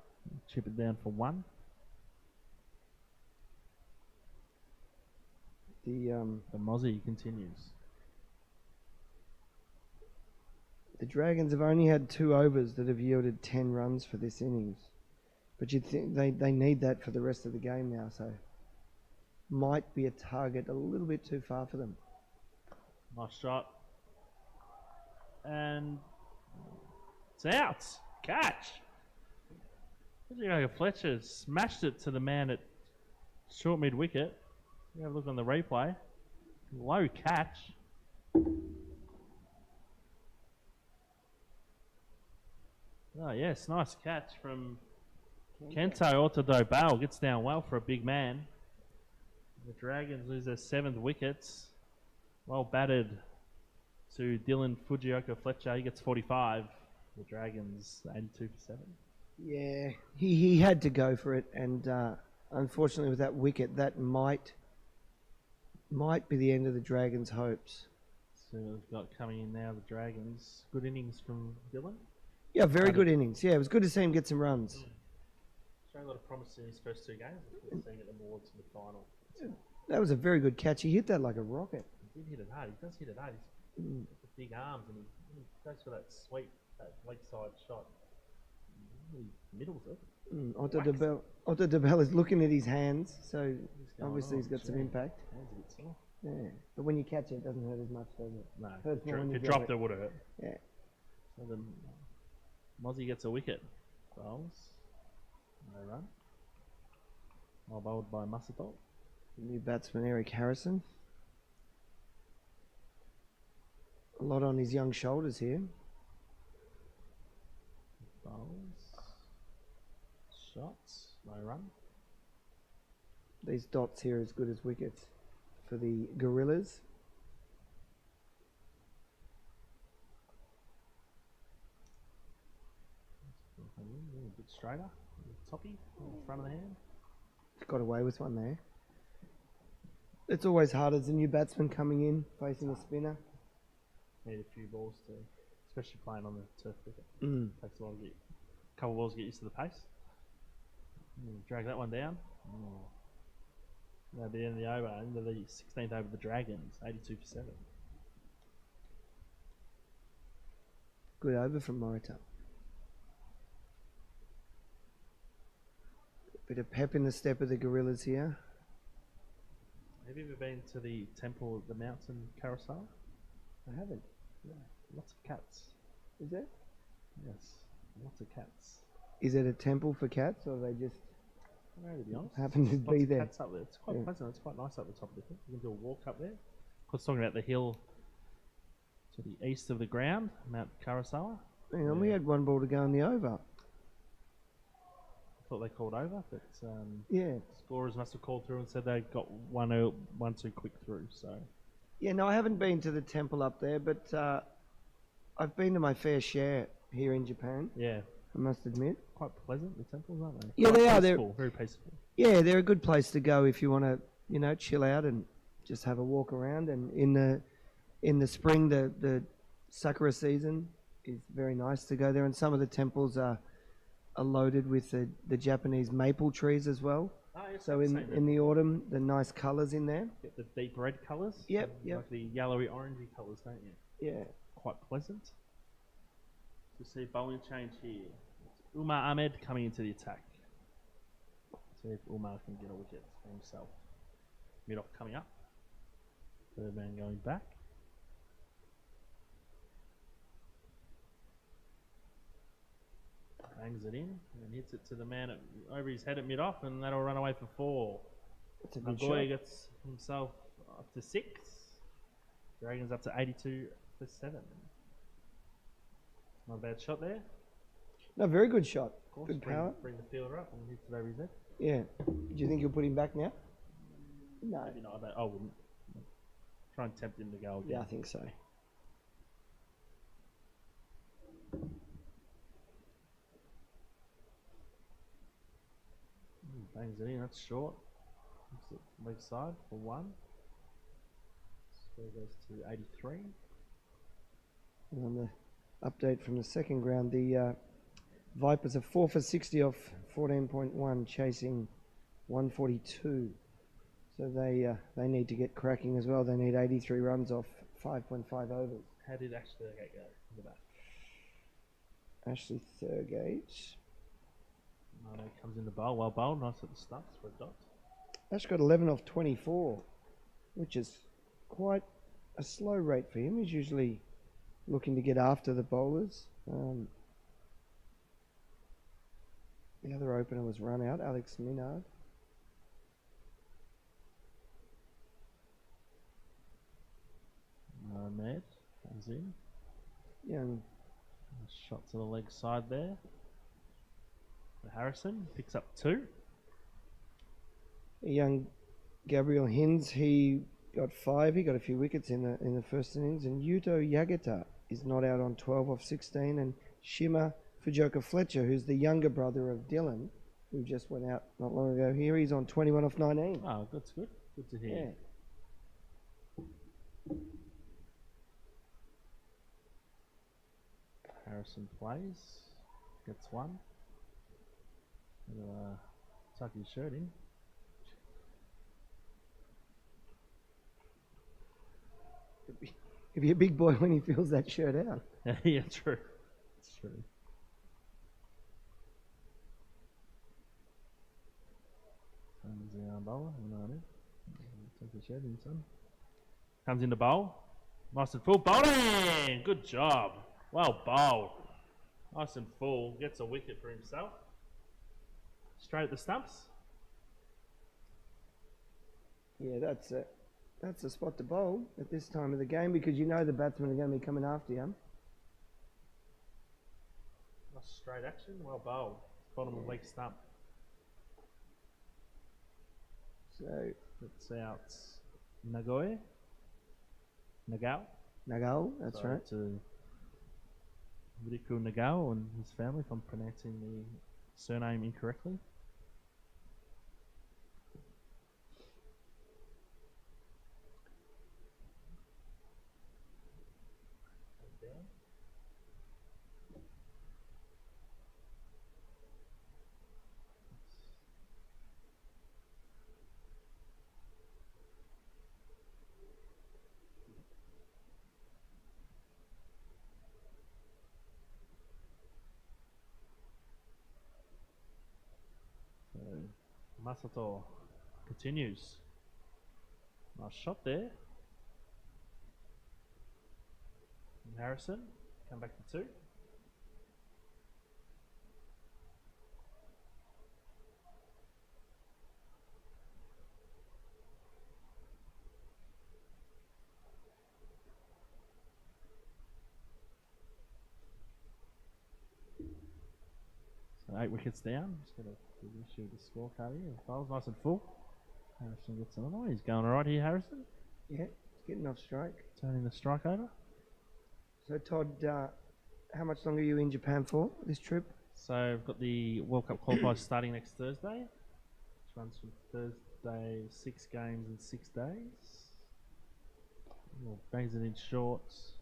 Chip it down for 1. The Mozzie continues. The Dragons have only had 2 overs that have yielded 10 runs for this innings. But you'd think they need that for the rest of the game now, so might be a target a little bit too far for them. Nice shot. And it's out. Catch. Fletcher smashed it to the man at Short mid wicket. You have a look on the replay. Low catch. Oh yes, nice catch from Kento Ortodobal. Gets down well for a big man. The Dragons lose their 7th wickets. Well batted to Dylan Fujioka Fletcher. He gets 45. The Dragons 82 for 7. Yeah, he had to go for it, and unfortunately with that wicket, that might be the end of the Dragons' hopes. So we've got coming in now the Dragons. Good innings from Dylan. Yeah, very good innings. Yeah, it was good to see him get some runs. Showing a lot of promise in his first 2 games. We're seeing it towards the final. That was a very good catch. He hit that like a rocket. He did hit it hard. He does hit it hard. He's got big arms and he goes for that sweep, that lakeside shot. He middles it. Otto DeBell is looking at his hands, so going, obviously he's got some impact. Hands a bit sore. Yeah, but when you catch it, it doesn't hurt as much, does it? No, Hurts more when if you it drop dropped it would have hurt. Yeah. So then Mozzie gets a wicket. Bowls. No run. Well bowled by Musatol. New batsman Eric Harrison. A lot on his young shoulders here. Bowls. Shots. No run. These dots here are as good as wickets for the Gorillas. A bit straighter. Toppy. Front of the hand. Got away with one there. It's always hard as a new batsman coming in, facing a spinner. Need a few balls to, especially playing on the turf wicket. Takes a while to get, a couple of balls to get used to the pace. Drag that one down. That'll be the end of the over. Into the 16th over the Dragons, 82 for 7. Good over from Morita. Bit of pep in the step of the Gorillas here. Have you ever been to the Temple of the Mountain Carousel? I haven't. Yeah, lots of cats. Is there? Yes, lots of cats. Is it a temple for cats, or they just To be honest, happen to lots be of there? cats up there. It's quite pleasant. It's quite nice up the top of the hill. You can do a walk up there. Of course, talking about the hill to the east of the ground, Mount Karasawa. Hang on, we had one ball to go in the over. I thought they called over, but Yeah. scorers must have called through and said they got one too quick through. So Yeah, no, I haven't been to the temple up there, but I've been to my fair share here in Japan, yeah, I must admit. quite pleasant the temples, aren't they? Yeah, Quite they are. They're peaceful, very peaceful. Yeah, they're a good place to go if you want to, chill out and just have a walk around. And in the spring, the sakura season is very nice to go there. And some of the temples are loaded with the Japanese maple trees as well. Oh, yes, So that's in the autumn, the nice colours in there. get the deep red colours. Yep, and yep. Like the yellowy orangey colours, don't you? Yeah. Quite pleasant. To see bowling change here. It's Umar Ahmed coming into the attack. See if Umar can get a wicket for himself. Mid-off coming up. Third man going back. Bangs it in and hits it to the man over his head at mid-off, and that'll run away for 4. That's a good Nagoya shot. gets himself up to 6. Dragons up to 82 for 7. Not a bad shot there. No, very good shot. Of course, Good power. bring the fielder up and hits it over his head. Yeah. Do you think you'll put him back now? No. Maybe not. I wouldn't. Try and tempt him to go again. Yeah, I think so. Bangs it in. That's short. Hits it leg side for 1. Score goes to 83. And on the update from the second ground, the Vipers are 4 for 60 off 14.1, chasing 142. So they need to get cracking as well. They need 83 runs off 5.5 overs. How did Ashley Thurgate go in the back? Ashley Thurgate. Mano comes in the bowl. Well bowled. Nice at the stumps for a dot. Ash got 11 off 24, which is quite a slow rate for him. He's usually looking to get after the bowlers. The other opener was run out, Alex Minard. Ahmed comes in. Young, Shot to the leg side there. Harrison picks up 2. young Gabriel Hinds, he got 5. He got a few wickets in the first innings. And Yuto Yagata is not out on 12 off 16. And Shima Fujoka Fletcher, who's the younger brother of Dylan, who just went out not long ago here, he's on 21 off 19. Oh, that's good. Good to hear. Harrison plays, gets 1. Tuck his shirt in. He'll be a big boy when he fills that shirt out. Yeah, true. It's true. Comes the bowler. Take the shirt in, son. Comes in to bowl. Nice and full. Bowling! Good job. Well bowled. Nice and full. Gets a wicket for himself. Straight at the stumps. Yeah, that's a spot to bowl at this time of the game because you know the batsmen are going to be coming after you. Nice straight action. Well bowled. Bottom of leg stump. So It's out Nagao, Nagal, that's sorry, right. to Riku Nagao and his family, if I'm pronouncing the surname incorrectly. Masato continues. Nice shot there. And Harrison, come back to 2. So 8 wickets down. Just got to issue the scorecard here. Bowls nice and full. Harrison gets another one. He's going alright here, Harrison. Yeah, it's getting off strike. Turning the strike over. So Todd, how much longer are you in Japan for this trip? So we've got the World Cup qualifiers starting next Thursday, which runs from Thursday, 6 games in 6 days. We'll bangs it in shorts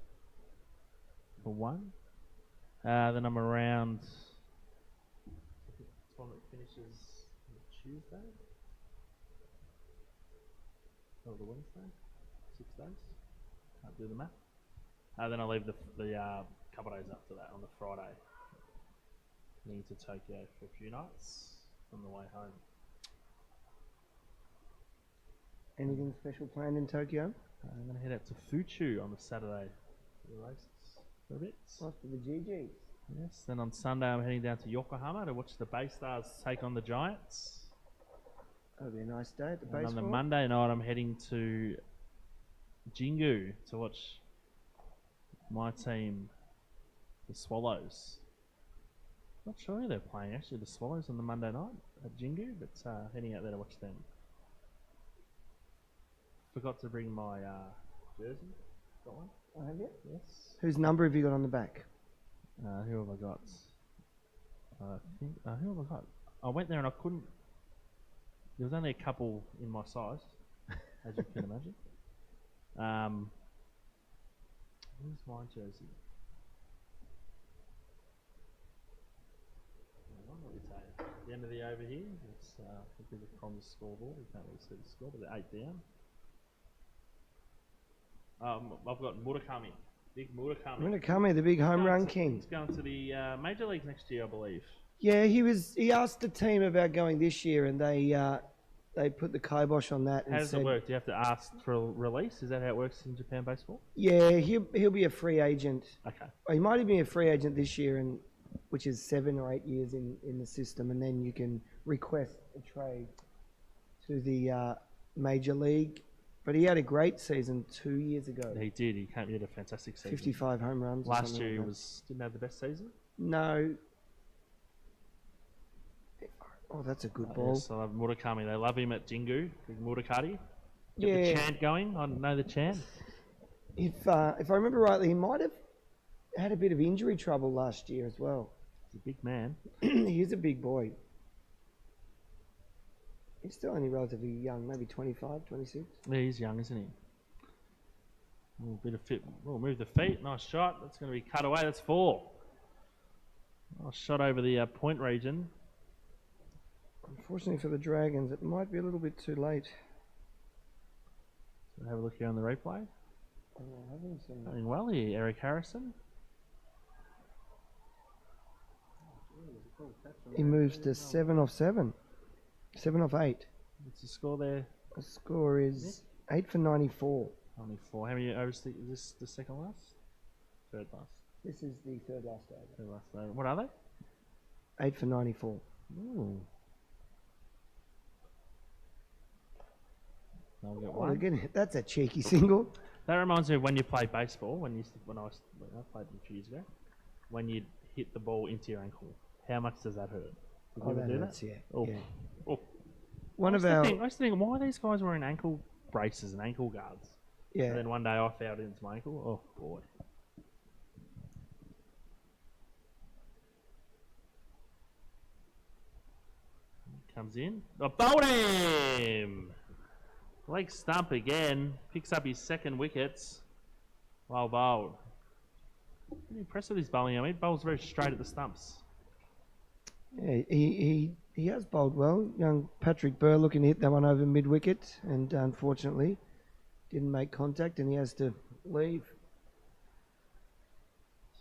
for 1. Then I'm around. Tournament finishes on Tuesday or the Wednesday. 6 days. Can't do the math. Then I'll leave the couple of days after that on the Friday. Heading to Tokyo for a few nights on the way home. Anything special planned in Tokyo? I'm going to head out to Fuchu on the Saturday for the races for a bit. Off to the GGs. Yes, then on Sunday I'm heading down to Yokohama to watch the Bay Stars take on the Giants. That'll be a nice day at the And baseball. on the Monday night I'm heading to Jingu to watch my team, the Swallows. Not sure who they're playing actually, the Swallows on the Monday night at Jingu, but heading out there to watch them. Forgot to bring my jersey. Got one? Oh, have you? Yes. Whose number have you got on the back? Who have I got? I think who have I got? I went there and I couldn't. There was only a couple in my size, as you can imagine. Where's my jersey? Let me tell you. At the end of the over here, it's from the scoreboard. You can't really see the score, but they're 8 down. I've got Murakami. Big Murakami. Murakami, the big home run king. He's going to the major leagues next year, I believe. Yeah, he asked the team about going this year, and they put the kibosh on that. How and does said, it work? Do you have to ask for a release? Is that how it works in Japan baseball? Yeah, he'll be a free agent. Okay. He might even be a free agent this year, and which is 7 or 8 years in the system, and then you can request a trade to the major league But he had a great season 2 years ago. He did. He had a fantastic season. 55 home runs. or Last something year he like that. didn't have the best season. No. Oh, that's a good ball. Yes, I love Murakami. They love him at Jingu. Big Murakami. Get Yeah. the chant going. I know the chant. If I remember rightly, he might have had a bit of injury trouble last year as well. He's a big man. He is a big boy. He's still only relatively young, maybe 25, 26. Yeah, he's young, isn't he? A bit of fit. Oh, move the feet. Nice shot. That's going to be cut away. That's 4. Nice shot over the point region. Unfortunately for the Dragons, it might be a little bit too late. So have a look here on the replay. Oh, I haven't seen that. Doing well here, Eric Harrison. He moves to 7 off 7. 7 off 8. What's the score there? The score is 8 for 94. Only 4. How many overs? Is this the second last? Third last. This is the third last over. Third last over. What are they? 8 for 94. Ooh. They'll get Oh, one. again, that's a cheeky single. That reminds me of when you play baseball. When I played a few years ago, when you hit the ball into your ankle, how much does that hurt? Did you ever that do hurts, that? yeah. Oh. Yeah. Oh. One I of used to our think- I used to think, why are these guys wearing ankle braces and ankle guards? yeah. And then one day I fouled into my ankle. Oh boy. Comes in. Oh, bowled him! Leg stump again. Picks up his second wickets. Well bowled. Pretty impressive his bowling. I mean, bowls very straight at the stumps. Yeah, he has bowled well. Young Patrick Burr looking to hit that one over mid wicket, and unfortunately didn't make contact, and he has to leave.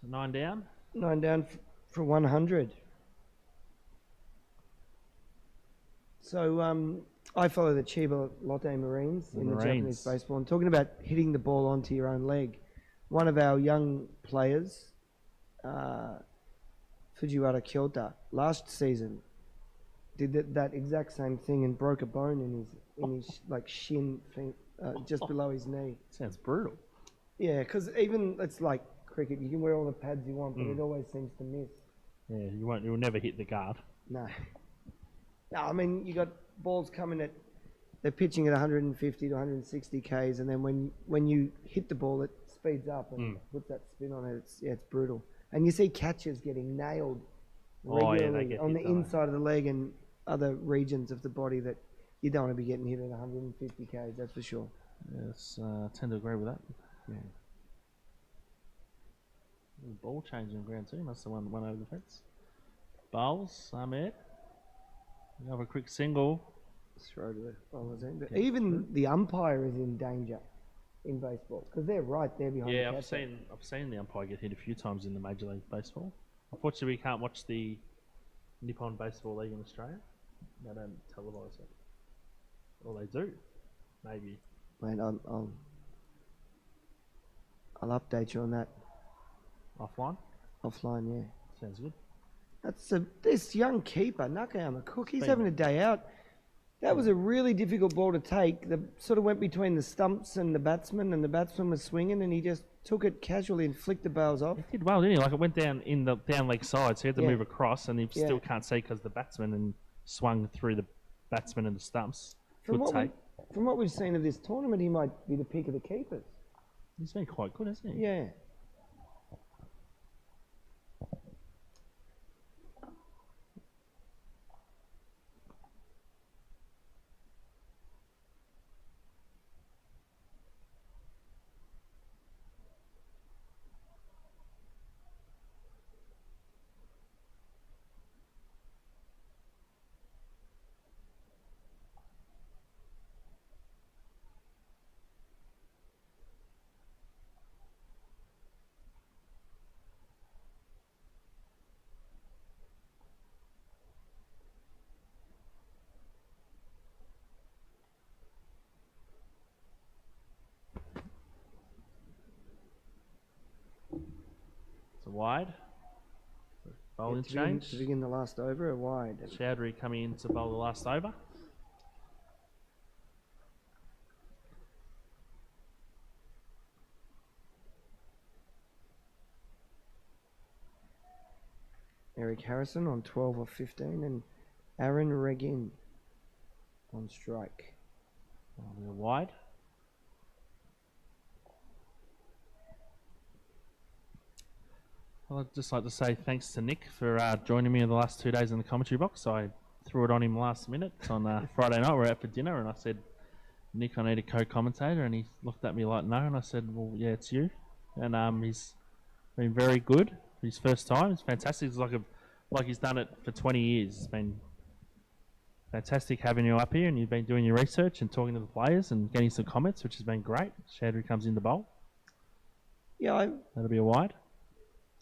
So 9 down. 9 down for 100. So I follow the Chiba Lotte Marines in the Japanese baseball. And talking about hitting the ball onto your own leg, one of our young players, Fujiwara Kyota, last season did that exact same thing and broke a bone in his like shin thing, just below his knee. Sounds brutal. Yeah, because even it's like cricket, you can wear all the pads you want, but it always seems to miss. Yeah, you'll never hit the guard. No. No, I mean, you got balls coming at, they're pitching at 150 to 160 Ks, and then when you hit the ball, it speeds up and puts that spin on it. It's brutal. And you see catchers getting nailed regularly get on the hit, don't they? inside of the leg and other regions of the body that you don't want to be getting hit at 150 Ks, that's for sure. Yes, I tend to agree with that. Yeah. Ball changing ground too. Must have won over the fence. Bowls, Ahmed. We have a quick single. Throw to the bowler's end. But even the umpire is in danger in baseball because they're right there behind the Yeah, catcher. I've seen the umpire get hit a few times in the Major League Baseball. Unfortunately, we can't watch the Nippon Baseball League in Australia. They don't televise it. Or they do, maybe. Mate, I'll update you on that Offline. offline. Yeah. Sounds good. That's this young keeper, Nakayama Cook. He's Been- having a day out. That was a really difficult ball to take. The sort of went between the stumps and the batsman was swinging, and he just took it casually and flicked the bails off. He did well, didn't he? Like it went down in the down leg side, so he had to Yeah. move across, and he Yeah. still can't see because the batsman and swung through the batsman and the stumps. From Good take. from what we've seen of this tournament, he might be the pick of the keepers. He's been quite good, hasn't he? Yeah. It's a wide. Bowling to begin, change. to begin the last over, a wide. Chowdhury coming in to bowl the last over. Eric Harrison on 12 or 15, and Aaron Regin on strike. We're wide. Well, I'd just like to say thanks to Nick for joining me in the last 2 days in the commentary box. I threw it on him last minute on Friday night. We were out for dinner, and I said, Nick, I need a co-commentator, and he looked at me like no, and I said, well, yeah, it's you. And he's been very good. His first time, it's fantastic. It's like he's done it for 20 years. It's been fantastic having you up here, and you've been doing your research and talking to the players and getting some comments, which has been great. Shadri comes in the bowl. Yeah, That'll be a wide.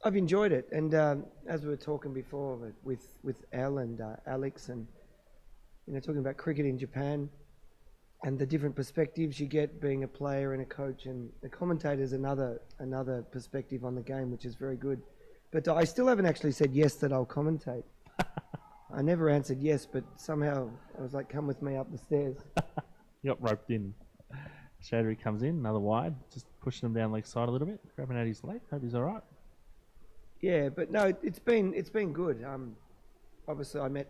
I've enjoyed it, and as we were talking before with Al and Alex, and talking about cricket in Japan and the different perspectives you get being a player and a coach, and the commentator's another perspective on the game, which is very good. But I still haven't actually said yes that I'll commentate. I never answered yes, but somehow I was like, come with me up the stairs. You got roped in. Shadri comes in, another wide, just pushing him down leg side a little bit, grabbing at his leg. Hope he's all right. Yeah, but no, it's been good. Obviously,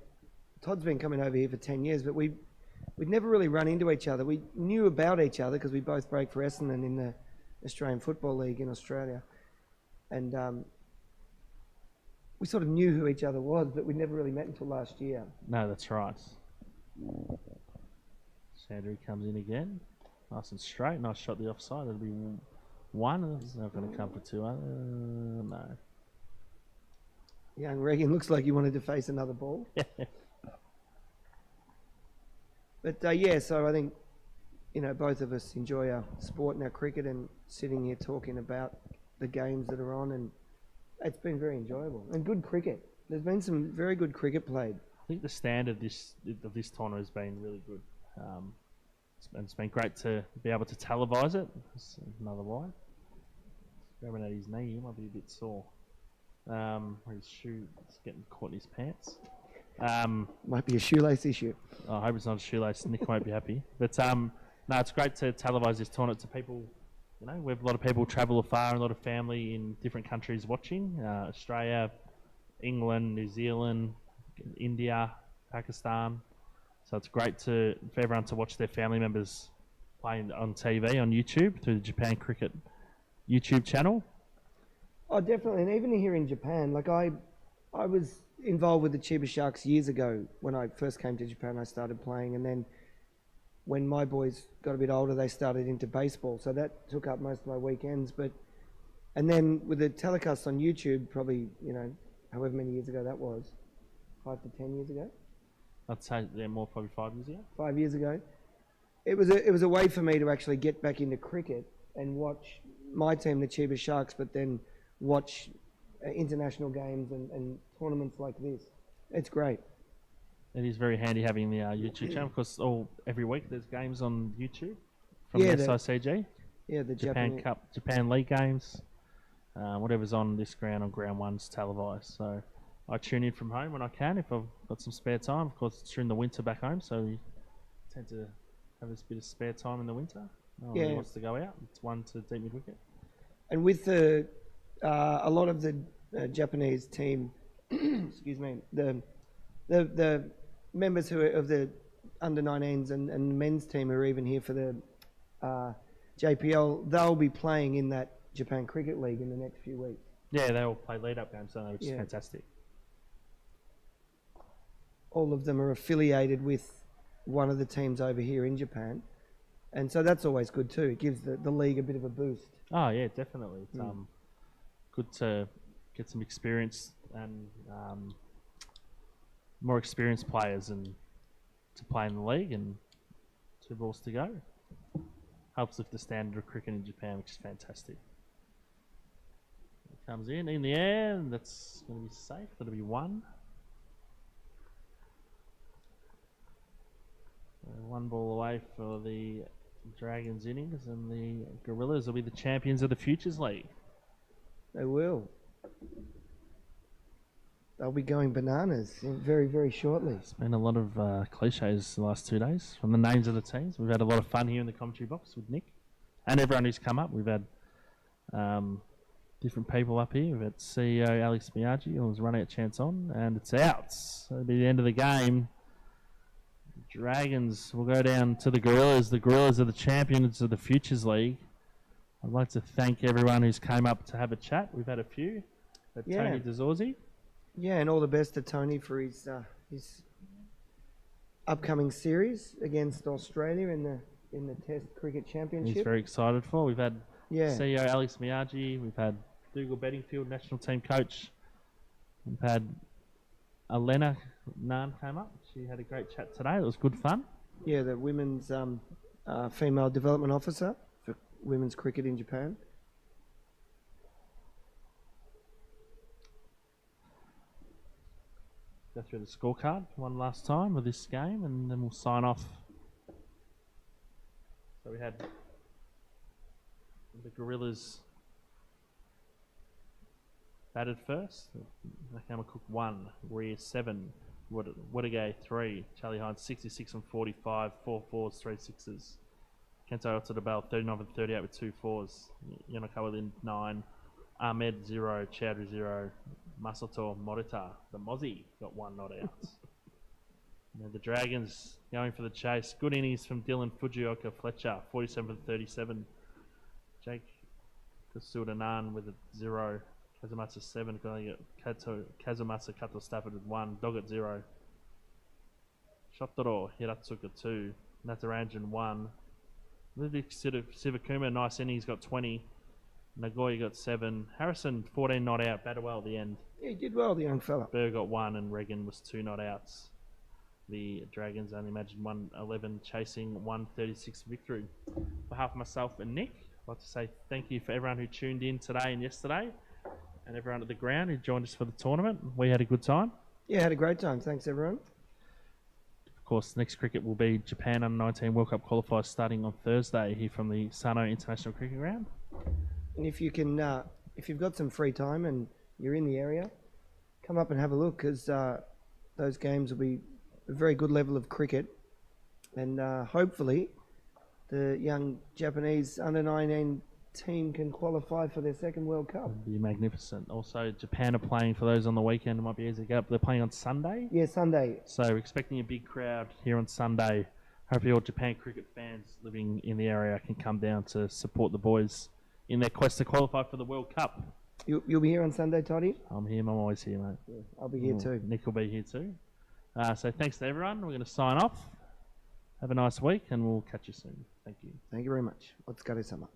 Todd's been coming over here for 10 years, but we'd never really run into each other. We knew about each other because we both break for Essendon in the Australian Football League in Australia, and we sort of knew who each other was, but we'd never really met until last year. No, that's right. Shadri comes in again, nice and straight. Nice shot the offside. That'll be one. It's not going to come for two. No. Young Regan looks like he wanted to face another ball. But yeah, so I think, both of us enjoy our sport and our cricket, and sitting here talking about the games that are on, and it's been very enjoyable and good cricket. There's been some very good cricket played. I think the standard of this tournament has been really good. It's been great to be able to televise it. There's another wide. Grabbing at his knee, he might be a bit sore. His shoe is getting caught in his pants. Might be a shoelace issue. I hope it's not a shoelace. Nick won't be happy. But no, it's great to televise this tournament to people. We have a lot of people travel afar, and a lot of family in different countries watching. Australia, England, New Zealand, India, Pakistan. So it's great for everyone to watch their family members playing on TV, on YouTube, through the Japan Cricket YouTube channel. Oh, definitely. And even here in Japan, like I was involved with the Chiba Sharks years ago when I first came to Japan. I started playing, and then when my boys got a bit older, they started into baseball. So that took up most of my weekends. And then with the telecast on YouTube, probably, however many years ago that was, 5 to 10 years ago. I'd say they're more probably 5 years ago. 5 years ago. It was a way for me to actually get back into cricket and watch my team, the Chiba Sharks, but then watch international games and tournaments like this. It's great. It is very handy having the YouTube channel, because every week there's games on YouTube from Yeah, the SICG. Yeah, the Japan Japanese. Cup, Japan League games, whatever's on this ground, on ground one's televised. So I tune in from home when I can if I've got some spare time. Of course, it's during the winter back home, so we tend to have a bit of spare time in the winter. No one really wants to go out. It's one to deep mid wicket. And with a lot of the Japanese team, excuse me, the members who are of the under-19s and men's team who are even here for the JPL, they'll be playing in that Japan Cricket League in the next few weeks. Yeah, they all play lead-up games, don't they, which is fantastic. All of them are affiliated with one of the teams over here in Japan. And so that's always good too. It gives the league a bit of a boost. Oh, yeah, definitely. It's good to get some experience and more experienced players and to play in the league, and 2 balls to go. Helps lift the standard of cricket in Japan, which is fantastic. It comes in the air, and that's going to be safe. That'll be 1. 1 ball away for the Dragons innings, and the Gorillas will be the champions of the Futures League. They will. They'll be going bananas very, very shortly. There's been a lot of cliches the last 2 days from the names of the teams. We've had a lot of fun here in the commentary box with Nick and everyone who's come up. We've had different people up here. We've got CEO Alex Miyagi, who's running a chance on, and it's out. So it'll be the end of the game. Dragons will go down to the Gorillas. The Gorillas are the champions of the Futures League. I'd like to thank everyone who's came up to have a chat. We've had a few. Yeah. Tony DeZorzi. Yeah, and all the best to Tony for his upcoming series against Australia in the Test Cricket Championship. He's very excited for. We've had Yeah. CEO Alex Miyagi. We've had Dougal Bedingfield, national team coach. We've had Elena Naan came up. She had a great chat today. It was good fun. Yeah, the women's female development officer for women's cricket in Japan. Go through the scorecard one last time of this game, and then we'll sign off. So we had the Gorillas batted first. Nakama Cook 1, Weir 7, Woodagay 3, Charlie Hines 66 and 45, 4 fours, 3 sixes. Kento Otadabel 39 and 38 with 2 fours. Yonokawa Lin 9, Ahmed 0, Chowdhury 0, Masato Morita, the Mozzie, got 1 not out. The Dragons going for the chase. Good innings from Dylan Fujioka Fletcher, 47 for 37. Jake Kasudanan with a 0. Kazumasa 7. Kazumasa Kato Stafford with 1. Dog at 0. Shotaro Hiratsuka 2. Nataranjan 1. Ludwig Sivakuma, nice innings, got 20. Nagoya got 7. Harrison 14 not out. Batted well at the end. Yeah, he did well, the young fella. Burr got 1 and Regan was 2 not outs. The Dragons only imagined 111 chasing 136 victory. On behalf of myself and Nick, I'd like to say thank you for everyone who tuned in today and yesterday, and everyone at the ground who joined us for the tournament. We had a good time. Yeah, had a great time. Thanks, everyone. Of course, next cricket will be Japan Under-19 World Cup qualifiers starting on Thursday here from the Sano International Cricket Ground. And if you can, if you've got some free time and you're in the area, come up and have a look, because those games will be a very good level of cricket, and hopefully the young Japanese under-19 team can qualify for their second World Cup. It'd be magnificent. Also, Japan are playing, for those on the weekend, it might be easy to get up. They're playing on Sunday. Yeah, Sunday. So we're expecting a big crowd here on Sunday. Hopefully all Japan cricket fans living in the area can come down to support the boys in their quest to qualify for the World Cup. You'll be here on Sunday, Toddy? I'm here. I'm always here, mate. Yeah, I'll be here too. Nick will be here too. So thanks to everyone. We're going to sign off. Have a nice week, and we'll catch you soon. Thank you. Thank you very much. Otsukare-sama.